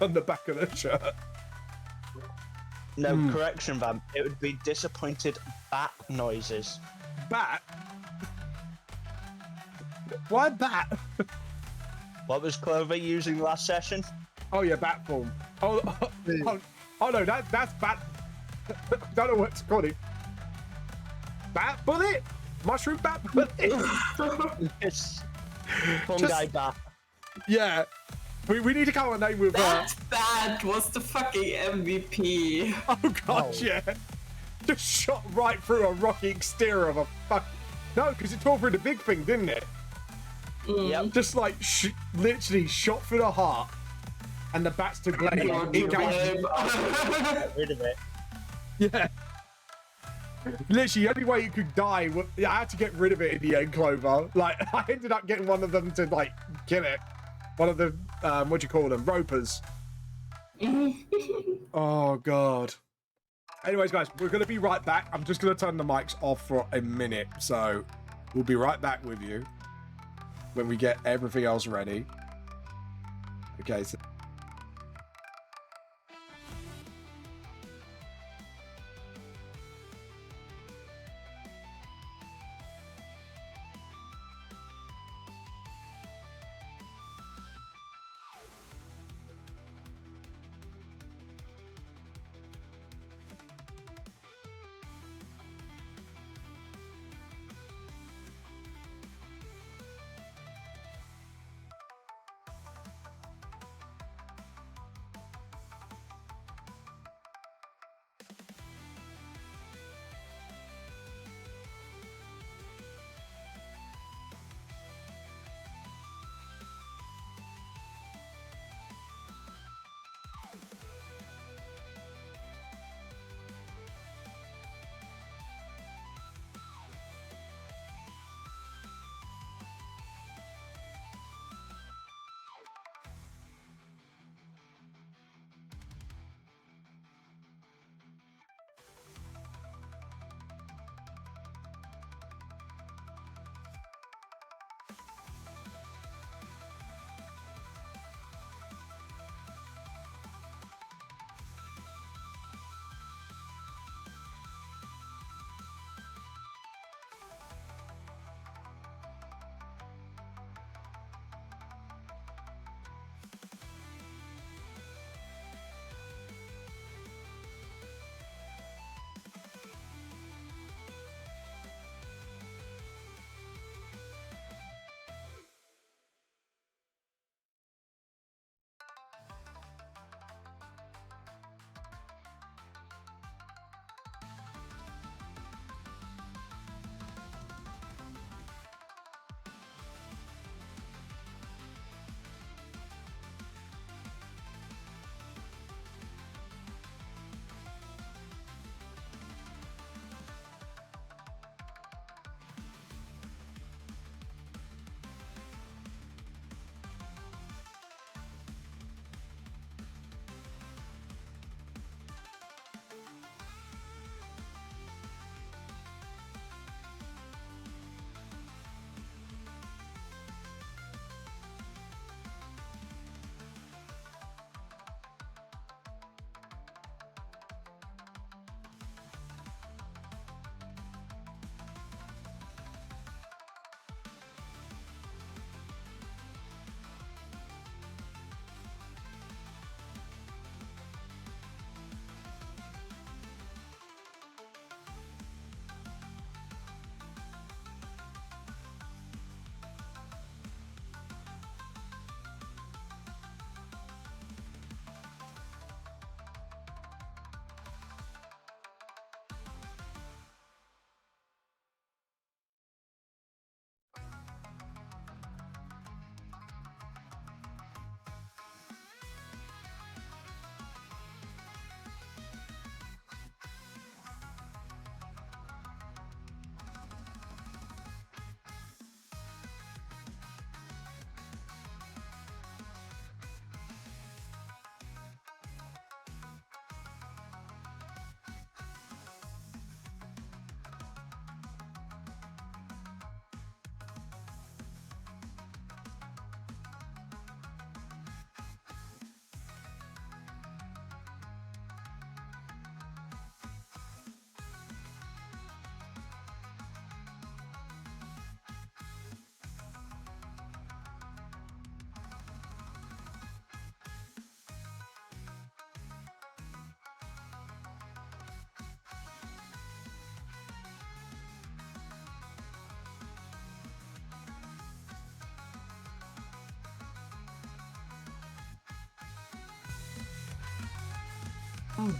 on the back of the shirt. No, correction, Van. It would be disappointed bat noises. Bat? Why bat? What was Clover using last session? Oh yeah, bat form. Oh no, that's bat. I don't know what to call it. Bat bullet? Mushroom bat bullet? It's fungi bat. Yeah. We need to come up with a name with That was the fucking MVP. Oh god, Oh. yeah. Just shot right through a rocky exterior of a fuck. No, because it tore through the big thing, didn't it? Yep. Just like literally shot through the heart and the bats to blade. Lord, It you gave, babe. Get rid of it. yeah. Literally, the only way you could die, I had to get rid of it in the end, Clover. Like, I ended up getting one of them to, like, kill it. One of the, what do you call them? Ropers. Oh, God. Anyways, guys, we're going to be right back. I'm just going to turn the mics off for a minute. So, we'll be right back with you when we get everything else ready. Okay, so...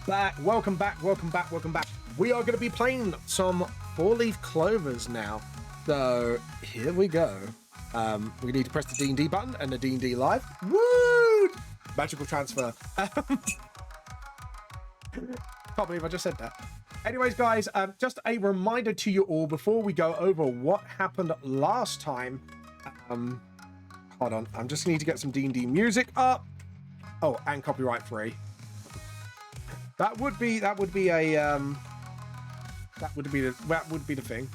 Welcome back. We are going to be playing some 4-leaf clovers now. So here we go. We need to press the D&D button and the D&D live. Woo! Magical transfer. Can't believe I just said that. Anyways, guys, just a reminder to you all before we go over what happened last time. Hold on, I'm just need to get some D&D music up. Oh, and copyright free. That would be the thing.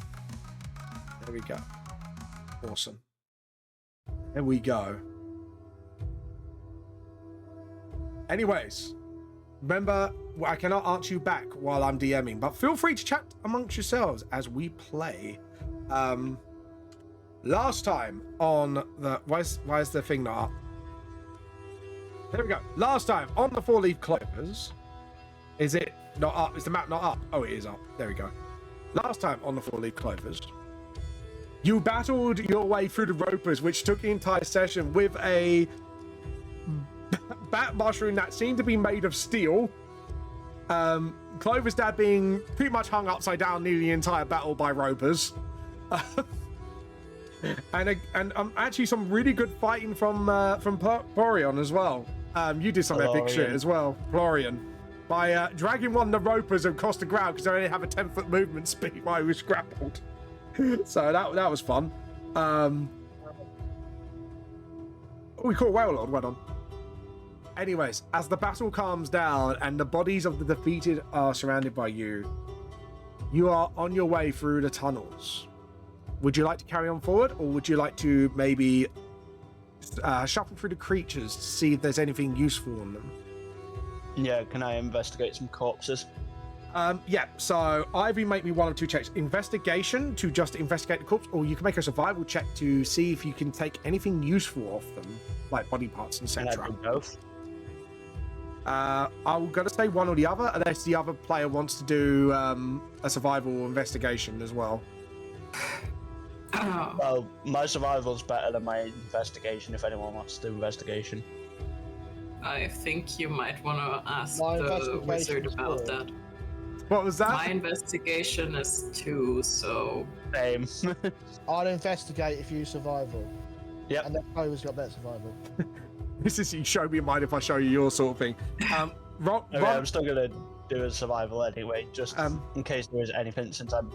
There we go. Awesome. There we go. Anyways, remember, I cannot answer you back while I'm DMing, but feel free to chat amongst yourselves as we play. Last time on the... Why is the thing not up? There we go. Last time on the 4-leaf clovers. Is it not up? Is the map not up? Oh, it is up. There we go. Last time on the 4-leaf clovers, you battled your way through the ropers, which took the entire session with a bat mushroom that seemed to be made of steel. Clover's dad being pretty much hung upside down nearly the entire battle by ropers. And actually some really good fighting from Florian as well. You did some epic shit as well, Florian. By dragging one of the ropers across the ground because they only have a 10-foot movement speed while he was grappled. So that was fun. We caught a whale lord, well done. Anyways, as the battle calms down and the bodies of the defeated are surrounded by you, you are on your way through the tunnels. Would you like to carry on forward, or would you like to maybe shuffle through the creatures to see if there's anything useful on them? Yeah, can I investigate some corpses? Yeah, so either make me one of two checks. Investigation to just investigate the corpse, or you can make a survival check to see if you can take anything useful off them, like body parts, etc. Can I do both? I'm going to say one or the other, unless the other player wants to do a survival investigation as well. Oh. Well, my survival's better than my investigation if anyone wants to do investigation. I think you might want to ask My the wizard investigation's about 4. that. What was that? My investigation is 2, so... Same. I'll investigate if you survival. Yep. And then Clover's got better survival. This is you show me mine if I show you your sort of thing. Rob, Okay, I'm still gonna do a survival anyway, just in case there is anything, since I'm...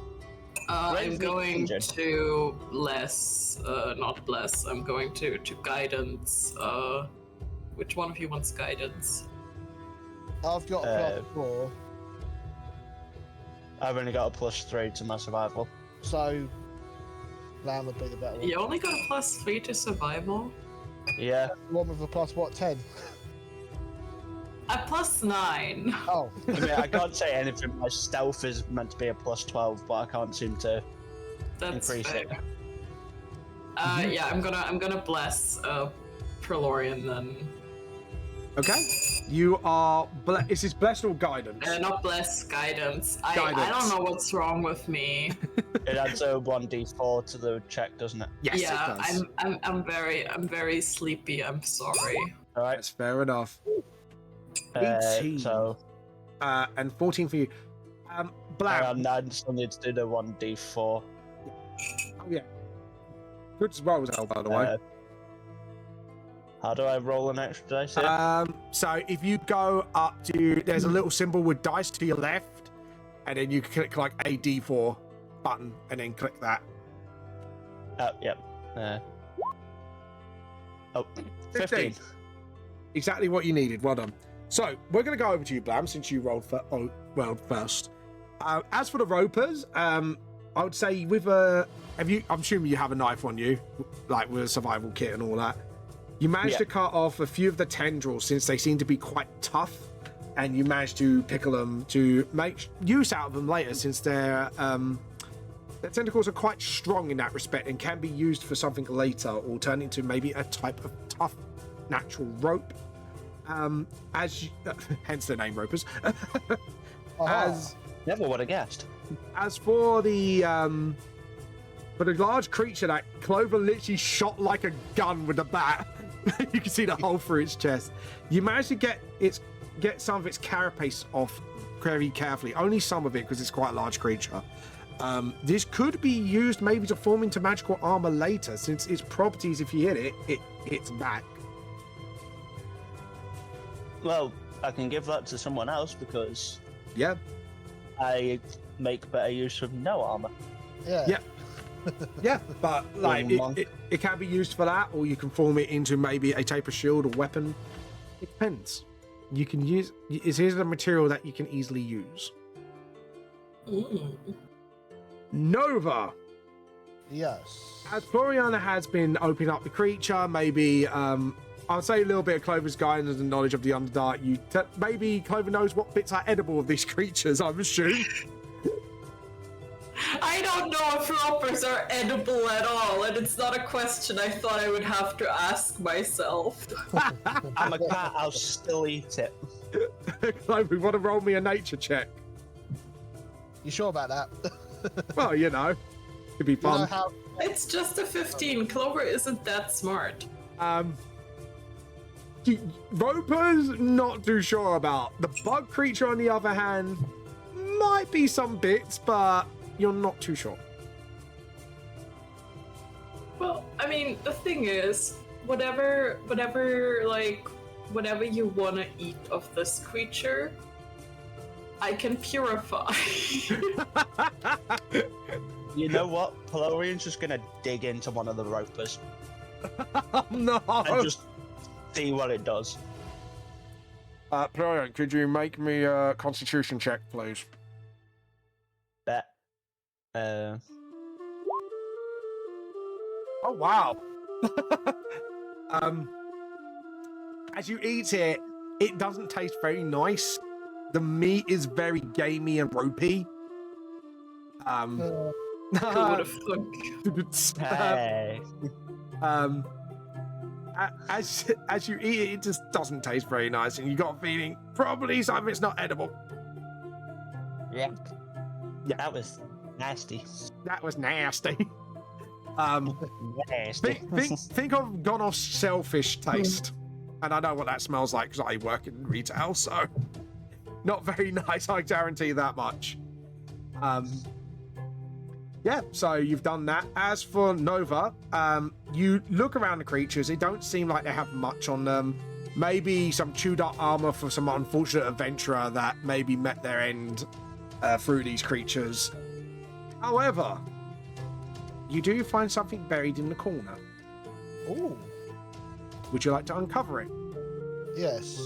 I'm going to bless, not bless, I'm going to guidance. Which one of you wants guidance? I've got a +4, I've only got a +3 to my survival. so Lamb would be the better one. You only got a +3 to survival? Yeah. The one with a +10? A +9. Oh. I mean, I can't say anything. My stealth is meant to be a +12, but I can't seem to That's increase fair. it. Yeah, I'm gonna bless Prelorian then. Okay. You are... Is this blessed or guidance? Not bless, guidance. I Guidance. don't know what's wrong with me. It adds a 1d4 to the check, doesn't it? Yes, Yeah, it does. I'm very sleepy. I'm sorry. All right. That's fair enough. 18. So, And 14 for you. Blam. I still need to do the 1d4. Oh, yeah. Good as well as hell, by the way. How do I roll an extra dice here? So if you go up to... There's a little symbol with dice to your left, and then you click like a D4 button, and then click that. Yep. 15. Exactly what you needed. Well done. So we're going to go over to you, Blam, since you rolled first. As for the ropers, I would say with a... I'm assuming you have a knife on you, like with a survival kit and all that. You managed to cut off a few of the tendrils since they seem to be quite tough, and you managed to pickle them to make use out of them later, since their tentacles are quite strong in that respect and can be used for something later, or turn into maybe a type of tough natural rope. Hence the name ropers. Never would have guessed. As for the large creature, that Clover literally shot like a gun with a bat. You can see the hole through its chest. You managed to get its get some of its carapace off very carefully. Only some of it, because it's quite a large creature. This could be used maybe to form into magical armor later, since its properties, if you hit it, it hits back. Well, I can give that to someone else because Yeah. I make better use of no armor. Yeah. Yeah. Yeah, but like it can be used for that, or you can form it into maybe a type of shield or weapon. It depends. You can use it is a material that you can easily use. Nova. Yes. As Floriana has been opening up the creature, maybe I'll say a little bit of Clover's guidance and knowledge of the Underdark. Maybe Clover knows what bits are edible of these creatures, I'm assuming. I don't know if ropers are edible at all, and it's not a question I thought I would have to ask myself. I'm a cat, I'll still eat it. Clover, you want to roll me a nature check? You sure about that? Well, you know, it'd be fun. You know how... It's just a 15. Clover isn't that smart. Roper's not too sure about. The bug creature, on the other hand, might be some bits, but you're not too sure. Well, I mean, the thing is, whatever you want to eat of this creature, I can purify. You know what? Pelorian's just gonna dig into one of the ropers Oh, no. and just see what it does. Florian, could you make me a constitution check, please? Bet. Oh, wow. As you eat it, it doesn't taste very nice. The meat is very gamey and ropey. Who would have thunk? Hey. As you eat it, it just doesn't taste very nice, and you got a feeling probably some of it's not edible. Yeah. That was nasty. That was nasty. Nasty. think of Gonoff's shellfish taste, and I know what that smells like because I work in retail, so not very nice. I guarantee that much. Yeah, so you've done that. As for Nova, you look around the creatures. It don't seem like they have much on them. Maybe some chewed up armor for some unfortunate adventurer that maybe met their end through these creatures. However, you do find something buried in the corner. Ooh. Would you like to uncover it? Yes.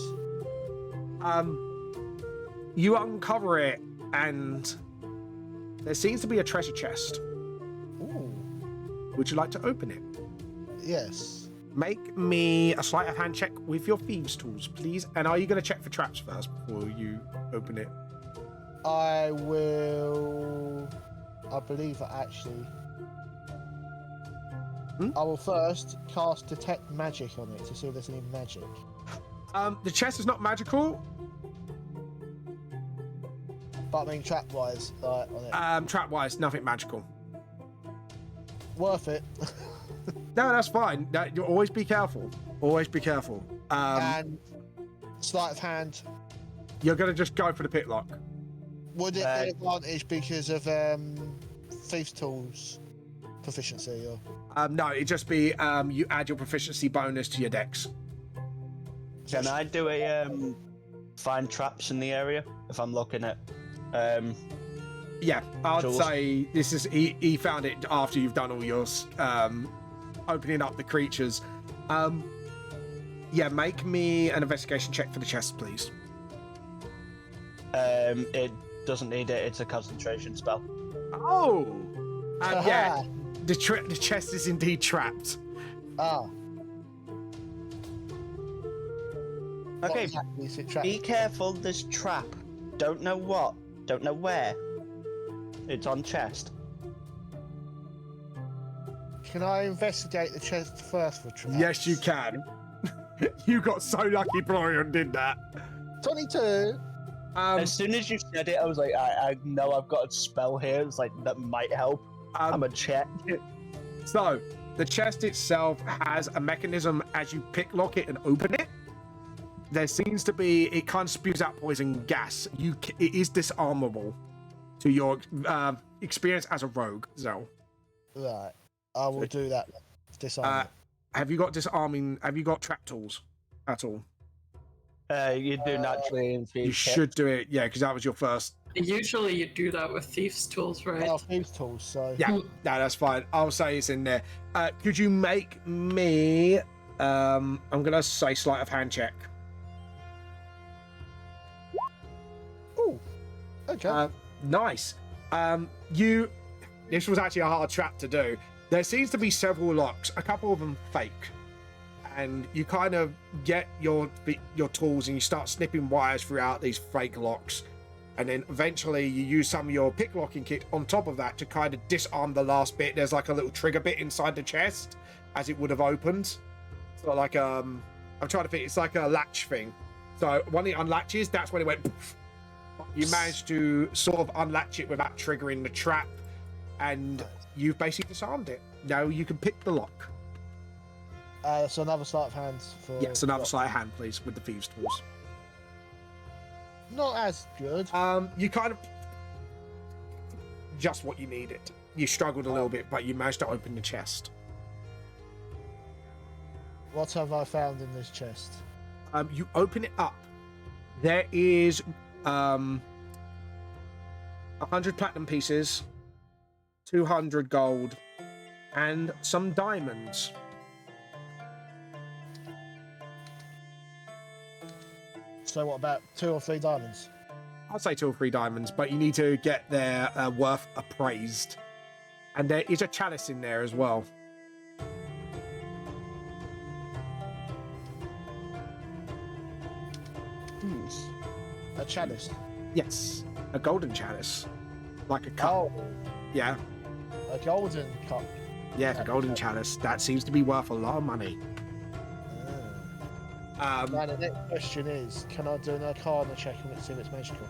You uncover it, and there seems to be a treasure chest. Ooh. Would you like to open it? Yes. Make me a sleight of hand check with your thieves' tools, please. And are you going to check for traps first before you open it? I will. I believe that actually. I will first cast Detect Magic on it to see if there's any magic. The chest is not magical. But I mean, trap-wise, on it. Trap-wise, nothing magical. Worth it. No, that's fine. You always be careful. Always be careful. And sleight of hand. You're going to just go for the pick lock. Would it be an advantage because of thieves' tools proficiency? Or No, it'd just be you add your proficiency bonus to your dex. Can I do a find traps in the area if I'm looking at? Yeah, I'd tools? say this is he found it after you've done all your opening up the creatures. Yeah, make me an investigation check for the chest, please. It doesn't need it. It's a concentration spell. Oh, yeah, the chest is indeed trapped. ah. What Okay, exactly is it trapped? be careful. There's trap. Don't know what. Don't know where. It's on chest. Can I investigate the chest first for traps? Yes, you can. You got so lucky, Florian did that. 22. As soon as you said it, I was like, I know I've got a spell here. It's like that might help. I'm a check. So the chest itself has a mechanism as you pick lock it and open it. there seems to be, it kind of spews out poison gas. It is disarmable to your experience as a rogue, Zell. Right. I will do that. Disarm it. Have you got disarming? Have you got trap tools at all? You do naturally in You should do it, yeah, because that was your first. Usually you do that with thieves' tools, right? Oh, thieves' tools, so... Yeah, no, that's fine. I'll say it's in there. Could you make me, I'm going to say sleight of hand check. Ooh, okay. Nice. This was actually a hard trap to do. There seems to be several locks, a couple of them fake. And you kind of get your tools and you start snipping wires throughout these fake locks. And then eventually you use some of your pick locking kit on top of that to kind of disarm the last bit. There's like a little trigger bit inside the chest as it would have opened. So like, I'm trying to think, it's like a latch thing. So when it unlatches, that's when it went poof. You managed to sort of unlatch it without triggering the trap. And you've basically disarmed it. Now you can pick the lock. So another sleight of hand for... Yes, another sleight of hand, please, with the thieves' tools. Not as good. You kind of... Just what you needed. You struggled a little bit, but you managed to open the chest. What have I found in this chest? You open it up. There is 100 platinum pieces, 200 gold, and some diamonds. So what about 2 or 3 diamonds? I'll say 2 or 3 diamonds, but you need to get their worth appraised. And there is a chalice in there as well. A chalice? Yes, a golden chalice. Like a cup. Oh, Yeah, a golden cup. yeah, the golden chalice. That seems to be worth a lot of money. Now the next question is, can I do an Arcana check and see if it's magical?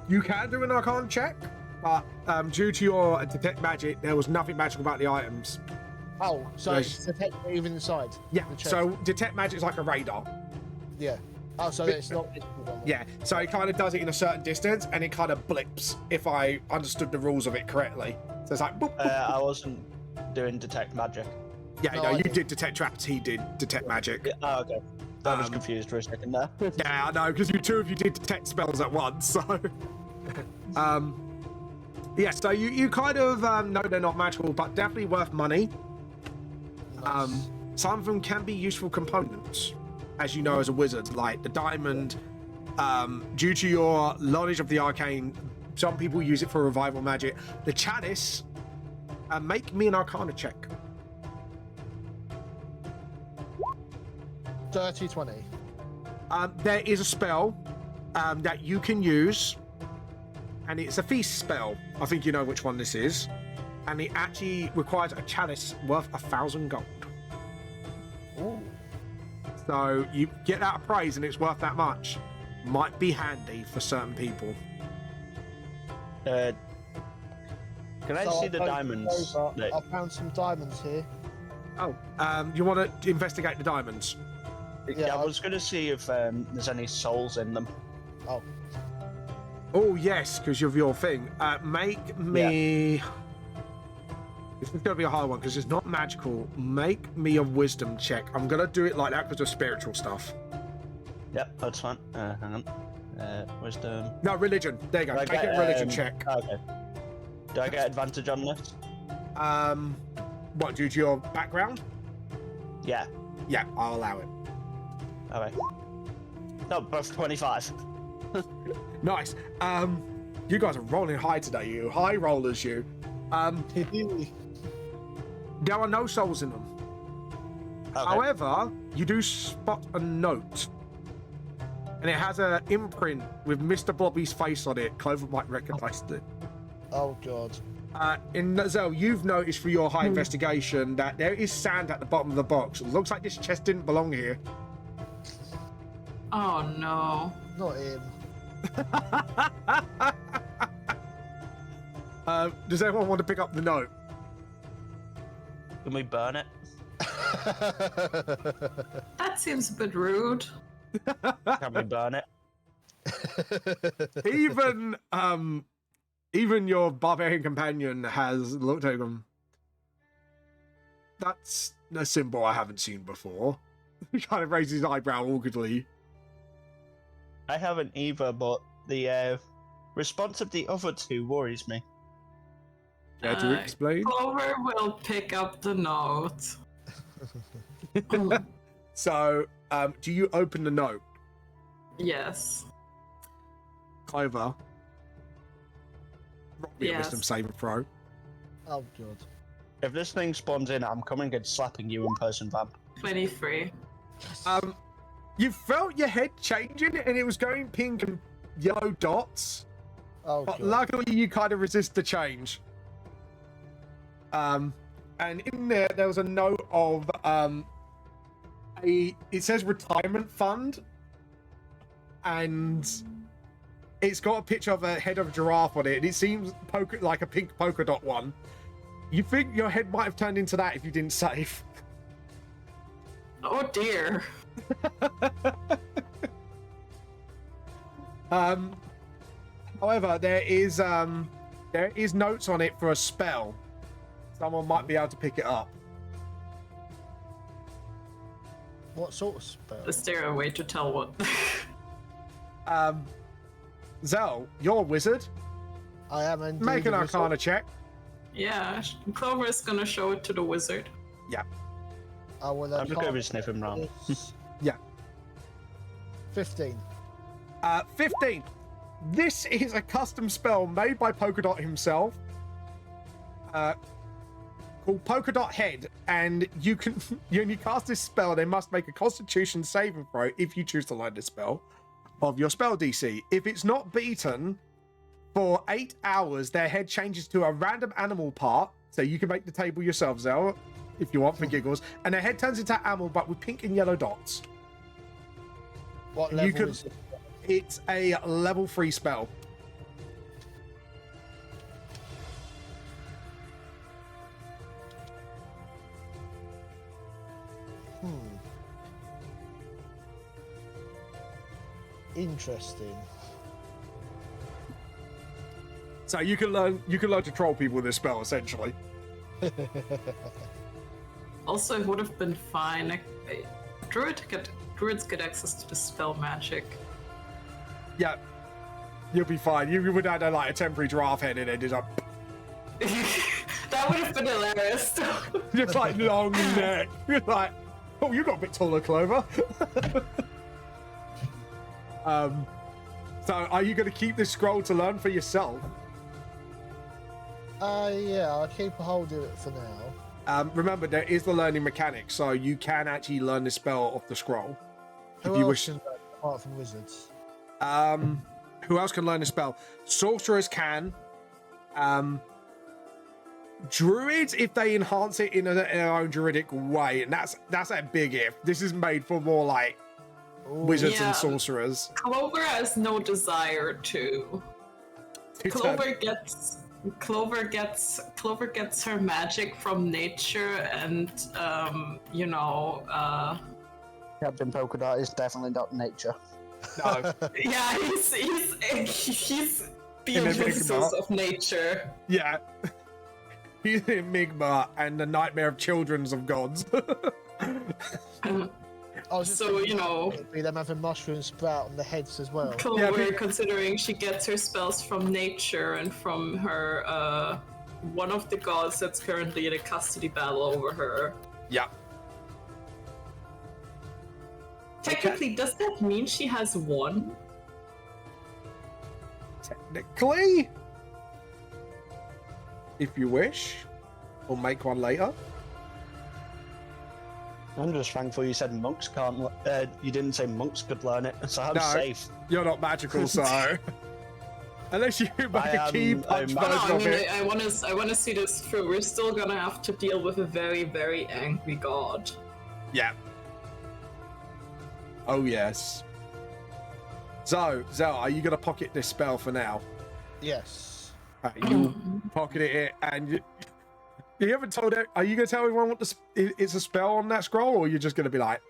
You can do an Arcana check, but due to your detect magic, there was nothing magical about the items. Oh, so it's detect even inside? Yeah, the chest. so detect magic is like a radar. Yeah. Oh, so it's not visible. Yeah, so it kind of does it in a certain distance, and it kind of blips, if I understood the rules of it correctly. So it's like, boop, boop, boop. I wasn't doing detect magic. Yeah, No, no, I you didn't. did detect traps, he did detect magic. Yeah, oh, okay. I was confused for a second there. Yeah, I know, because you two of you did detect spells at once, so... yeah, so you kind of know they're not magical, but definitely worth money. Nice. Some of them can be useful components, as you know as a wizard, like the diamond. Due to your knowledge of the arcane, some people use it for revival magic. The chalice, make me an Arcana check. Dirty 20. There is a spell that you can use, and it's a feast spell. I think you know which one this is. And it actually requires a chalice worth 1,000 gold. Ooh. So you get that appraised and it's worth that much. Might be handy for certain people. Can I So see the I'll diamonds? over. that- I found some diamonds here. Oh, you want to investigate the diamonds? Yeah, I was going to see if there's any souls in them. Oh, Oh, yes, because of your thing. Make me... This is going to be a hard one because it's not magical. Make me a wisdom check. I'm going to do it like that because of spiritual stuff. Yep, that's fine. Hang on. Wisdom. No, religion. There you go. Do I Make get, it a religion check. Okay. Do I get advantage on this? What, due to your background? Yeah. Yeah, I'll allow it. Okay. No, both 25. Nice. You guys are rolling high today, you. High rollers, you. There are no souls in them. Okay. However, you do spot a note. And it has an imprint with Mr. Blobby's face on it. Clover might recognize it. oh god. Zell, you've noticed through your high investigation that there is sand at the bottom of the box. It looks like this chest didn't belong here. Oh no. Not him. Does anyone want to pick up the note? Can we burn it? That that seems a bit rude. Can we burn it? Even your barbarian companion has looked at him. That's a symbol I haven't seen before. He kind of raises his eyebrow awkwardly. I haven't either, but the response of the other two worries me. Care to explain? Clover will pick up the note. So, do you open the note? Yes. Clover. Roll me a wisdom saving throw. Oh, God. If this thing spawns in, I'm coming and slapping you in person, Vamp. 23. You felt your head changing and it was going pink and yellow dots. Oh, But God. luckily you kind of resist the change. And in there was a note of it says retirement fund, and it's got a picture of a head of a giraffe on it, and it seems like a pink polka dot one. You think your head might have turned into that if you didn't save. Oh dear. However, there is notes on it for a spell. Someone might be able to pick it up. What sort of spell? Is there a way to tell what? Zell, you're a wizard. I am indeed. Make an a wizard. Arcana check. Yeah, Clover is gonna show it to the wizard. Yeah. I will I'm just going to sniff him round. Yeah. 15. 15. This is a custom spell made by Polka Dot himself. Called Polka Dot Head, and you can when you cast this spell, they must make a Constitution saving throw if you choose to learn this spell of your spell DC. If it's not beaten for 8 hours, their head changes to a random animal part. So you can make the table yourself, Zell, if you want for giggles, and their head turns into an animal, but with pink and yellow dots. What You level can- is it? It's a level 3 spell. Interesting. So you can learn to troll people with this spell, essentially. Also, it would have been fine. Druids get access to the spell magic. Yeah, you'll be fine. You would add a temporary giraffe head in it. It's like, That would have been hilarious. just like long neck. You're like, oh, you got a bit taller, Clover. So are you going to keep this scroll to learn for yourself? Yeah, I'll keep a hold of it for now. Remember, there is the learning mechanic, so you can actually learn the spell off the scroll. Who if you else wish. can learn apart from wizards? Who else can learn the spell? Sorcerers can. Druids, if they enhance it in their own druidic way, and that's a big if. This is made for more like wizards Yeah. and sorcerers. Clover has no desire to. Clover gets her magic from nature, and Captain Polka Dot is definitely not nature. No. yeah, he's the In a big antithesis knot. of nature. Yeah. He's Enigma and the nightmare of children's of gods. I was just So, thinking you know- it'd be them having mushrooms sprout on the heads as well. Clover, but- considering she gets her spells from nature and from her one of the gods that's currently in a custody battle over her. Yeah. Technically, does that mean she has one? Technically, if you wish, we'll make one later. I'm just thankful you said monks can't. You didn't say monks could learn it, so I'm No. safe. You're not magical, so unless you make a key punch I'm- No, version I of mean, it. I want to see this through. We're still gonna have to deal with a very, very angry god. Yeah. Oh yes. So, Zell, are you gonna pocket this spell for now? Yes. You pocket it, and you haven't told it. Are you gonna tell everyone what it's a spell on that scroll, or you're just gonna be like,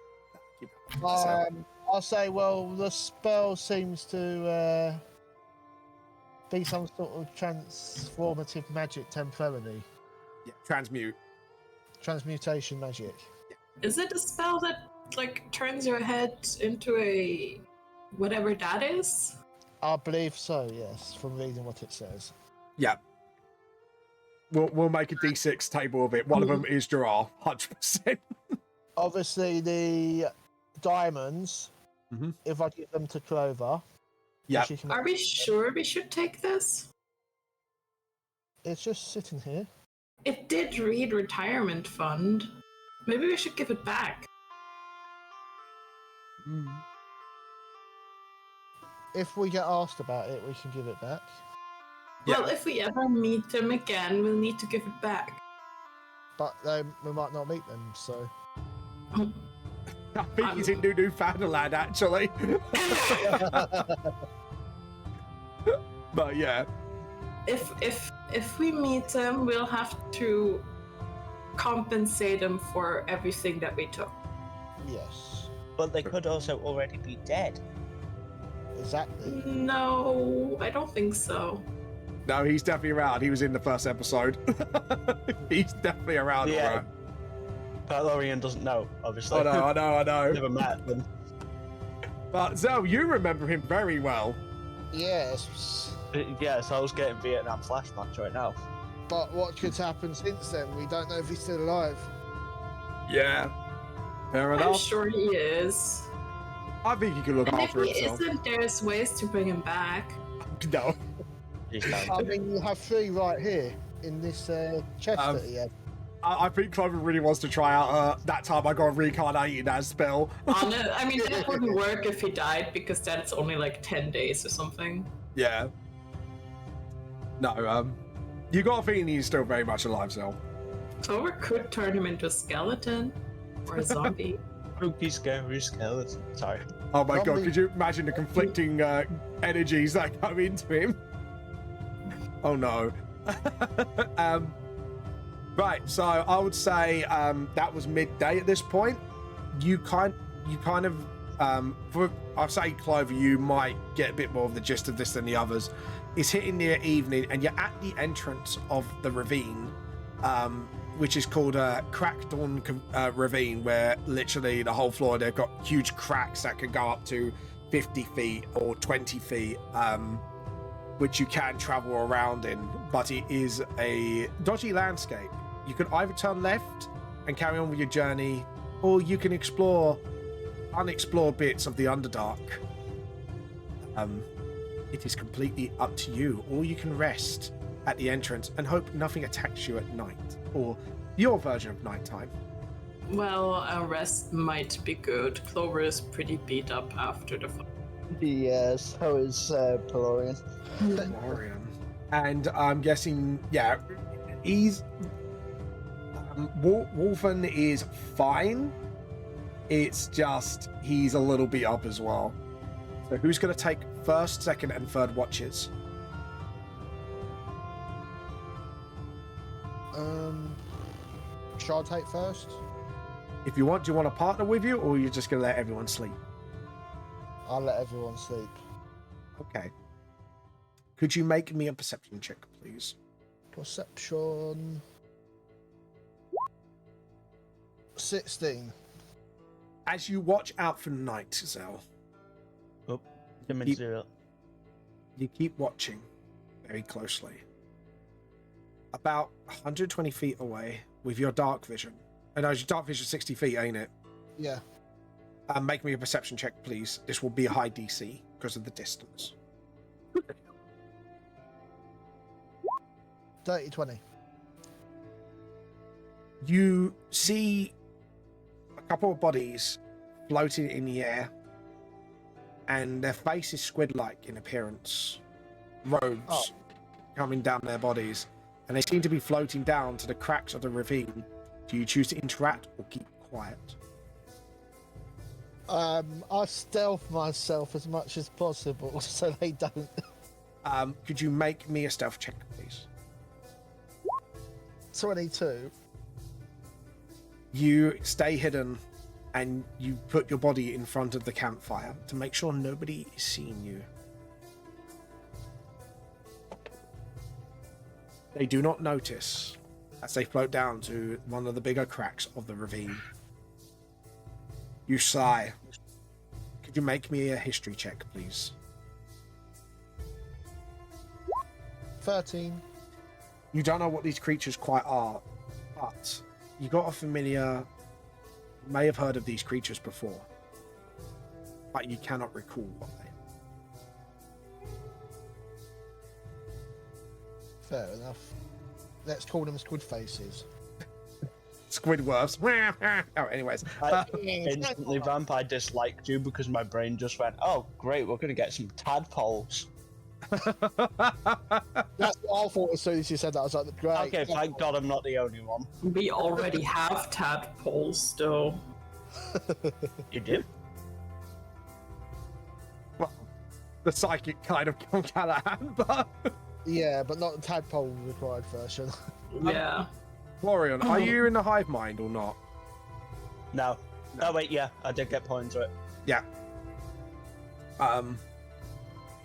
Keep it. I'll say, well, the spell seems to be some sort of transformative magic temporarily. Yeah, transmute. Transmutation magic. Is it a spell that like turns your head into a whatever that is? I believe so, yes, from reading what it says. Yeah. We'll make a D6 table of it. One of them is Gerard, 100%. Obviously, the diamonds, if I give them to Clover... Yeah. Are we sure we should take this? It's just sitting here. It did read retirement fund. Maybe we should give it back. If we get asked about it, we can give it back. Yeah. Well, if we ever meet them again, we'll need to give it back. But we might not meet them, so... I think he's in Newfoundland, actually. But yeah. If we meet them, we'll have to compensate them for everything that we took. Yes. But they could also already be dead. Exactly. No, I don't think so. No, he's definitely around. He was in the first episode. He's definitely around. Yeah. Right. Lorian doesn't know, obviously. I know. Never met them. But Zell, you remember him very well. Yes. Yes, I was getting Vietnam flashbacks right now. But what could happen since then? We don't know if he's still alive. Yeah. Fair I'm enough. sure he is. I think he can look And if after he himself. isn't, there's ways to bring him back. No. I mean, you have 3 right here in this chest that he had. I think Clover really wants to try out that time I got reincarnated as spell. I mean, that wouldn't work if he died because that's only like 10 days or something. Yeah. No, you got a feeling he's still very much alive, Zell. Clover could turn him into a skeleton or a zombie. Spooky, scary skeleton. Sorry. Oh my god, Zombie. could you imagine the conflicting energies that come into him? Oh no. Right, so I would say that was midday at this point. You kind of I'll say Clover, you might get a bit more of the gist of this than the others. It's hitting near evening, and you're at the entrance of the ravine, which is called Crackdawn Ravine, where literally the whole floor, they've got huge cracks that can go up to 50 feet or 20 feet, which you can travel around in, but it is a dodgy landscape. You can either turn left and carry on with your journey, or you can explore unexplored bits of the Underdark. It is completely up to you, or you can rest at the entrance and hope nothing attacks you at night, or your version of nighttime. Well, a rest might be good. Clover is pretty beat up after the fight. Yes, how is Pelorian? Orion. And I'm guessing, yeah, he's... Wolfen is fine. It's just, he's a little beat up as well. So who's going to take first, second, and third watches? Shall I take first? If you want, do you want a partner with you, or are you just going to let everyone sleep? I'll let everyone sleep. Okay. Could you make me a perception check, please? Perception... 16. As you watch out for night, Zell, Oh, didn't mean to do that. you keep watching very closely. About 120 feet away with your dark vision. And your dark vision 60 feet, ain't it? Yeah. Make me a perception check, please. This will be a high DC because of the distance. Dirty 20. You see a couple of bodies floating in the air, and their face is squid-like in appearance. Robes coming down their bodies, and they seem to be floating down to the cracks of the ravine. Do you choose to interact or keep quiet? I stealth myself as much as possible so they don't. Could you make me a stealth check, please? 22. You stay hidden and you put your body in front of the campfire to make sure nobody is seeing you. They do not notice as they float down to one of the bigger cracks of the ravine. You sigh. Could you make me a history check, please? 13. You don't know what these creatures quite are, but you got a familiar... You may have heard of these creatures before, but you cannot recall what they are. Fair enough. Let's call them squid faces. Squidwurfs. Oh, anyways. I instantly, Vamp, I disliked you because my brain just went, oh, great, we're going to get some tadpoles. That's what I thought as soon as you said that. I was like, great. Okay, thank God I'm not the only one. We already have tadpoles, though. You did? Well, the psychic kind of got out of hand, but... Yeah, but not the tadpole required version. Yeah. Florian, are you in the hive mind or not? No. Oh, wait, yeah, I did get put into it. Yeah.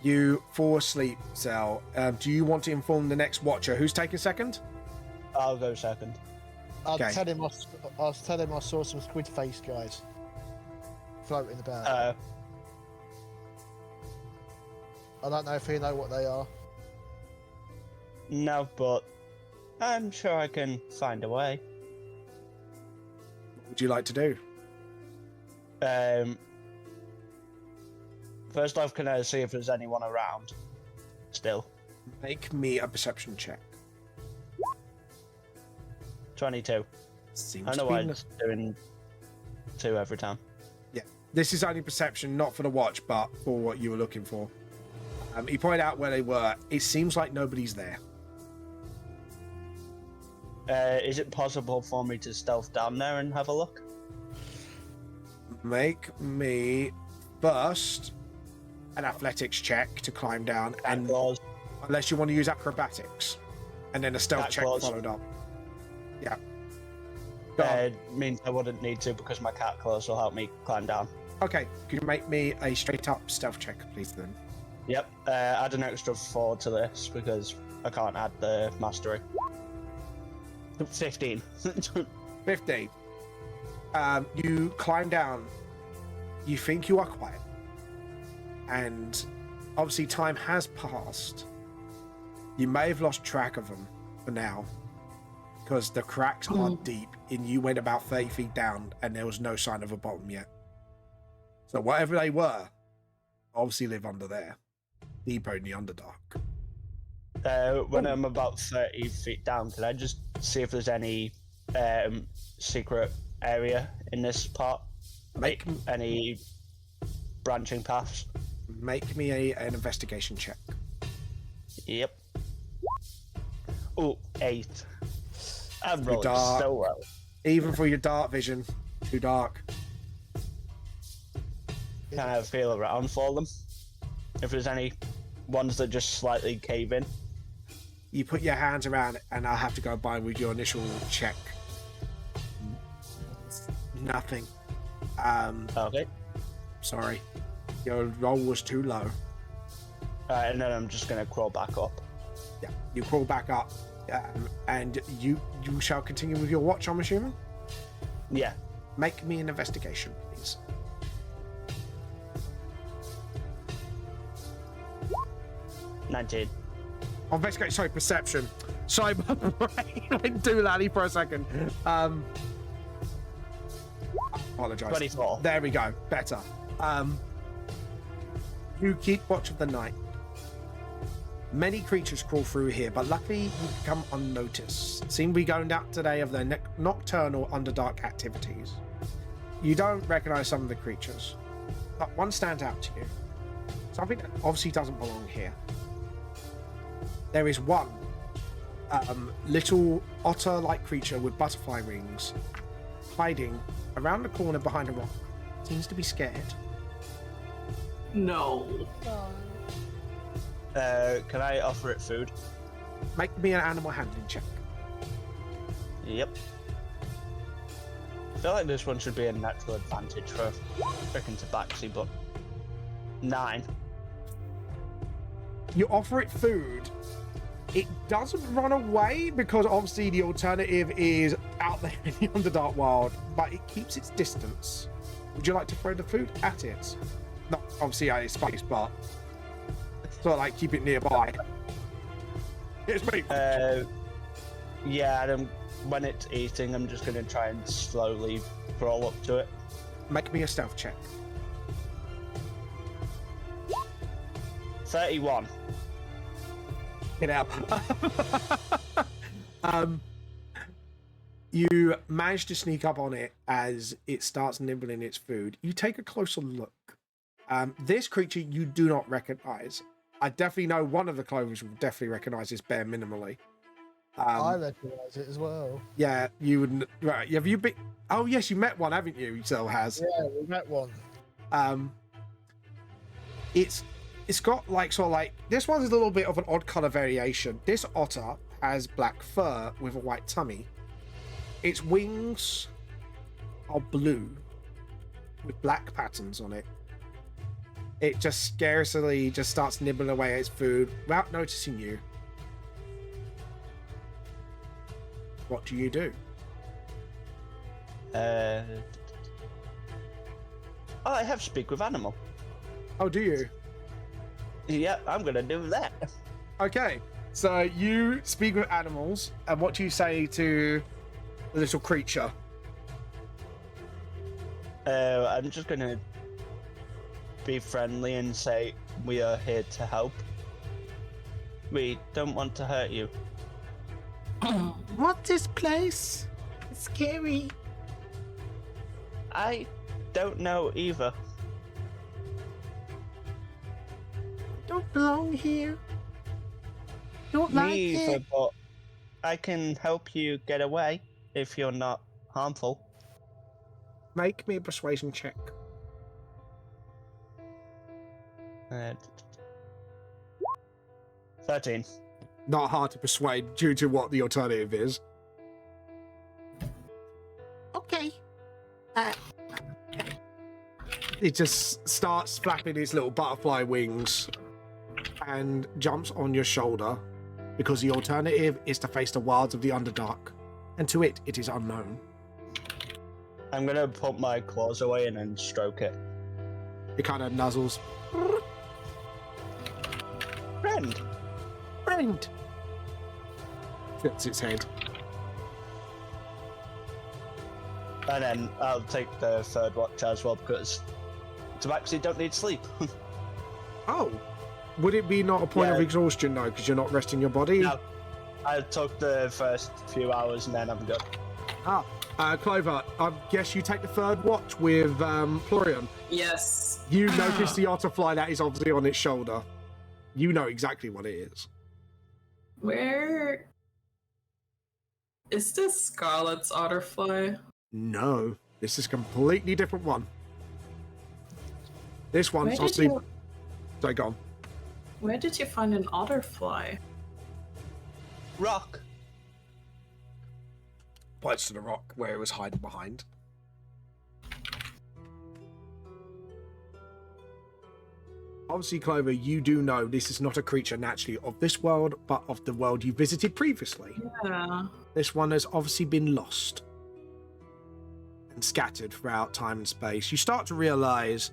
You fall asleep, Zell. Do you want to inform the next watcher who's taking second? I'll go second. I'll Okay. tell him I saw some squid face guys floating about. I don't know if you know what they are. No, but I'm sure I can find a way. What would you like to do? First off, can I see if there's anyone around? Still. Make me a perception check. 22. Seems I know to why be it's doing 2 every time. Yeah. This is only perception, not for the watch, but for what you were looking for. He pointed out where they were. It seems like nobody's there. Is it possible for me to stealth down there and have a look? Make me first an athletics check to climb down, and Claws. unless you want to use acrobatics, and then a stealth Cat check claws. followed up. Yeah. Go on. Means I wouldn't need to because my cat claws will help me climb down. Okay, could you make me a straight up stealth check, please, then? Yep. Add an extra 4 to this because I can't add the mastery. 15. 15. You climb down. You think you are quiet. And obviously time has passed. You may have lost track of them for now. Because the cracks are deep and you went about 30 feet down and there was no sign of a bottom yet. So whatever they were, obviously live under there. Deeper in the underdark. When I'm about 30 feet down, can I just see if there's any secret area in this part? Make Any branching paths? Make me an investigation check. Yep. Oh, 8. I'm rolling dark. so well. Even for your dark vision, too dark. Can I feel around for them? If there's any ones that just slightly cave in. You put your hands around it, and I'll have to go by with your initial check. Nothing. Okay. Sorry. Your roll was too low. And then I'm just gonna crawl back up. Yeah. You crawl back up, and you shall continue with your watch, I'm assuming? Yeah. Make me an investigation, please. Investigate, sorry, perception. Sorry, my brain went doolally for a second. I apologise. 24. There we go. Better. You keep watch of the night. Many creatures crawl through here, but luckily you become unnoticed. Seem to be going out today of their nocturnal underdark activities. You don't recognise some of the creatures, but one stands out to you. Something that obviously doesn't belong here. There is one little otter-like creature with butterfly wings hiding around the corner behind a rock. Seems to be scared. No. Can I offer it food? Make me an animal handling check. Yep. feel like this one should be a natural advantage for freaking Tabaxi, but 9. You offer it food. It doesn't run away because obviously the alternative is out there in the Underdark Wild, but it keeps its distance. Would you like to throw the food at it? Not obviously at its face, but sort of like keep it nearby. It's me. Yeah, and when it's eating, I'm just going to try and slowly crawl up to it. Make me a stealth check. 31. Get out. You manage to sneak up on it as it starts nibbling its food. You take a closer look. This creature you do not recognize. I definitely know one of the clovers will definitely recognize this bear minimally. I recognise it as well. Yeah, you would. Right, have you been? Oh yes, you met one, haven't you? So has. Yeah, we met one. It's got like sort of like this one's a little bit of an odd color variation. This otter has black fur with a white tummy. Its wings are blue with black patterns on it. It just scarcely just starts nibbling away at its food without noticing you. What do you do? I have speak with animal. Oh, do you? Yeah, I'm gonna do that. Okay, so you speak with animals, and what do you say to the little creature? I'm just gonna be friendly and say we are here to help. We don't want to hurt you. What's this place? It's scary. I don't know either. Don't belong here. Don't like Neither, it. but I can help you get away if you're not harmful. Make me a persuasion check. 13. Not hard to persuade due to what the alternative is. Okay. It just starts flapping its little butterfly wings and jumps on your shoulder because the alternative is to face the wilds of the Underdark, and to it is unknown. I'm gonna put my claws away and then stroke it. It kind of nuzzles. Friend! Friend! Tilts its head. And then I'll take the third watch as well because Tabaxi don't need sleep. Oh, would it be not a point of Yeah. exhaustion though, because you're not resting your body? No, I took the first few hours and then I'm good. Clover, I guess you take the third watch with Florian. Yes. You notice the otterfly that is obviously on its shoulder. You know exactly what it is. Where is this Scarlet's otterfly? No, this is a completely different one. This one's Where did obviously... you- Sorry, go on. Where did you find an otterfly? Rock! Points to the rock where it was hiding behind. Obviously, Clover, you do know this is not a creature naturally of this world, but of the world you visited previously. Yeah. This one has obviously been lost and scattered throughout time and space. You start to realize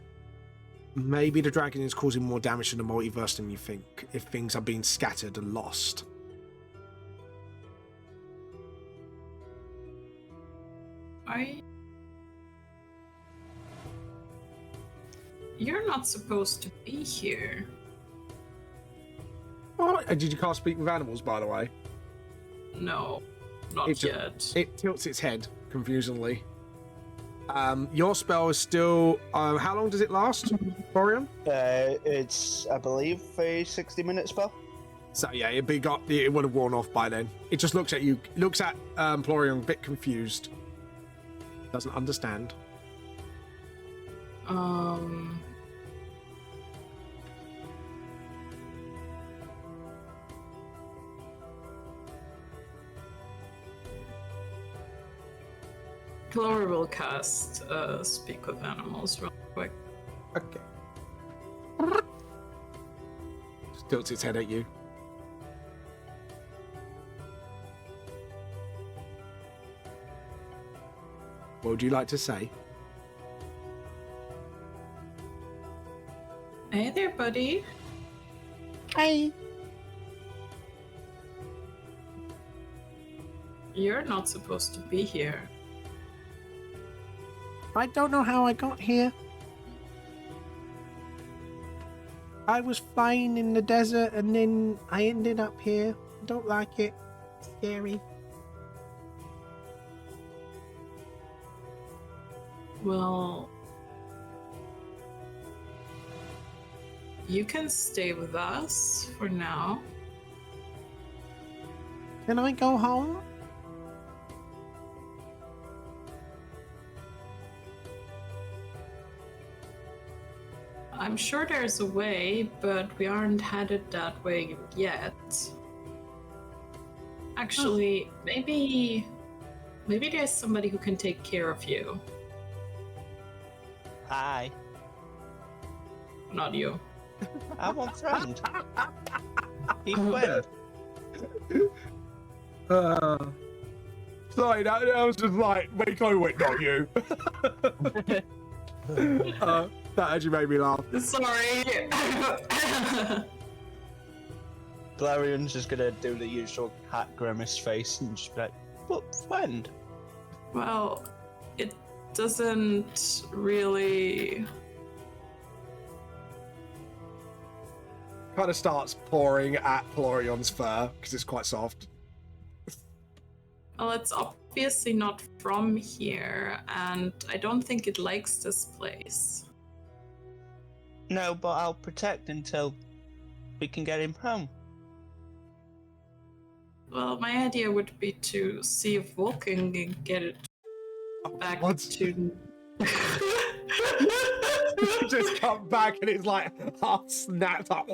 maybe the dragon is causing more damage to the multiverse than you think if things are being scattered and lost. You're not supposed to be here. Oh, and did you can't speak with animals, by the way? No, not It- yet. It tilts its head confusedly. Your spell is still... how long does it last, Florian? It's, I believe, a 60-minute spell. So yeah, it would have worn off by then. It just looks at you, looks at Florian a bit confused. Doesn't understand. Clover will cast Speak with Animals real quick. Okay. Just tilts its head at you. What would you like to say? Hey there, buddy. Hey. You're not supposed to be here. I don't know how I got here. I was flying in the desert and then I ended up here. Don't like it. Scary. Well, you can stay with us for now. Can I go home? I'm sure there's a way, but we aren't headed that way yet. Actually, maybe there's somebody who can take care of you. Hi. Not you. I want friend. He friend. Sorry, that was just like, Miko went, not you. That actually made me laugh. Sorry. Glarian's just gonna do the usual cat grimace face and just be like, but friend. Well, it doesn't really... Kind of starts pouring at Florion's fur because it's quite soft. Well, it's obviously not from here, and I don't think it likes this place. No, but I'll protect until we can get him home. Well, my idea would be to see if Vulcan can get it back What? to... You just come back and it's like half snapped up.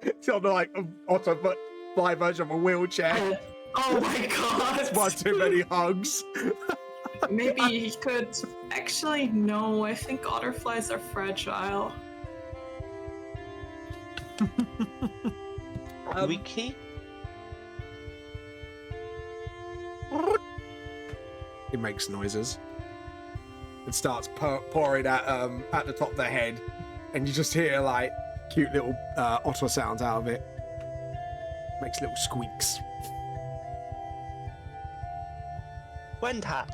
It's on like an Autobot fly version of a wheelchair. Oh my god! One too many hugs. Maybe he could... Actually, no, I think otterflies are fragile. Wiki? It makes noises. It starts pouring at the top of the head, and you just hear like cute little otter sounds out of it. Makes little squeaks. Friend hat.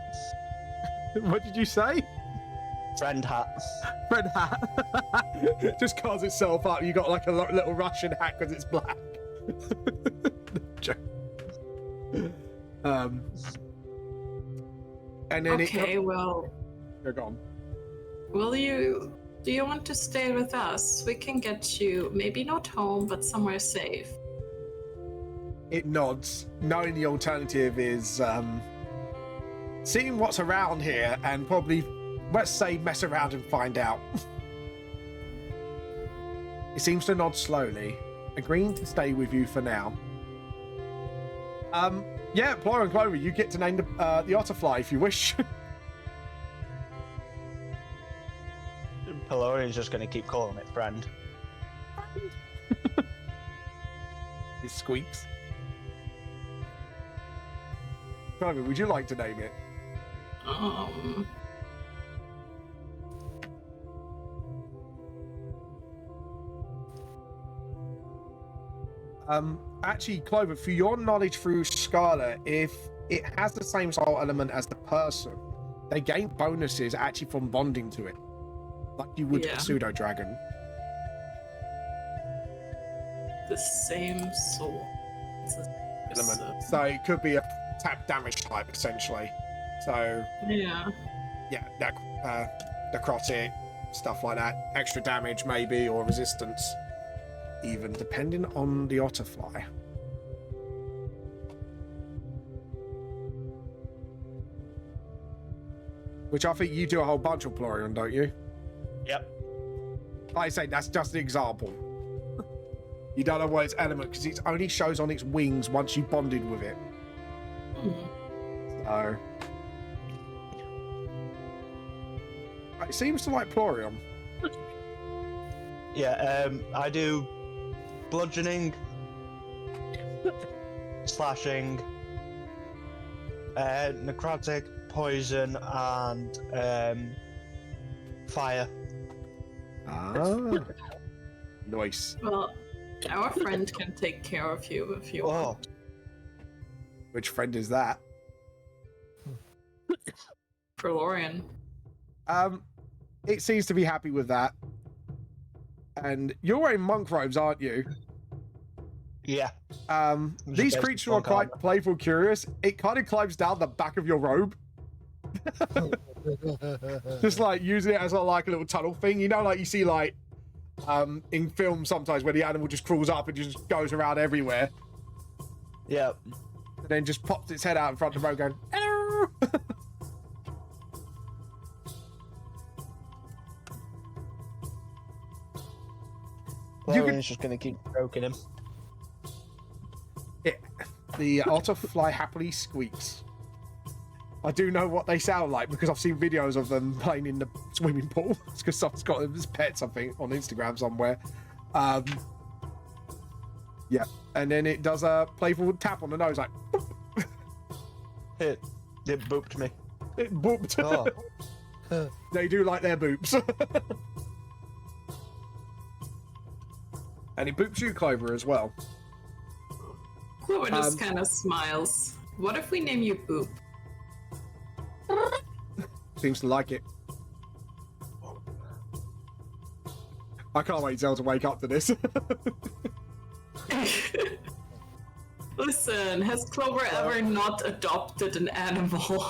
What did you say? Friend hat. Red hat. Just carves itself up. You got like a little Russian hat because it's black. And then Okay, well... You're gone. Do you want to stay with us? We can get you, maybe not home, but somewhere safe. It nods, knowing the alternative is seeing what's around here and probably, let's say, mess around and find out. It seems to nod slowly, agreeing to stay with you for now. Yeah, Plora and Clover, you get to name the Otterfly if you wish. Pelorian's just gonna keep calling it friend. It squeaks. Clover, would you like to name it? Actually, Clover, for your knowledge through Scarlet, if it has the same soul element as the person, they gain bonuses actually from bonding to it, like you would a pseudo dragon. The same soul. Element. So it could be a tap damage type essentially. So yeah, necrotic stuff like that, extra damage maybe, or resistance, even depending on the Otterfly. Which I think you do a whole bunch of, Florian, don't you? Yep. Like I say, that's just an example. You don't know what its element, because it only shows on its wings once you bonded with it. So It seems to like Plorion. Yeah, I do bludgeoning, slashing, necrotic, poison, and fire. Ah. Nice. Well, our friend can take care of you if you Oh, want. Which friend is that? Prelorian. It seems to be happy with that. And you're wearing monk robes, aren't you? yeah. These creatures are quite playful, curious. It kind of climbs down the back of your robe. Just like using it as like a little tunnel thing. You know, like you see like in films sometimes where the animal just crawls up and just goes around everywhere. Yeah. And then just pops its head out in front of the road going, hello! Florian's just gonna keep stroking him. The otter fly happily squeaks. I do know what they sound like because I've seen videos of them playing in the swimming pool. It's because someone's got them as pets, I think, on Instagram somewhere. Yeah, and then it does a playful tap on the nose, like boop. It booped me. It booped. Oh. They do like their boops. And it boops you, Clover, as well. Clover just kind of smiles. What if we name you Boop? Seems to like it. I can't wait till to wake up to this. Listen, has Clover ever not adopted an animal?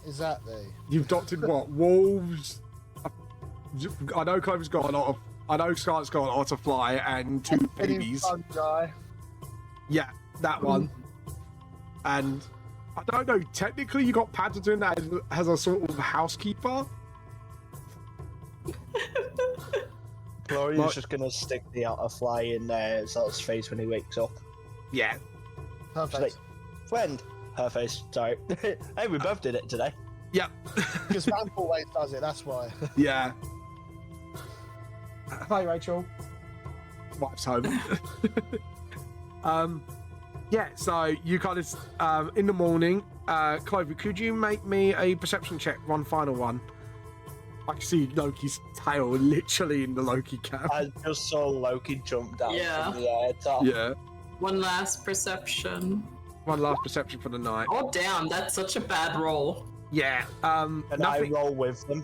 Exactly. You've adopted what? Wolves? I know Clover's got a lot of... I know Scarlett's got an otterfly and 2 babies. Fun guy. Yeah, that one. And I don't know, technically you got Patterson as a sort of housekeeper. Florian's just gonna stick the otterfly in Zelt's face when he wakes up. Yeah. Perfect. Like, friend, her face. Sorry. Hey, we both did it today. Yeah. Because Vamp always does it, that's why. Yeah. Hi, Rachel. Wife's home. Yeah, so you kind of, in the morning, Clover, could you make me a perception check, one final one? I can see Loki's tail literally in the Loki cap. I just saw Loki jump down Yeah. from the air top. Yeah. One last perception. One last perception for the night. Oh damn, that's such a bad roll. Yeah. And Nothing. I roll with them.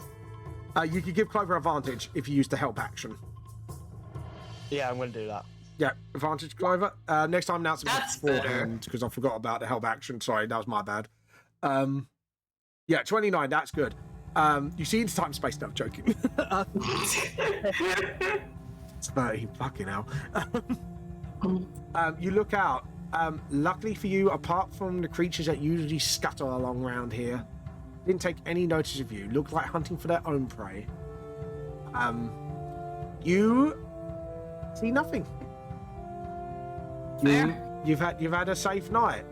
You could give Clover advantage if you use the help action. Yeah, I'm gonna do that. Yeah, advantage, Clover. Next time, announce it That's beforehand because I forgot about the help action. Sorry, that was my bad. Yeah, 29. That's good. You see into time space. No, I'm joking. It's 30. Fucking hell. You look out. Luckily for you, apart from the creatures that usually scatter along around here, didn't take any notice of you. Looked like hunting for their own prey. You see nothing. You've had a safe night.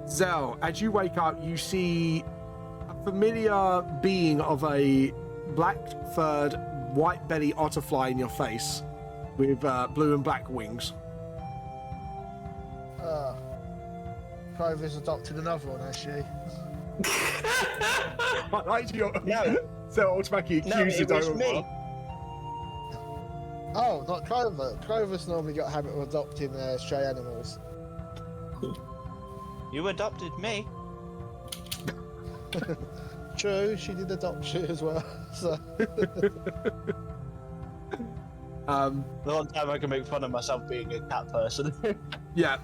Zell, as you wake up, you see a familiar being of a black-furred, white-belly otterfly in your face, with blue and black wings. Clover's adopted another one, has she? I like your No. so automatically No, accused it was me. Oh, not Clover. Clover's normally got a habit of adopting stray animals. You adopted me. True, she did adopt you as well. So. The one time I can make fun of myself being a cat person. Yeah.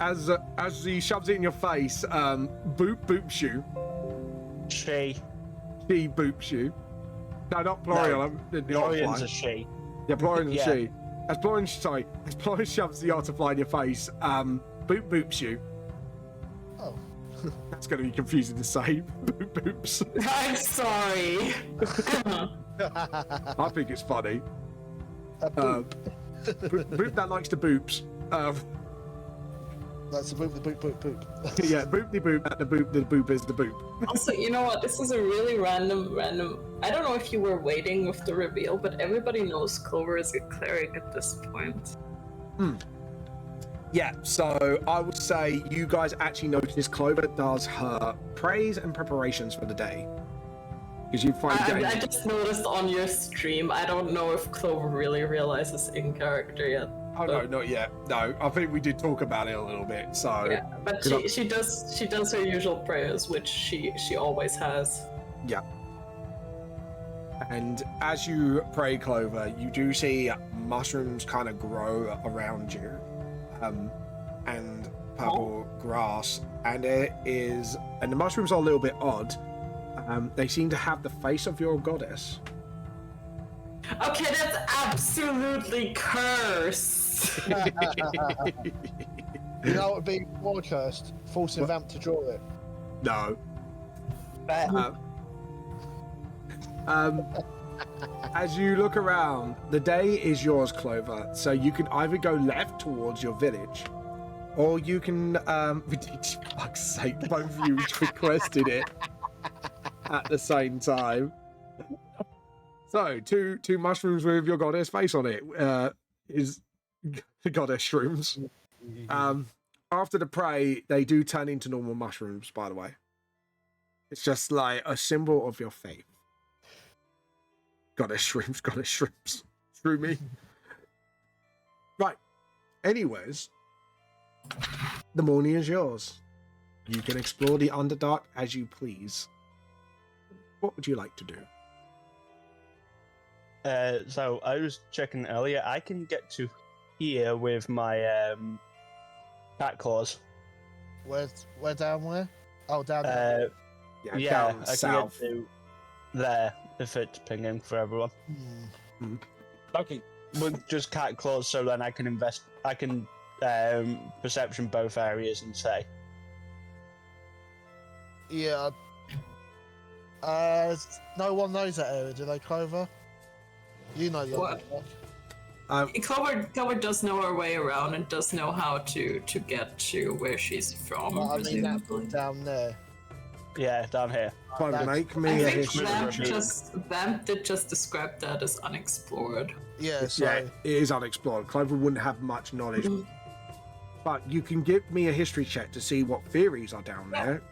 As he shoves it in your face, boops you. She. She boops you. No, not Plorion. The Florian's otterfly. a she. Yeah, Plorion's Yeah. a she. As Plorion shoves the otterfly in your face, boops you. Oh. That's going to be confusing to say. Boops. I'm sorry. I think it's funny. A boop. Boop that likes to boops. That's the boop, the boop, boop, boop. Yeah, boop the boop, and the boop is the boop. Also, you know what? This is a really random. I don't know if you were waiting with the reveal, but everybody knows Clover is a cleric at this point. Yeah, so I would say you guys actually notice Clover does her praise and preparations for the day. Because you find I just noticed on your stream. I don't know if Clover really realizes in character yet. Oh no, not yet. No, I think we did talk about it a little bit. So yeah, but she does her usual prayers, which she always has. Yeah. And as you pray, Clover, you do see mushrooms kind of grow around you, and purple grass, and the mushrooms are a little bit odd. They seem to have the face of your goddess. Okay, that's absolutely cursed. You know what would be more cursed? Forcing Vamp to draw it. No. As you look around, the day is yours, Clover. So you can either go left towards your village, or you can, for fuck's sake, both of you requested it at the same time. So, two mushrooms with your goddess face on it is the goddess shrooms. After the pray, they do turn into normal mushrooms, by the way. It's just like a symbol of your faith. Goddess shrooms. Screw me. Right. Anyways, the morning is yours. You can explore the Underdark as you please. What would you like to do? So I was checking earlier. I can get to here with my cat claws. Where down where? Oh, down there. Yeah, down I south. can get to there if it's pinging for everyone. Okay. With just cat claws, so then I can perception both areas and say. Yeah. No one knows that area, do they, Clover? You know the What? Underdark. Clover does know her way around and does know how to get to where she's from. Well, I mean that presumably. down there. Yeah, down here. Clover, make I me a think history check. Vamp did just describe that as unexplored. Yeah, so Yeah, it is unexplored. Clover wouldn't have much knowledge. But you can give me a history check to see what theories are down there.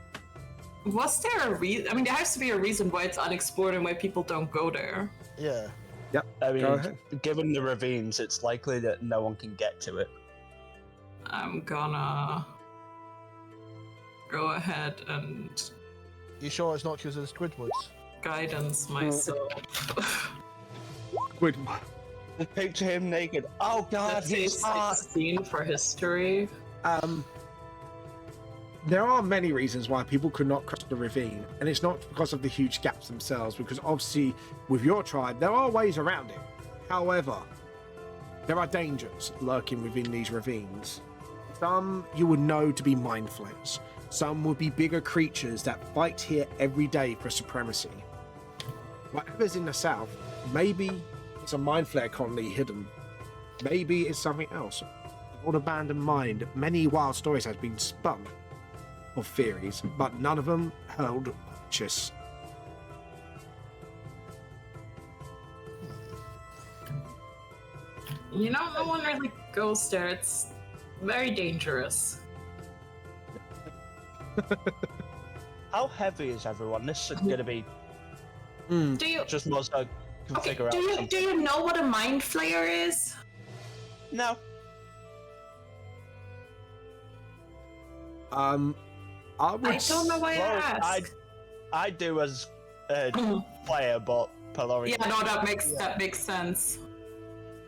Was there a reason? I mean, there has to be a reason why it's unexplored and why people don't go there. yeah. Yep. I Go mean, ahead. given the ravines, it's likely that no one can get to it. I'm gonna go ahead and You sure it's not because of the Squidwards? guidance myself. Good. Just picture him naked. Oh god, That's a he's hot. 16 for history. There are many reasons why people could not cross the ravine, and it's not because of the huge gaps themselves, because obviously with your tribe there are ways around it. However, there are dangers lurking within these ravines. Some you would know to be mind flayers. Some would be bigger creatures that fight here every day for supremacy. Whatever's in the south, maybe it's a mind flayer colony hidden. Maybe it's something else. An abandoned mind. Many wild stories have been spun of theories, but none of them held purchase. You know, no one really goes there. It's very dangerous. How heavy is everyone? This is gonna be Do you just more so I can okay? figure out Do something. you know what a mind flayer is? No. I would. I don't know why I Well, asked. I do as a player, but Pelori. Yeah, no, that makes sense.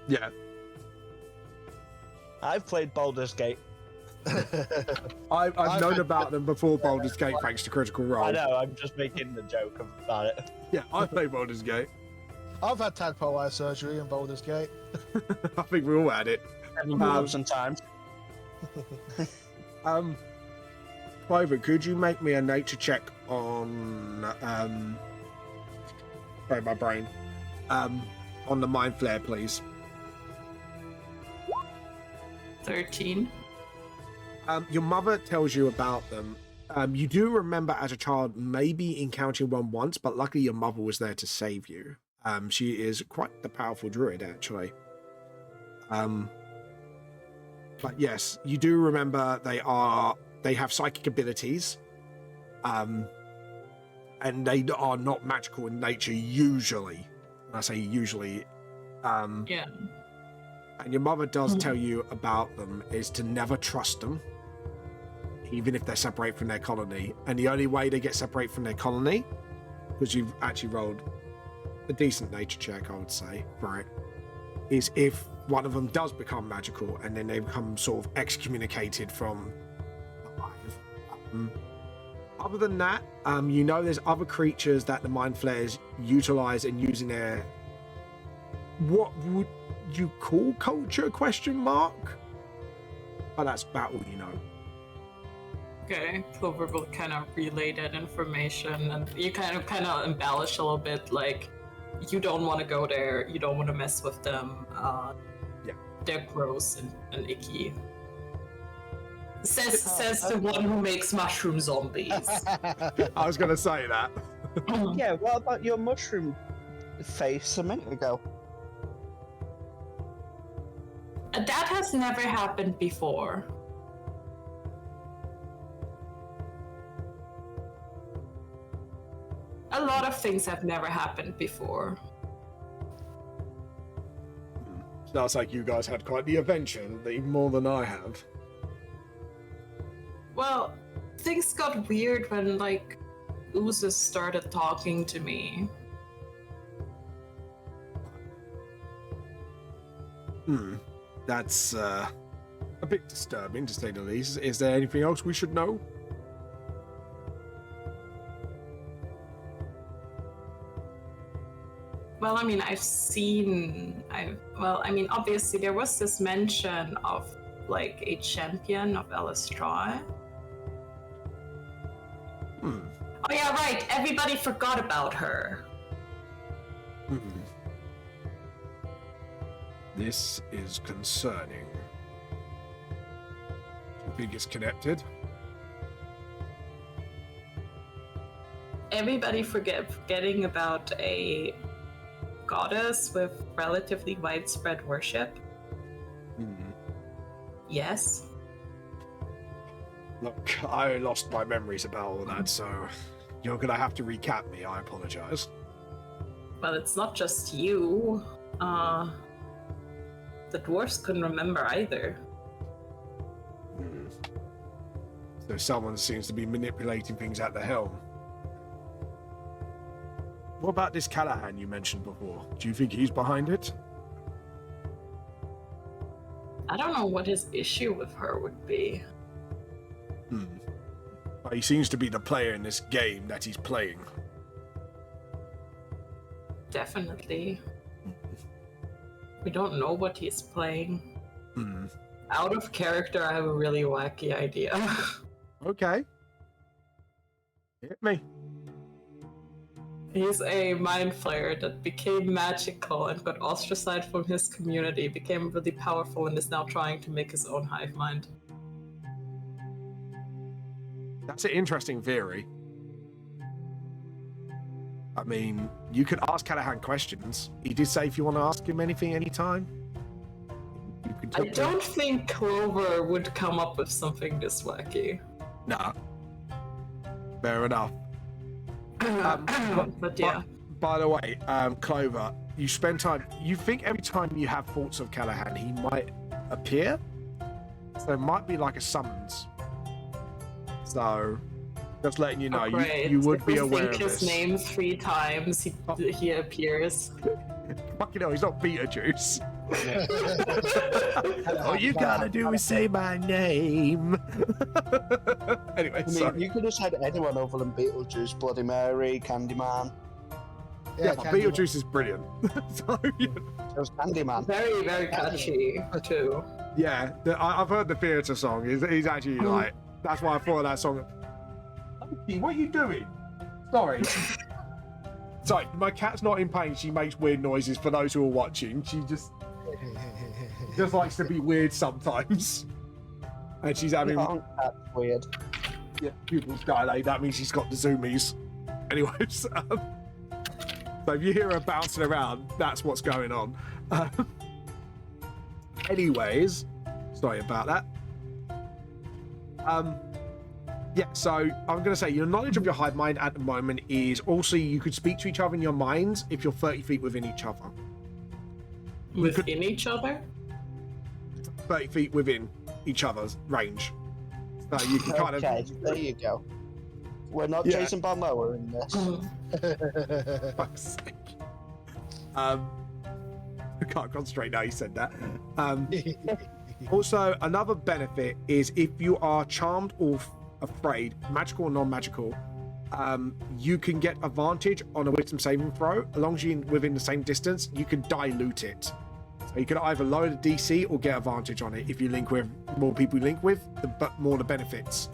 Yeah. I've played Baldur's Gate. I've known about them before Baldur's Gate, thanks to Critical Role. I know, I'm just making the joke about it. Yeah, I played Baldur's Gate. I've had tadpole eye surgery in Baldur's Gate. I think we all had it. Sometimes. Clover, could you make me a nature check on sorry, my brain. On the mind flare, please. 13. Your mother tells you about them. You do remember as a child maybe encountering one once, but luckily your mother was there to save you. She is quite the powerful druid, actually. But yes, you do remember they have psychic abilities. And they are not magical in nature usually. When I say usually. Yeah. And your mother does tell you about them is to never trust them, even if they're separated from their colony. And the only way they get separated from their colony, because you've actually rolled a decent nature check, I would say, for it, is if one of them does become magical and then they become sort of excommunicated from the hive. Other than that, you know there's other creatures that the Mind Flayers utilize in using their... What would you call culture, ? But that's about all you know. Okay, Clover will kind of relay that information, and you kind of embellish a little bit, like, you don't want to go there, you don't want to mess with them. Yeah. They're gross and icky. Says the one who makes mushroom zombies. I was going to say that. Yeah, what about your mushroom face a minute ago? That has never happened before. A lot of things have never happened before. Sounds like you guys had quite the adventure, even more than I have. Well, things got weird when, like, oozes started talking to me. That's a bit disturbing, to say the least. Is there anything else we should know? Well, I mean, obviously there was this mention of, like, a champion of Elestroy. Oh yeah, right, everybody forgot about her. This is concerning. Do you think it's connected? Everybody forgetting about a goddess with relatively widespread worship? Yes. Look, I lost my memories about all that, so you're gonna have to recap me. I apologize. Well, it's not just you. The dwarfs couldn't remember either. So someone seems to be manipulating things at the helm. What about this Callahan you mentioned before? Do you think he's behind it? I don't know what his issue with her would be. But he seems to be the player in this game that he's playing. Definitely. We don't know what he's playing. Out of character, I have a really wacky idea. Okay. Hit me. He's a mind flayer that became magical and got ostracized from his community, became really powerful, and is now trying to make his own hive mind. That's an interesting theory. I mean, you could ask Callahan questions. He did say if you want to ask him anything anytime. I don't think Clover would come up with something this wacky. Nah. Fair enough. But yeah. By the way, Clover, you spend time... You think every time you have thoughts of Callahan, he might appear? So it might be like a summons. So... Just letting you know, you would be aware of this. If you think his name 3 times, he appears. Fucking hell, he's not Beetlejuice. All you gotta do is say my name. Anyway, you could have said anyone other than Beetlejuice, Bloody Mary, Candyman. Yeah, but Beetlejuice is brilliant. So, yeah. It was Candyman. Very, very catchy, too. Yeah, I've heard the theatre song. He's actually like... That's why I thought of that song. What are you doing? Sorry. Sorry, my cat's not in pain. She makes weird noises for those who are watching. She just likes to be weird sometimes. and she's having That's weird. pupils dilate. That means she's got the zoomies. Anyways, so if you hear her bouncing around, that's what's going on. Anyways, sorry about that. Yeah, so I'm going to say your knowledge of your hive mind at the moment is also you could speak to each other in your minds if you're 30 feet within each other. Within each other? 30 feet within each other's range. So you can kind Okay, there you go. We're not Yeah. Jason Momoa in this. of... Fuck's sake. I can't concentrate now you said that. Also, another benefit is if you are charmed or afraid, magical or non-magical, you can get advantage on a wisdom saving throw. As long as you're within the same distance, you can dilute it. So you can either lower the DC or get advantage on it. If you link with more people you link with, the more the benefits.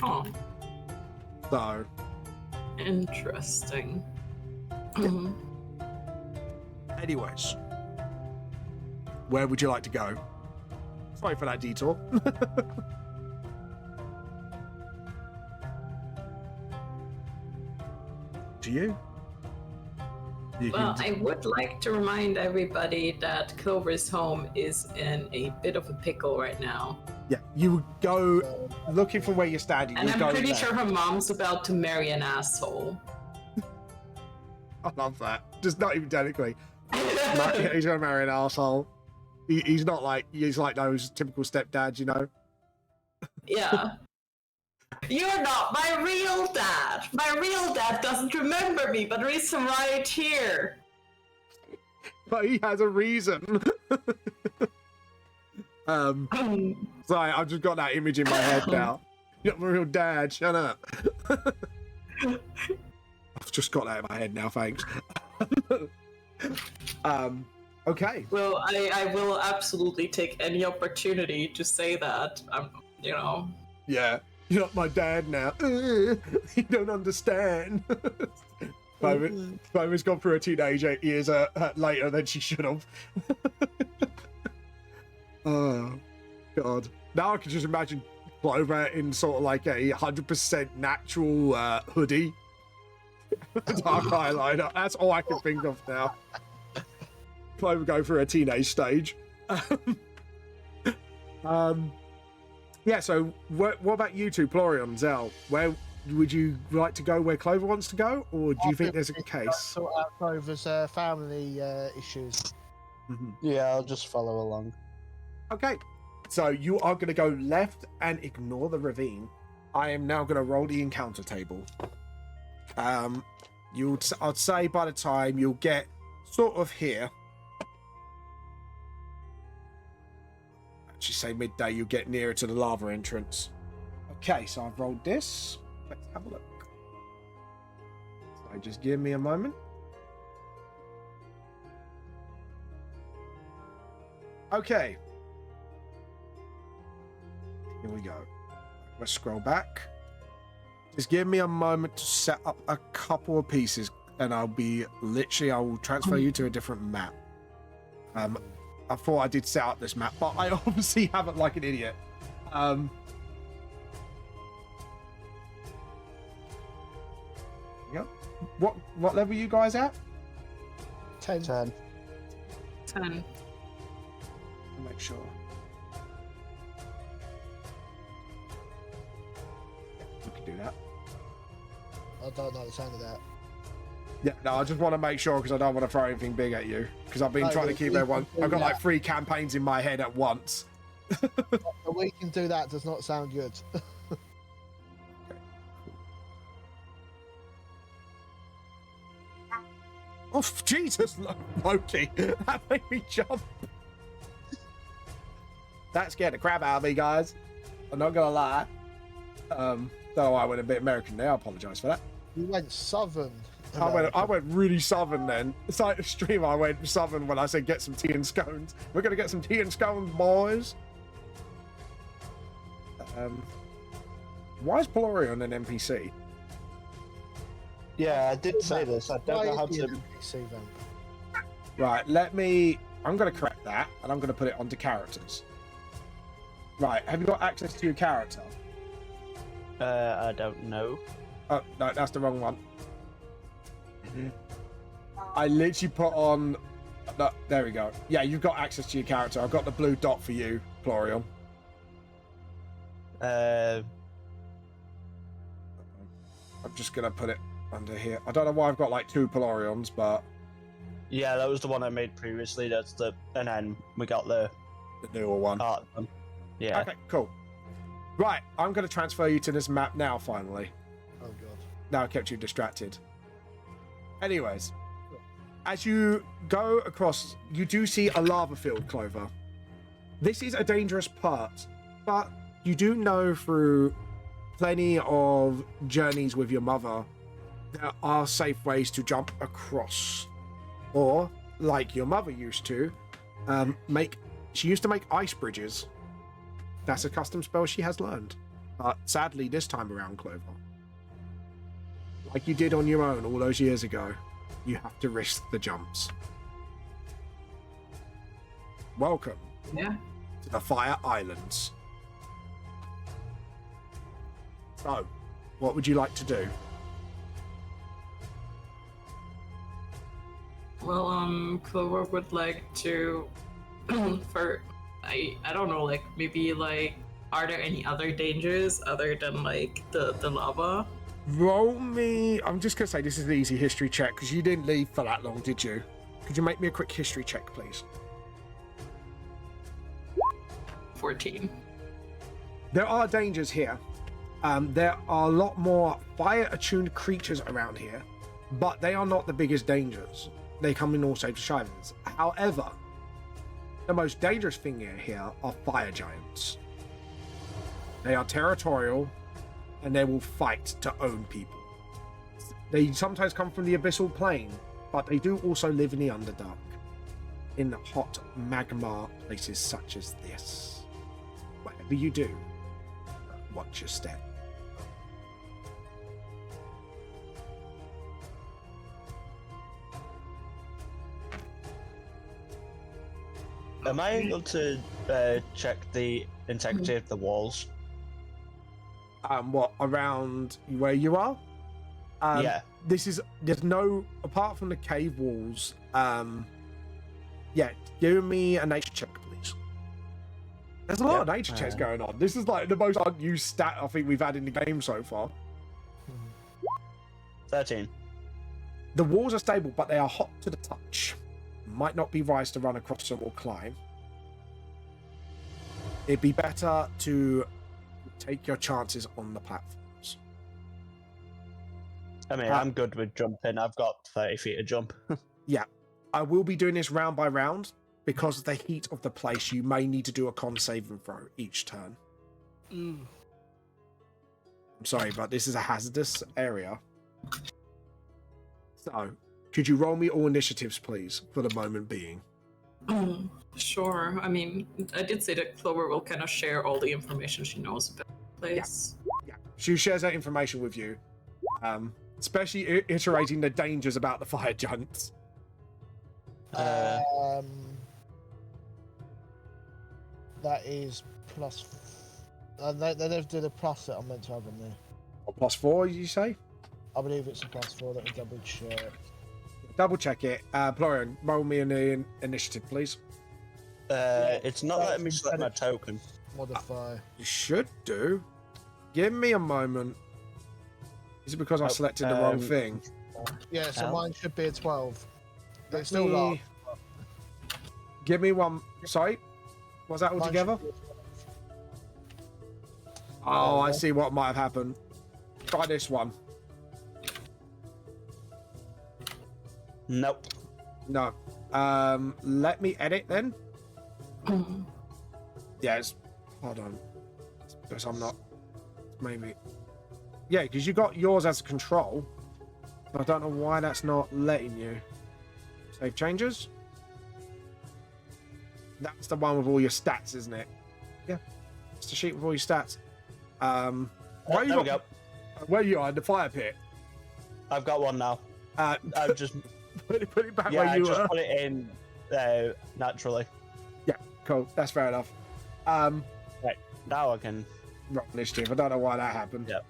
Oh, So, interesting. anyways, where would you like to go? Sorry for that detour. To you. Well, I would like to remind everybody that Clover's home is in a bit of a pickle right now. Yeah, you would go looking from where you're standing. And you I'm go pretty there. sure her mom's about to marry an asshole. I love that. Just not even technically. He's gonna marry an asshole. He's not like those typical stepdads, you know. Yeah. You're not my real dad. My real dad doesn't remember me, but he's right here. But he has a reason. Sorry, I've just got that image in my head now. You're not my real dad. Shut up. I've just got that in my head now. Thanks. Okay. Well, I will absolutely take any opportunity to say that. Yeah. You're not my dad now. You don't understand. Clover's gone through a teenage 8 years later than she should have. Oh, God. Now I can just imagine Clover in sort of like a 100% natural hoodie. Dark eyeliner. That's all I can think of now. Clover go through a teenage stage. Yeah, so what about you two, Plorion, Zell? Where would you like to go where Clover wants to go, or do you think there's a case? Sort out Clover's family issues. Yeah, I'll just follow along. Okay, so you are going to go left and ignore the ravine. I am now going to roll the encounter table. I'd say by the time you'll get sort of here, actually say midday, you'll get nearer to the lava entrance. Okay, so I've rolled this. Let's have a look. So just give me a moment. Okay. Here we go. Let's scroll back. Just give me a moment to set up a couple of pieces and I will transfer you to a different map. I thought I did set up this map, but I obviously haven't like an idiot. Yep. What level are you guys at? 10. 10. 10. Make sure. We can do that. I don't know the sound of that. Yeah, no, I just want to make sure because I don't want to throw anything big at you because I've been No, trying to we keep can everyone. do I've got like that. 3 campaigns in my head at once. A we can do that does not sound good. Oh, Jesus, Loki. That made me jump. That scared the crap out of me, guys. I'm not going to lie. Though I went a bit American there. I apologise for that. You went southern. I went really southern then. It's like the stream I went southern when I said get some tea and scones. We're going to get some tea and scones, boys. Why is Polorion an NPC? Yeah, I did say this. I don't know how to. See them. Right, I'm going to correct that and I'm going to put it onto characters. Right, have you got access to your character? I don't know. Oh, no, that's the wrong one. I literally put on... No, there we go. Yeah, you've got access to your character. I've got the blue dot for you, Florian. Uh, I'm just going to put it under here. I don't know why I've got like 2 Polarions, but... yeah, that was the one I made previously. And then we got the newer one. art one. Yeah. Okay, cool. Right, I'm going to transfer you to this map now, finally. Oh god. Now I kept you distracted. Anyways, as you go across, you do see a lava field, Clover. This is a dangerous part, but you do know through plenty of journeys with your mother, there are safe ways to jump across. Or, like your mother used to, she used to make ice bridges. That's a custom spell she has learned. But sadly, this time around, Clover, like you did on your own all those years ago, you have to risk the jumps. Welcome to the Fire Islands. So, what would you like to do? Well, Clover would like to, I don't know, like, maybe, like, are there any other dangers other than, like, the lava? Roll me... I'm just going to say this is an easy history check, because you didn't leave for that long, did you? Could you make me a quick history check, please? 14. There are dangers here. There are a lot more fire-attuned creatures around here, but they are not the biggest dangers. They come in all shapes and sizes. However, the most dangerous thing here are fire giants. They are territorial, and they will fight to own people. They sometimes come from the abyssal plane, but they do also live in the underdark, in hot magma places such as this. Whatever you do, watch your step. Am I able to check the integrity of the walls? What, around where you are? Yeah. There's no, apart from the cave walls, yeah, give me a nature check, please. There's a lot of nature checks going on. This is like the most unused stat I think we've had in the game so far. 13. The walls are stable, but they are hot to the touch. Might not be wise to run across them or climb. It'd be better to take your chances on the platforms. I mean, I'm good with jumping. I've got 30 feet of jump. Yeah. I will be doing this round by round. Because of the heat of the place, you may need to do a con saving throw each turn. I'm sorry, but this is a hazardous area. So, could you roll me all initiatives, please, for the moment being? Sure. I mean, I did say that Clover will kind of share all the information she knows about the place. Yeah. She shares that information with you. Especially iterating the dangers about the fire giants. That is plus. They don't do the plus that I'm meant to have on there. Or +4, you say? I believe it's a +4. Let me double check. Double check it. Florian, roll me an initiative, please. It's not letting me select my token. Modify. You should do. Give me a moment. Is it because I selected the wrong thing? Yeah, so mine should be a 12. But it's still not. Give me one. Sorry? Was that all Mine together? should be a 12. Oh, I see what might have happened. Try this one. Nope. No. Let me edit then. Yes. Hold on. Because I'm not. Maybe. Yeah, because you got yours as control. I don't know why that's not letting you. Save changes. That's the one with all your stats, isn't it? Yeah. It's the sheet with all your stats. Where you there we go. Where you are in the fire pit. I've got one now. I've just put it back yeah, where I you just were. put it in naturally. Yeah, cool. That's fair enough. Right. Now I can. Roll initiative. I don't know why that happened. Yep.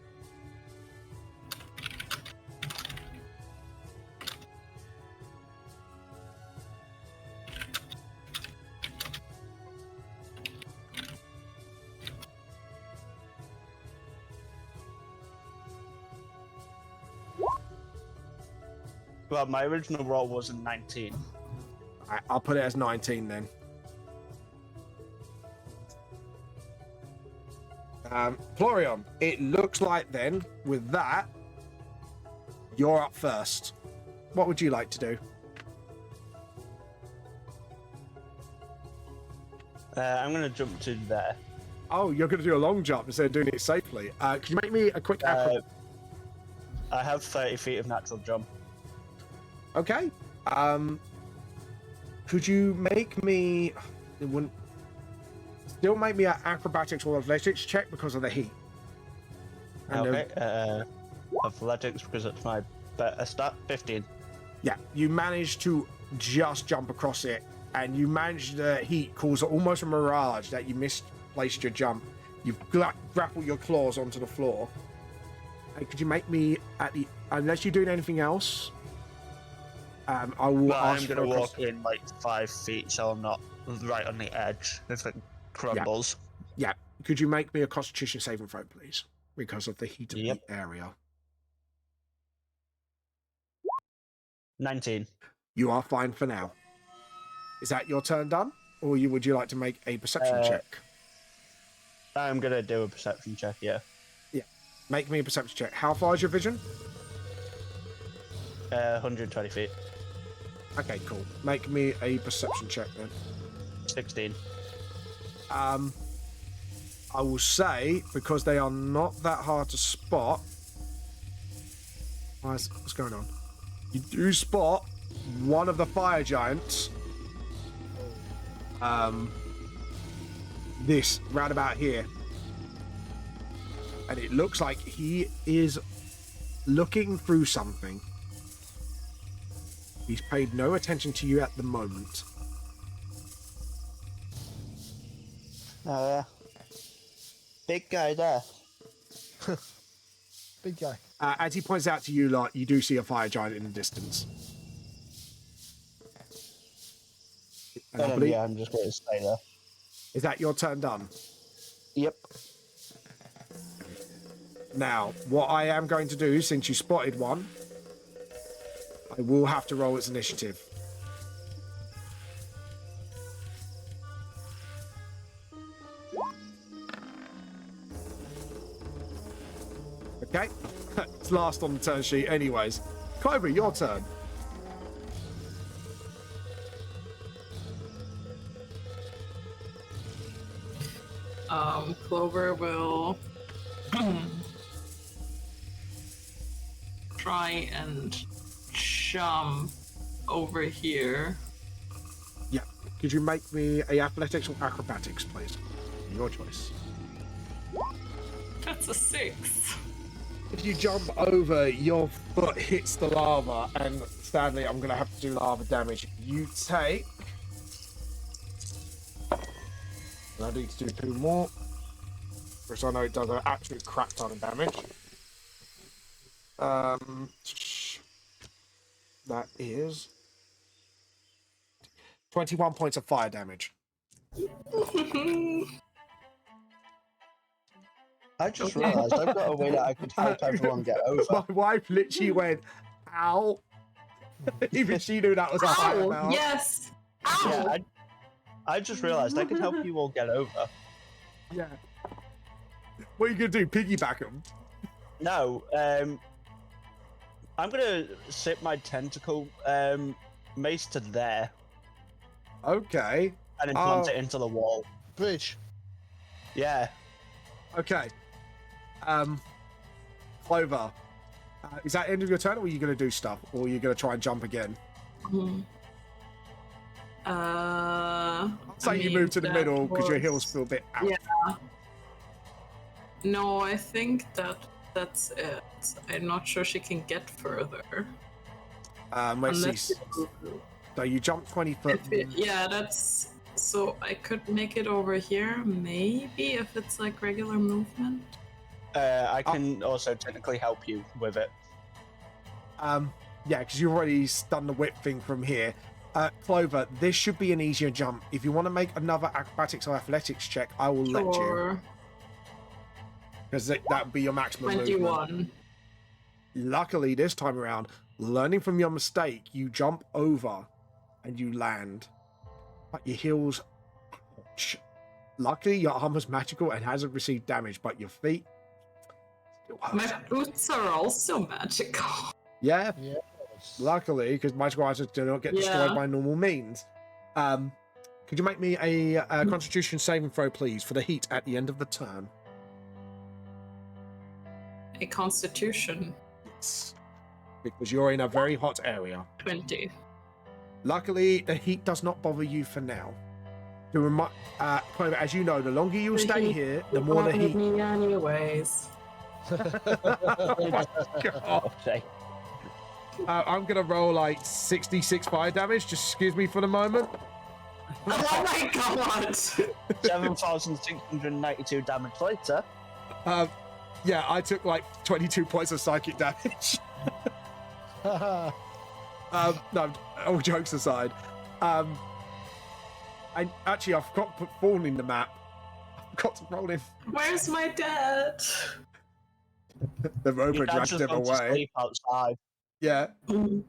Well, my original roll was a 19. Alright, I'll put it as 19 then. Florian, it looks like then, with that, you're up first. What would you like to do? I'm going to jump to there. Oh, you're going to do a long jump instead of doing it safely. Can you make me a quick acro- I have 30 feet of natural jump. Okay. Could you make me... It wouldn't... Still make me an acrobatics or athletics check because of the heat. And Okay. Athletics, because it's my better stat. 15. yeah, you managed to just jump across it, and you managed the heat cause almost a mirage that you misplaced your jump. You've grappled your claws onto the floor. And could you make me at the... Unless you're doing anything else, I will ask I'm going to walk in like 5 feet, so I'm not right on the edge if it crumbles. Yeah. Could you make me a Constitution saving throw, please? Because of the heat of the area. 19. You are fine for now. Is that your turn done? Or would you like to make a perception check? I'm going to do a perception check, yeah. Yeah. Make me a perception check. How far is your vision? 120 feet. Okay, cool. Make me a perception check then. 16. I will say, because they are not that hard to spot. What's going on? You do spot one of the fire giants. This round about here. And it looks like he is looking through something. He's paid no attention to you at the moment. Big guy there. Big guy. As he points out to you, like, you do see a fire giant in the distance. Yeah, I'm just going to stay there. Is that your turn done? Yep. Now, what I am going to do, since you spotted one, I will have to roll its initiative. Okay, it's last on the turn sheet anyways. Clover, your turn. Clover will try and jump over here. Yeah. Could you make me a athletics or acrobatics, please? Your choice. That's a 6. If you jump over, your foot hits the lava, and sadly, I'm going to have to do lava damage. You take... I need to do 2 more, because I know it does an absolute crap ton of damage. That is 21 points of fire damage. I just realised I've got a way that I could help everyone get over. My wife literally went, ow. Even she knew that was a high Ow! amount. Yes! Ow! Yeah, I just realised I could help you all get over. Yeah. What are you going to do? Piggyback them? No, I'm gonna sit my tentacle mace to there Okay. and then plant it into the wall. Bridge. Yeah. Okay. Clover. Is that end of your turn, or are you going to do stuff? Or are you going to try and jump again? Say you move to the middle because your heels feel a bit out. Yeah. No, I think that's it. I'm not sure she can get further. Let's see. So you jump 20 foot. Yeah, that's So I could make it over here, maybe, if it's like regular movement. I can also technically help you with it. Yeah, because you've already done the whip thing from here. Clover, this should be an easier jump. If you want to make another acrobatics or athletics check, I will let you. Because that would be your maximum 21. movement. Luckily, this time around, learning from your mistake, you jump over and you land. But your heels... Luckily, your armor's magical and hasn't received damage, but your feet... My boots are also magical. Yeah? Yes. Luckily, because magical items do not get destroyed by normal means. Could you make me a Constitution saving throw, please, for the heat at the end of the turn? A Constitution. Yes. Because you're in a very hot area. 20. Luckily, the heat does not bother you for now. As you know, the longer you stay here, the more the heat... Me anyways. God. I'm going to roll like 66 fire damage. Just excuse me for the moment. Oh my god! 7,692 damage later. Yeah, I took like 22 points of psychic damage. No, all jokes aside. And actually, I forgot to put Fawn in the map. I forgot to roll him. Where's my dad? The robot dragged him away. Sleep outside. Yeah. Fawn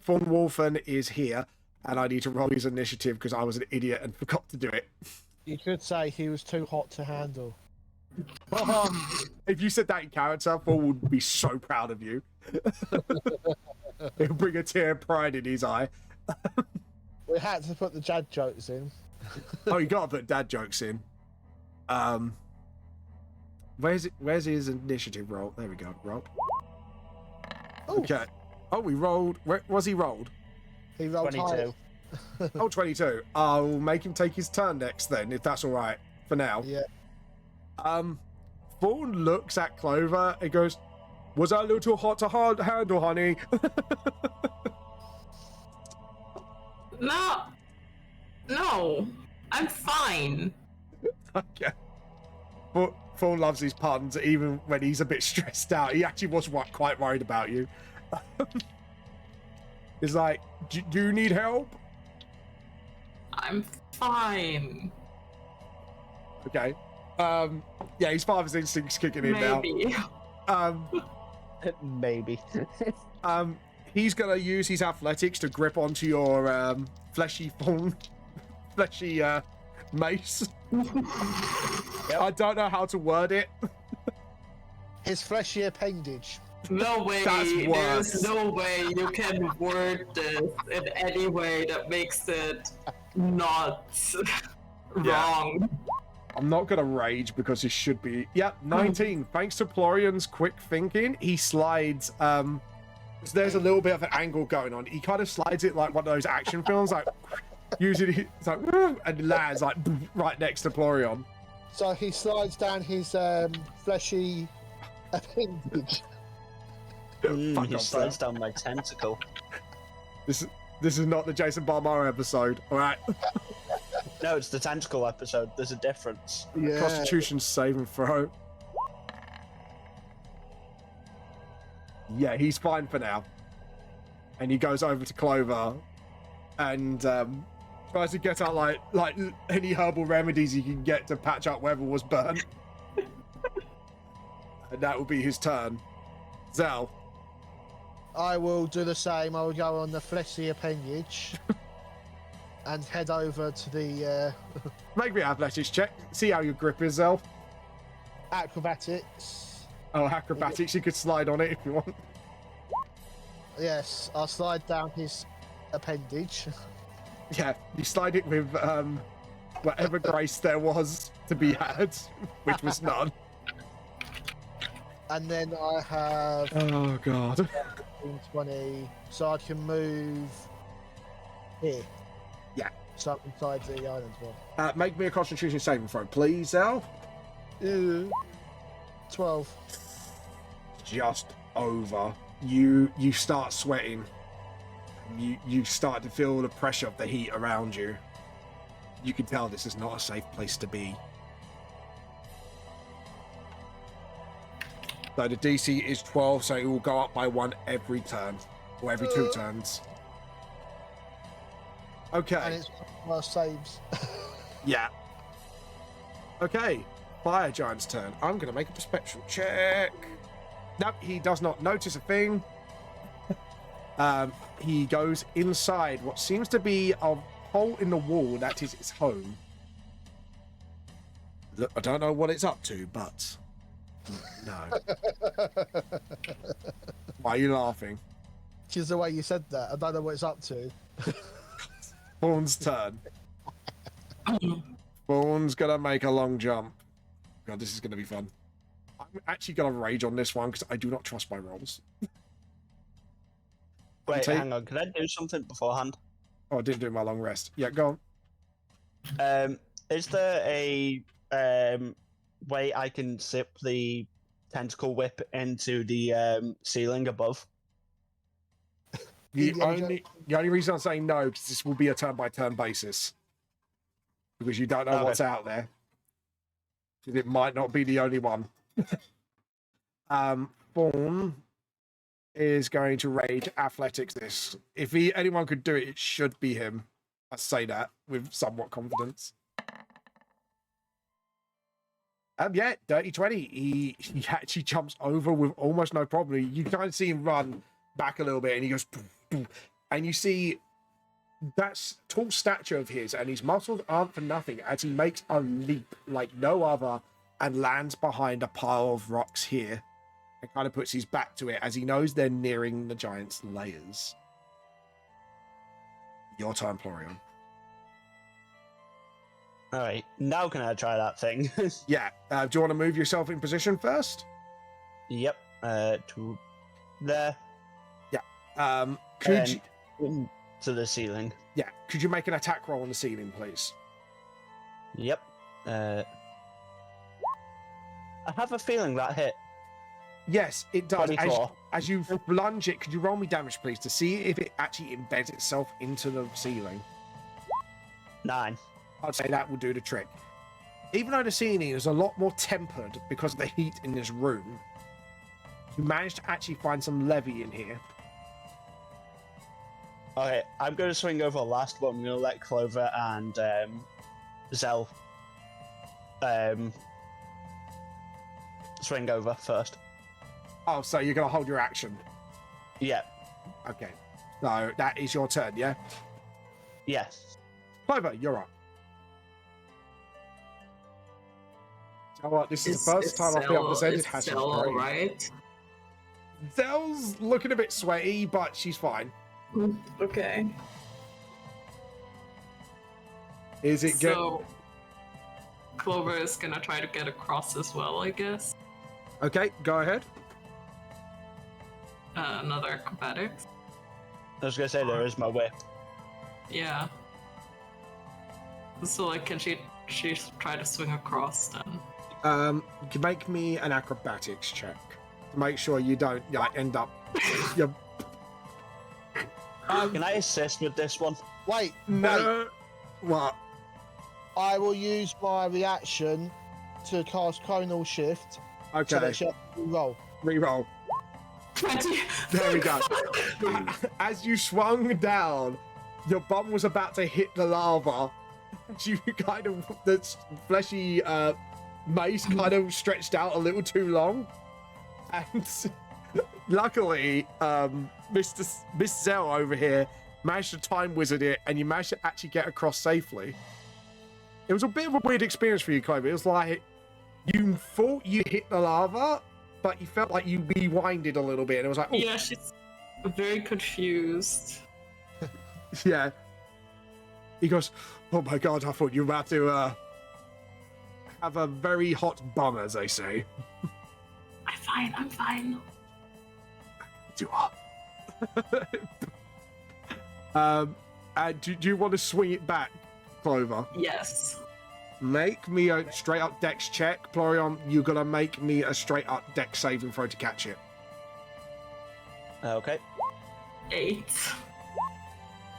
Wolfen is here, and I need to roll his initiative because I was an idiot and forgot to do it. You could say he was too hot to handle. If you said that in character, Fawn would be so proud of you. It'll bring a tear of pride in his eye. We had to put the dad jokes in. Oh, you gotta put dad jokes in. Where's his initiative roll? There we go. Roll. Ooh. Okay. Oh, we rolled. Where was he rolled? He rolled 22. high. Oh, 22. I'll make him take his turn next then, if that's all right for now. Yeah. Fawn looks at Clover and goes, "Was that a little too hot to handle, honey?" No, I'm fine. Okay. But Fawn loves his puns, even when he's a bit stressed out. He actually was quite worried about you. He's like, do you need help? I'm fine. Okay. Yeah, his father's instinct's kicking in Maybe. now. Maybe. He's gonna use his athletics to grip onto your fleshy mace. Yep. I don't know how to word it. His fleshy appendage. No way. That's worse. There's no way you can word this in any way that makes it not wrong. I'm not gonna rage because it should be. Yep, 19. Thanks to Florian's quick thinking, he slides. So there's a little bit of an angle going on. He kind of slides it like one of those action films, like usually it's like and lands like right next to Florian. So he slides down his fleshy appendage. Fuck He off, slides sir. down my tentacle. This is not the Jason Barmara episode, all right? No, it's the tentacle episode. There's a difference. Yeah. Constitution save and throw. Yeah, he's fine for now. And he goes over to Clover and tries to get out like any herbal remedies he can get to patch up wherever was burnt. And that will be his turn. Zell. I will do the same. I will go on the fleshy appendage and head over to the Make me an athletics check. See how your grip is, Zell. acrobatics. Oh, acrobatics. You could slide on it if you want. Yes, I'll slide down his appendage. Yeah, you slide it with whatever grace there was to be had, which was none. And then I have Oh, God. 20, so I can move here. Yeah. So I'm inside the island one. Make me a Constitution saving throw, please, Zell. 12. Just over. You start sweating. You start to feel the pressure of the heat around you. You can tell this is not a safe place to be. So the DC is 12, so it will go up by 1 every turn, or every 2 turns. Okay. And it's one of my saves. Yeah. Okay. Fire Giant's turn. I'm going to make a perception check. Nope, he does not notice a thing. He goes inside what seems to be a hole in the wall that is its home. Look, I don't know what it's up to, but no. Why are you laughing? Just the way you said that. I don't know what it's up to. Fawn's turn. Fawn's gonna make a long jump. God, this is gonna be fun. I'm actually gonna rage on this one because I do not trust my rolls. Wait, hang on. Can I do something beforehand? Oh, I didn't do my long rest. Yeah, go on. Is there a way I can zip the tentacle whip into the ceiling above? The only reason I'm saying no because this will be a turn-by-turn basis. Because you don't know what's out there. Because it might not be the only one. Fawn is going to rage athletics this. If anyone could do it, it should be him. I say that with somewhat confidence. Yeah, dirty 20. He actually jumps over with almost no problem. You kind of see him run back a little bit and he goes poof, poof, and you see that tall stature of his and his muscles aren't for nothing as he makes a leap like no other and lands behind a pile of rocks here and kind of puts his back to it as he knows they're nearing the giant's layers. Your turn, Florian. All right, now can I try that thing? Yeah. Do you want to move yourself in position first? Yep. To there. Yeah. Could you... to the ceiling. Yeah. Could you make an attack roll on the ceiling, please? Yep. I have a feeling that hit. Yes, it does. 24. As you lunge it, could you roll me damage, please, to see if it actually embeds itself into the ceiling? 9. I'd say that will do the trick. Even though the ceiling is a lot more tempered because of the heat in this room, you managed to actually find some levy in here. Okay, I'm going to swing over last, but I'm going to let Clover and Zell swing over first. Oh, so you're going to hold your action? Yeah. Okay. So that is your turn, yeah? Yes. Clover, you're up. You know what? This is the first time I've been represented. Has Zell all right? Zell's looking a bit sweaty, but she's fine. Okay. Is it good? So, Clover is gonna try to get across as well, I guess. Okay, go ahead. Another acrobatics. I was going to say there is my whip. Yeah. So, like, can she try to swing across then? You can make me an acrobatics check to make sure you don't end up. You're... Can I assist with this one? Wait, No. What? I will use my reaction to cast Conal Shift. Okay. So that she has to roll. Reroll. 20. There we go. As you swung down, your bum was about to hit the lava. You kind of, the fleshy mace kind of stretched out a little too long. And luckily, Miss Zell over here managed to time wizard it, and you managed to actually get across safely. It was a bit of a weird experience for you, Clover. It was like you thought you hit the lava, but you felt like you rewinded a little bit, and it was like, oh. Yeah, she's very confused. Yeah. He goes, oh my god, I thought you were about to have a very hot bum, as they say. I'm fine. You are. Do you want to swing it back, Clover? Yes. Make me a straight up dex check. Florian, you're going to make me a straight up dex saving throw to catch it. Okay. 8.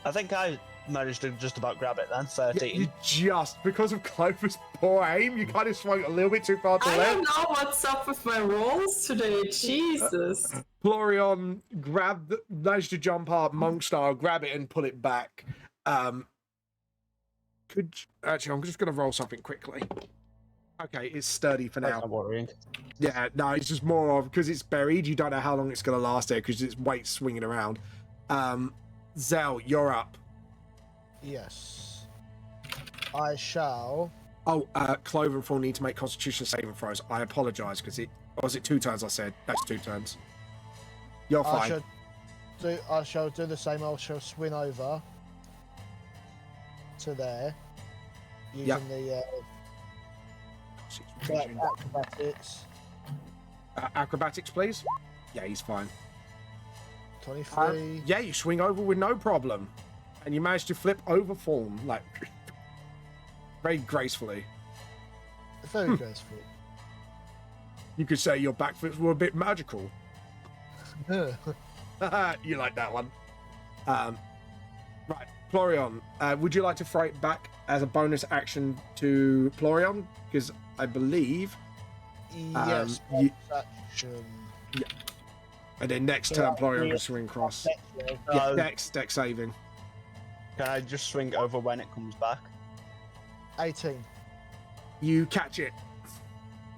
I think I managed to just about grab it then. Yeah, 13. you just, because of Clover's poor aim, you kind of swung a little bit too far to I left. don't know what's up with my rolls today. Jesus. Florian managed to jump up, monk style, grab it and pull it back. Actually, I'm just going to roll something quickly. Okay, it's sturdy for That's now. not worrying. Yeah, no, it's just more of, because it's buried, you don't know how long it's going to last there because its weight's swinging around. Zell, you're up. Yes. I shall. Oh, Clover and Thorn need to make Constitution saving throws. I apologise because was it 2 turns I said? That's 2 turns. You're fine. I shall do the same. I shall swing over to there using the acrobatics. Acrobatics, please. Yeah, he's fine. 23. Yeah, you swing over with no problem, and you manage to flip over Thorn like very gracefully. Very graceful. You could say your backflips were a bit magical. You like that one. Right, Florian, would you like to throw it back as a bonus action to Florian? Because I believe... Yes, you, action. yeah. And then next turn, Florian will swing across. Yeah, dex saving. Can I just swing over when it comes back? 18. You catch it.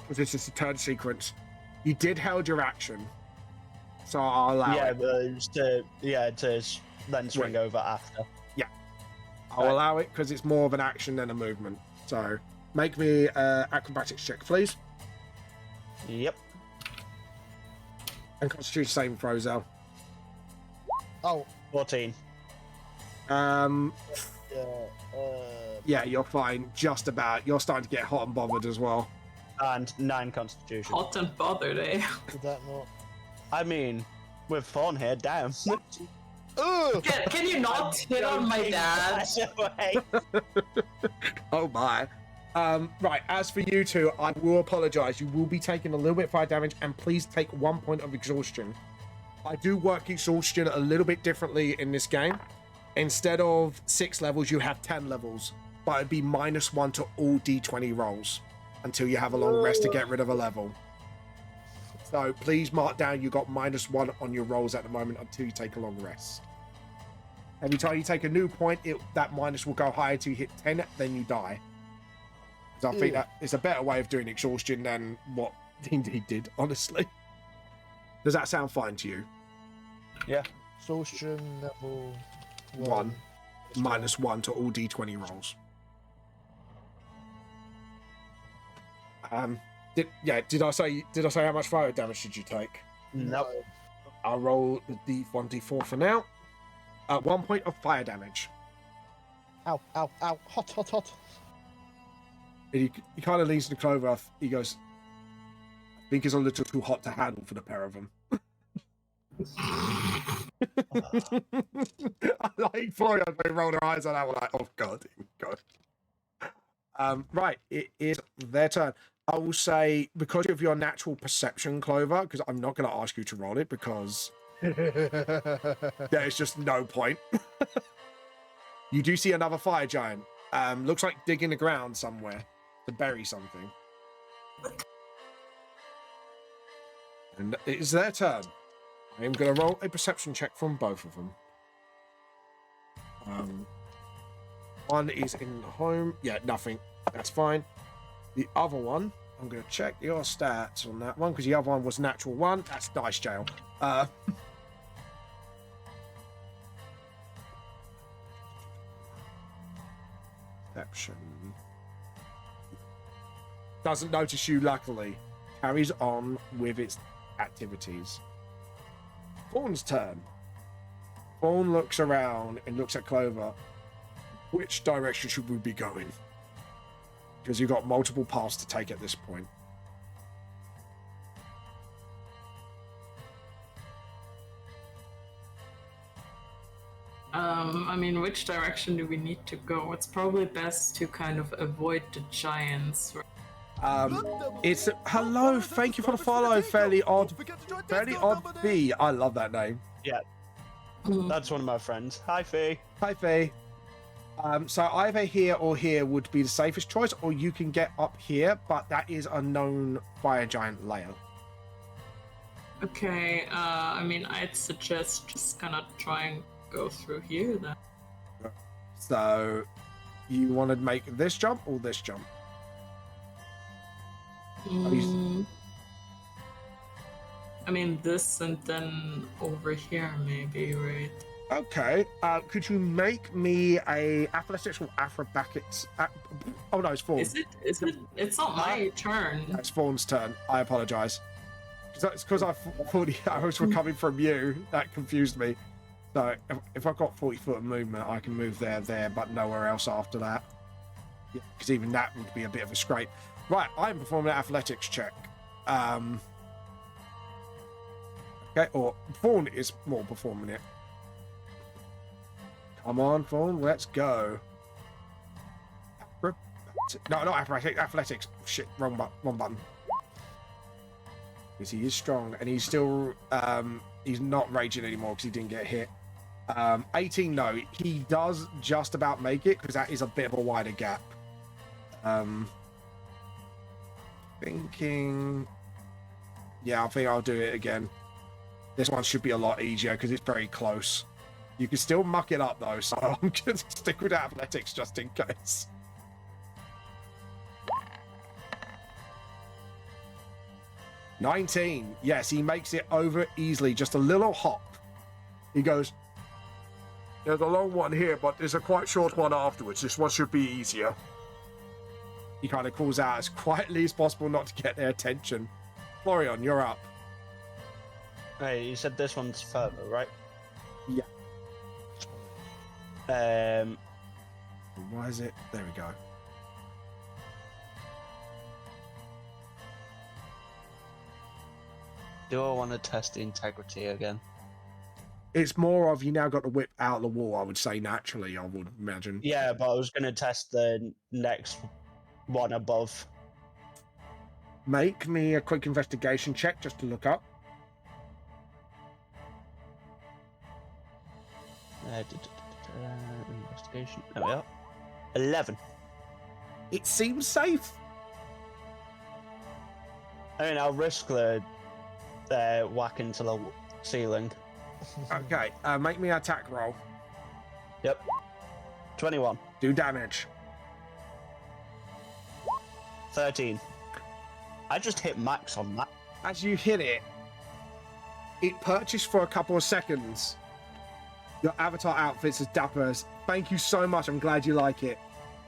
Because this is a turn sequence. You did held your action. So I'll allow it. To then swing over after. Yeah. I'll allow it because it's more of an action than a movement. So make me acrobatics check, please. Yep. And Constitution saving throws, Al. Oh. 14. Yeah, you're fine. Just about. You're starting to get hot and bothered as well. And 9 Constitution. Hot and bothered, eh? Did that not? I mean, with Fawn here, damn. Can you not hit on my dad? Oh my. Right, as for you two, I will apologise. You will be taking a little bit of fire damage, and please take 1 point of exhaustion. I do work exhaustion a little bit differently in this game. Instead of 6 levels, you have 10 levels, but it'd be -1 to all d20 rolls until you have a long rest to get rid of a level. So please mark down you got -1 on your rolls at the moment until you take a long rest. Every time you take a new point, that minus will go higher till you hit 10, then you die. Because I think that is a better way of doing exhaustion than what D&D did, honestly. Does that sound fine to you? Yeah. Exhaustion level 1. -1 to all d20 rolls. Did I say how much fire damage did you take? Nope. I'll roll the d1d4 for now. 1 point of fire damage. Ow, ow, ow. Hot, hot, hot. And he kind of leans to Clover. He goes, I think it's a little too hot to handle for the pair of them. I like Florian, they roll their eyes on that one like, oh god, God. Right, it is their turn. I will say, because of your natural perception, Clover, because I'm not going to ask you to roll it because there's just no point. You do see another fire giant. Looks like digging the ground somewhere to bury something. And it is their turn. I am going to roll a perception check from both of them. One is in home. Yeah, nothing. That's fine. The other one, I'm going to check your stats on that one because the other one was natural 1. That's dice jail. Perception. Doesn't notice you, luckily. Carries on with its activities. Fawn's turn. Fawn looks around and looks at Clover. Which direction should we be going? Because you've got multiple paths to take at this point. I mean, which direction do we need to go? It's probably best to kind of avoid the giants. It's hello, thank you for the follow, fairly odd B. I love that name. Yeah. That's one of my friends. Hi, Faye. Hi, Faye. So either here or here would be the safest choice, or you can get up here, but that is a known fire giant layer. Okay, I mean, I'd suggest just kind of try and go through here then. So you want to make this jump or this jump? I mean, this and then over here, maybe, right? Okay. Could you make me a athletics or acrobatics? Oh no, it's Fawn. Is it? It's not my turn. It's Fawn's turn. I apologize. It's because I thought the arrows were coming from you. That confused me. So if I've got 40 foot of movement, I can move there, but nowhere else after that. Because even that would be a bit of a scrape. Right, I'm performing an athletics check. Okay, or Fawn is more performing it. Come on, Fawn, let's go. No, not acrobatics, athletics. Shit, wrong button. Because he is strong, and he's still, he's not raging anymore because he didn't get hit. 18, no, he does just about make it because that is a bit of a wider gap. Thinking, yeah, I think I'll do it again. This one should be a lot easier because it's very close. You can still muck it up though, so I'm going to stick with athletics just in case. $19. Yes, he makes it over easily. Just a little hop. He goes, there's a long one here, but there's a quite short one afterwards. This one should be easier. He kind of calls out as quietly as possible not to get their attention. Florian, you're up. Hey, you said this one's further, right? Yeah. Why is it? There we go. Do I want to test the integrity again? It's more of you now got the whip out of the wall, I would say, naturally, I would imagine. Yeah, but I was going to test the next one above. Make me a quick investigation check just to look up. Investigation. There we are. 11. It seems safe. I mean, I'll risk the whack into the ceiling. Okay, make me an attack roll. Yep. 21. Do damage. 13. I just hit max on that. As you hit it, it perches for a couple of seconds. Your avatar outfit's as dapper as, thank you so much, I'm glad you like it.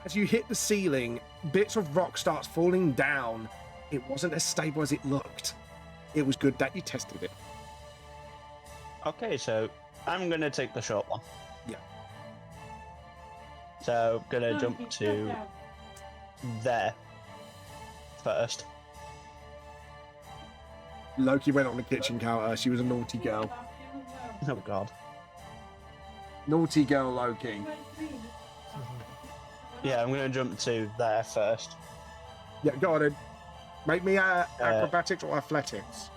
As you hit the ceiling, bits of rock starts falling down. It wasn't as stable as it looked. It was good that you tested it. Okay, so I'm going to take the short one. Yeah. So, going to jump to there first. Loki went on the kitchen counter. She was a naughty girl. Oh, God. Naughty girl, Loki. Yeah, I'm going to jump to there first. Yeah, go on then. Make me acrobatics or athletics.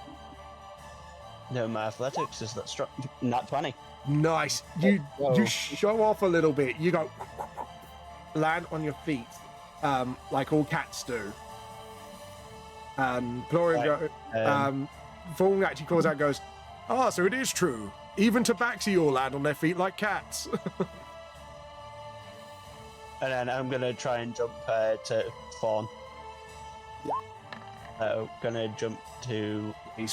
No, my athletics is that not 20. Nice. You show off a little bit. You go land on your feet, like all cats do. Gloria, Vaughan actually calls out, goes, "Ah, so it is true. Even tabaxi all land on their feet like cats." And then I'm gonna try and jump to Fawn. Gonna jump to. He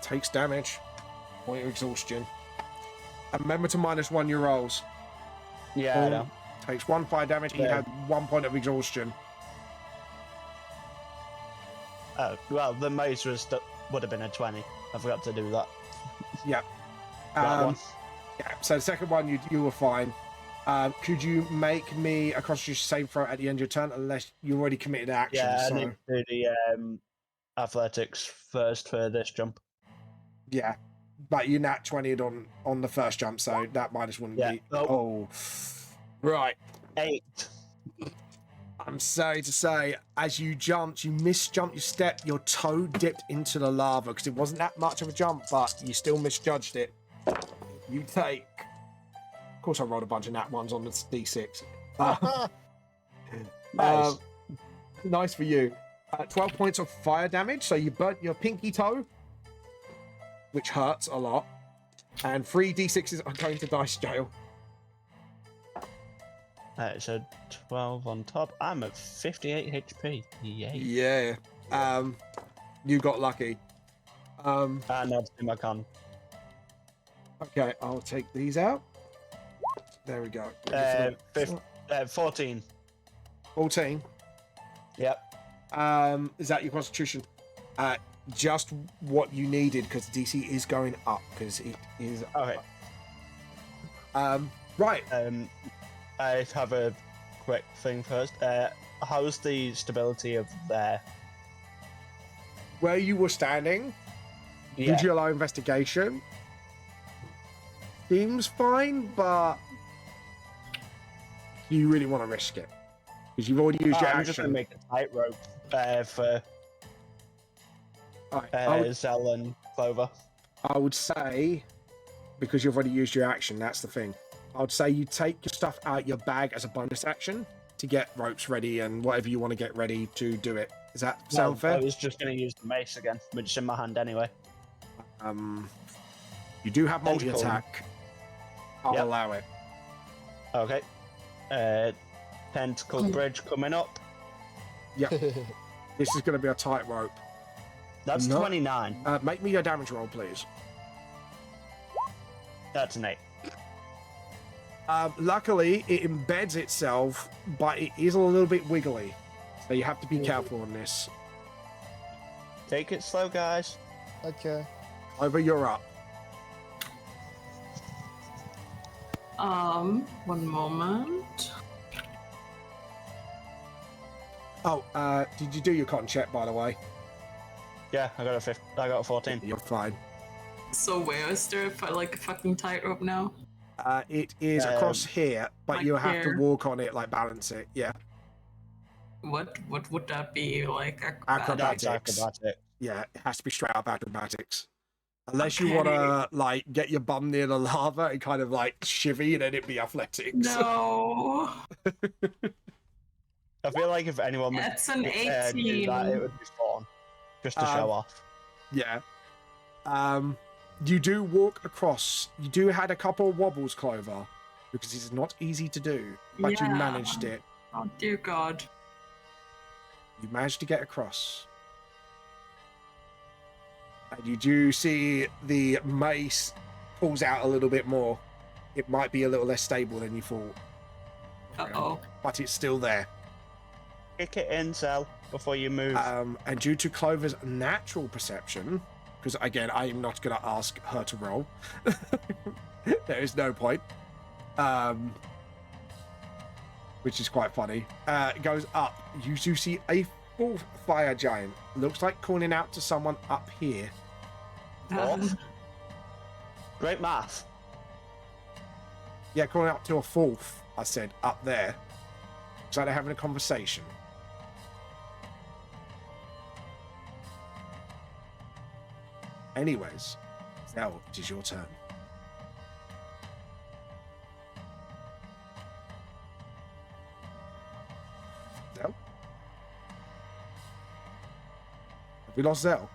takes damage. Point of exhaustion. And remember to -1 your rolls. Yeah, I know. Takes 1 fire damage. He had 1 point of exhaustion. Oh, well, the most would have been a 20. I forgot to do that. Yeah. That one. Yeah. So the second one, you were fine. Could you make me a Constitution save throw at the end of your turn, unless you already committed action? Yeah, so... I need to do the athletics first for this jump. Yeah, but you nat 20'd on the first jump, so that minus wouldn't be. Oh, right. 8. I'm sorry to say, as you jumped, you misjumped your step. Your toe dipped into the lava because it wasn't that much of a jump, but you still misjudged it. You take course, I rolled a bunch of nat ones on the d6. Nice. Nice for you. 12 points of fire damage. So you burnt your pinky toe, which hurts a lot. And 3 d6s are going to dice jail. So 12 on top. I'm at 58 HP. Yay. Yeah. You got lucky. And that's in my con. Okay, I'll take these out. There we go. 14. 14. Yep. Is that your constitution? Just what you needed, because DC is going up, because it is Okay. right. I have a quick thing first. How's the stability of there? Where you were standing, Yeah. did you allow investigation? Seems fine, but do you really want to risk it? Because you've already used your I'm just action. gonna make a tightrope for Alright, Zell and Clover. I would say, because you've already used your action, that's the thing. I would say you take your stuff out your bag as a bonus action to get ropes ready and whatever you want to get ready to do it. Does that sound fair? I was just gonna use the mace again, which is in my hand anyway. You do have Tentacle. multi-attack. I'll Yep. allow it. Okay. Tentacle bridge coming up. This is going to be a tightrope. That's No. 29. Make me a damage roll, please. That's an 8. Luckily, it embeds itself, but it is a little bit wiggly. So you have to be careful on this. Take it slow, guys. Okay. Over, you're up. One moment. Oh, did you do your con check, by the way? Yeah, I got a 14. You're fine. So where is there like a fucking tightrope now? It is across here, but like you have to here. walk on it, like balance it. Yeah. What would that be like? That's Acrobatics. acrobatic. Yeah, it has to be straight up acrobatics. Unless you want to, like, get your bum near the lava and kind of, like, shivvy, and then it'd be athletics. No. I feel like if anyone would That's an do 18. that, it would be fun. Just to show off. Yeah. You do walk across. You do had a couple of wobbles, Clover, because it's not easy to do, but you Yeah. managed it. Oh dear God. You managed to get across. And you do see the mace pulls out a little bit more. It might be a little less stable than you thought. Uh-oh. But it's still there. Kick it in, Zell, before you move. And due to Clover's natural perception, because again, I am not going to ask her to roll. There is no point. Which is quite funny. It goes up. You do see a full fire giant. Looks like calling out to someone up here. Fourth? Great math. Yeah, calling out to a fourth, I said, up there. Looks like they're having a conversation. Anyways, Zell, it is your turn. Zell? Have we lost Zell?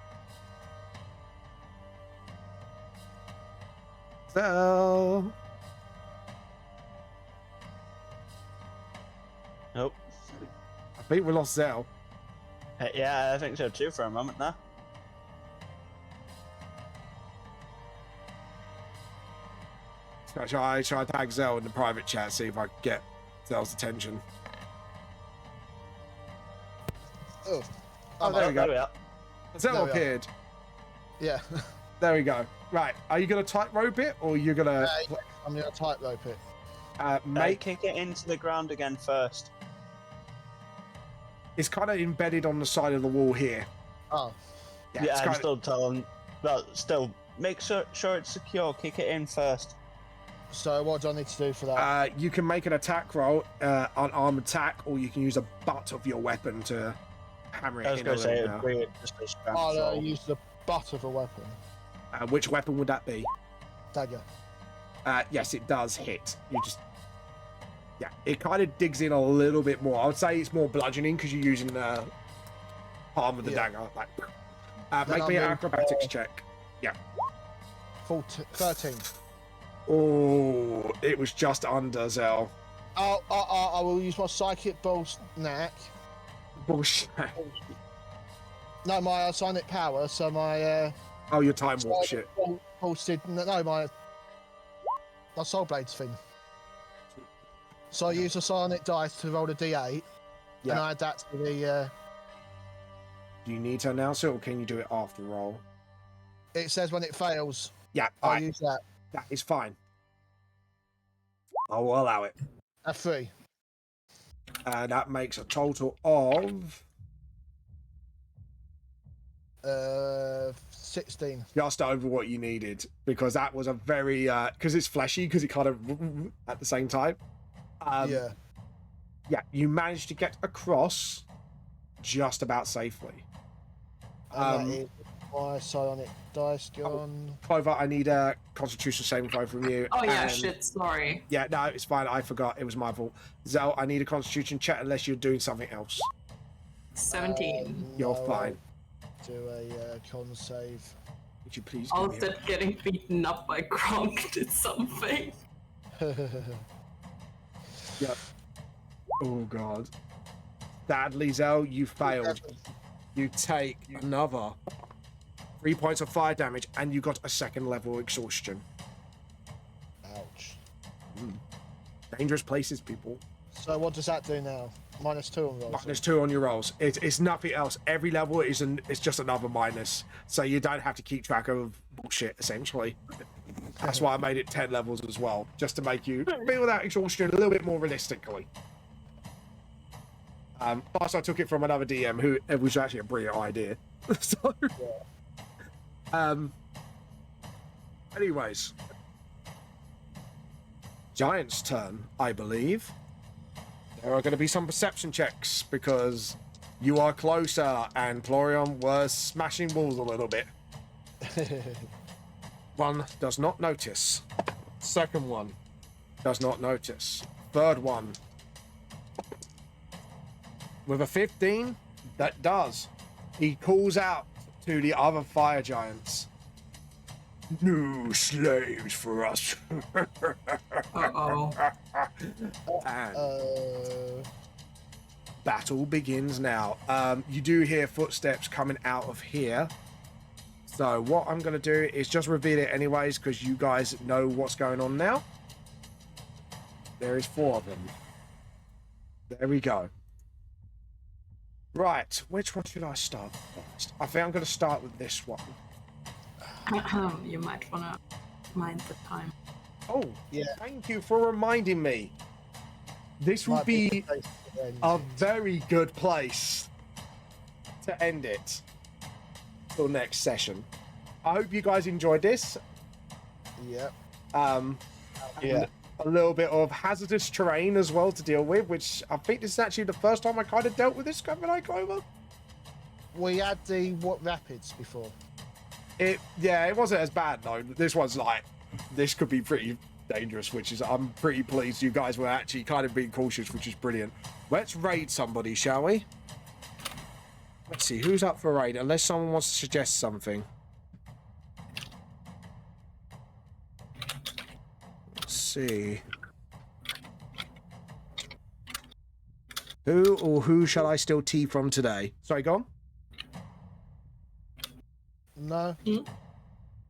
Zell? Nope. I think we lost Zell. Yeah, I think so too for a moment there. Shall I tag Zell in the private chat, see if I can get Zell's attention? Oh. Oh, there we go. There we are. Zell There we are. appeared. Yeah. There we go. Right, are you going to tightrope it, or you're going to I'm going to tightrope it. make... Kick it into the ground again first. It's kind of embedded on the side of the wall here. Oh. Yeah, Yeah, it's I'm kind still telling. Well, still, make sure it's secure. Kick it in first. So what do I need to do for that? you can make an attack roll, an arm attack, or you can use a butt of your weapon to hammer I it was in a going to say, little agree with just a strap I'll roll. use the butt of a weapon. Which weapon would that be? Dagger. Yes, it does hit. You just... Yeah, it kind of digs in a little bit more. I would say it's more bludgeoning because you're using the palm of the dagger. Like, make me an acrobatics check. Yeah. 13. Oh, it was just under, Zell. I will use my psychic ball snack. Bullshit. No, my psionic power. So my. Oh, your time warp shit. Posted. No, my soul blades thing. So I use a psionic dice to roll the d8, and I add that to the. Do you need to announce it, or can you do it after roll? It says when it fails. Yeah, I'll use that. That is fine. I will allow it. A 3. That makes a total of 16. just over what you needed, because that was a very because it's fleshy, because it kind of at the same time. Yeah, you managed to get across just about safely. And that is my psionic dice gone. Clover, I need a Constitution saving throw from you. Oh yeah, shit, sorry. Yeah, no, it's fine. I forgot. It was my fault. Zell, I need a Constitution check unless you're doing something else. 17. You're fine. Do a con save. Would you please? All of that getting beaten up by Gronk did something. Yep. Oh god. Sadly, Zell, you failed. You take another 3 points of fire damage, and you got a second level exhaustion. Ouch. Dangerous places, people. So what does that do now? -2 on rolls. -2 on your rolls. It's nothing else. Every level it's just another minus, so you don't have to keep track of bullshit. Essentially, that's why I made it 10 levels as well, just to make you feel that exhaustion a little bit more realistically. Plus, I took it from another DM who it was actually a brilliant idea. So, anyways, Giant's turn, I believe. There are going to be some perception checks because you are closer and Clorion was smashing walls a little bit. One does not notice. Second one does not notice. Third one with a 15, that does. He calls out to the other fire giants. New slaves for us. Uh-oh. And battle begins now. You do hear footsteps coming out of here. So what I'm going to do is just reveal it anyways, because you guys know what's going on now. There is 4 of them. There we go. Right, which one should I start first? I think I'm going to start with this one. You might want to mind the time. Oh, yeah. Thank you for reminding me. This will be a very good place to end it till next session. I hope you guys enjoyed this. Yep. Yeah. A little bit of hazardous terrain as well to deal with, which I think this is actually the first time I kind of dealt with this Covenant Clover. We had the rapids before. It wasn't as bad though. This one's like, this could be pretty dangerous, which is, I'm pretty pleased you guys were actually kind of being cautious, which is brilliant. Let's raid somebody, shall we? Let's see, who's up for raid, unless someone wants to suggest something. Let's see. Who shall I steal tea from today? Sorry, go on. No.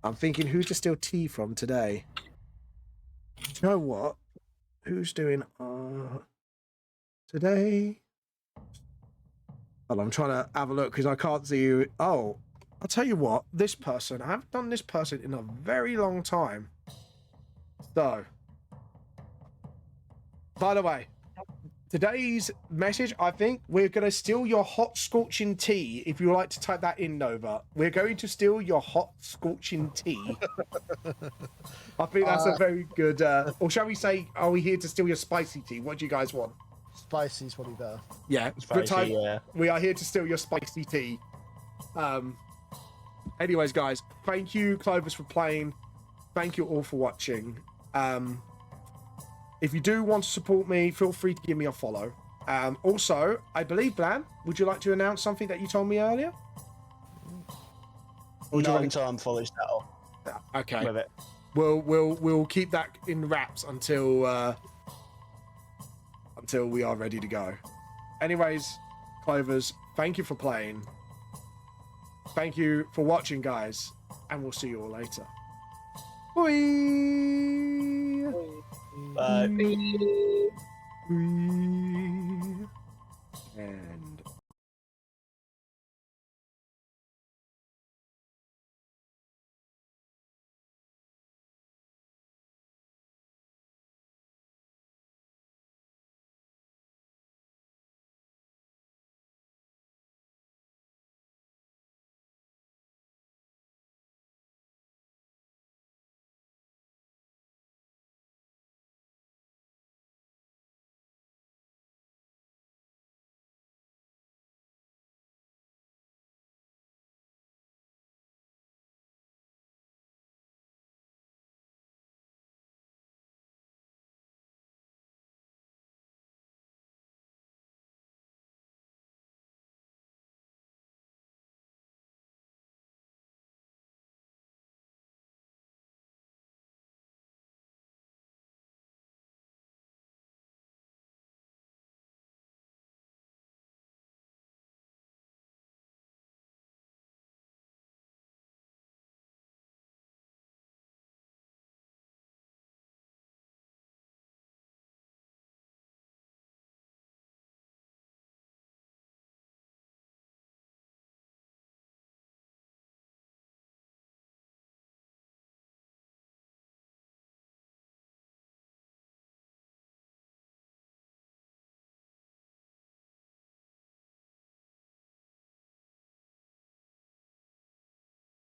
I'm thinking who to steal tea from today. Do you know what? Who's doing today? Well, I'm trying to have a look because I can't see you. Oh, I'll tell you what. This person, I haven't done this person in a very long time. So, by the way, today's message, I think we're going to steal your hot scorching tea. If you like to type that in, Nova, we're going to steal your hot scorching tea. I think that's a very good, or shall we say, are we here to steal your spicy tea? What do you guys want? Spicy is probably better. Yeah, Spicy, yeah. We are here to steal your spicy tea. Anyways, guys, thank you, Clovis, for playing. Thank you all for watching. If you do want to support me, feel free to give me a follow. Also, I believe, Blan, would you like to announce something that you told me earlier? Not until I'm fully settled. Okay. With it. We'll keep that in wraps until we are ready to go. Anyways, Clovers, thank you for playing. Thank you for watching, guys, and we'll see you all later. Bye. Bye. And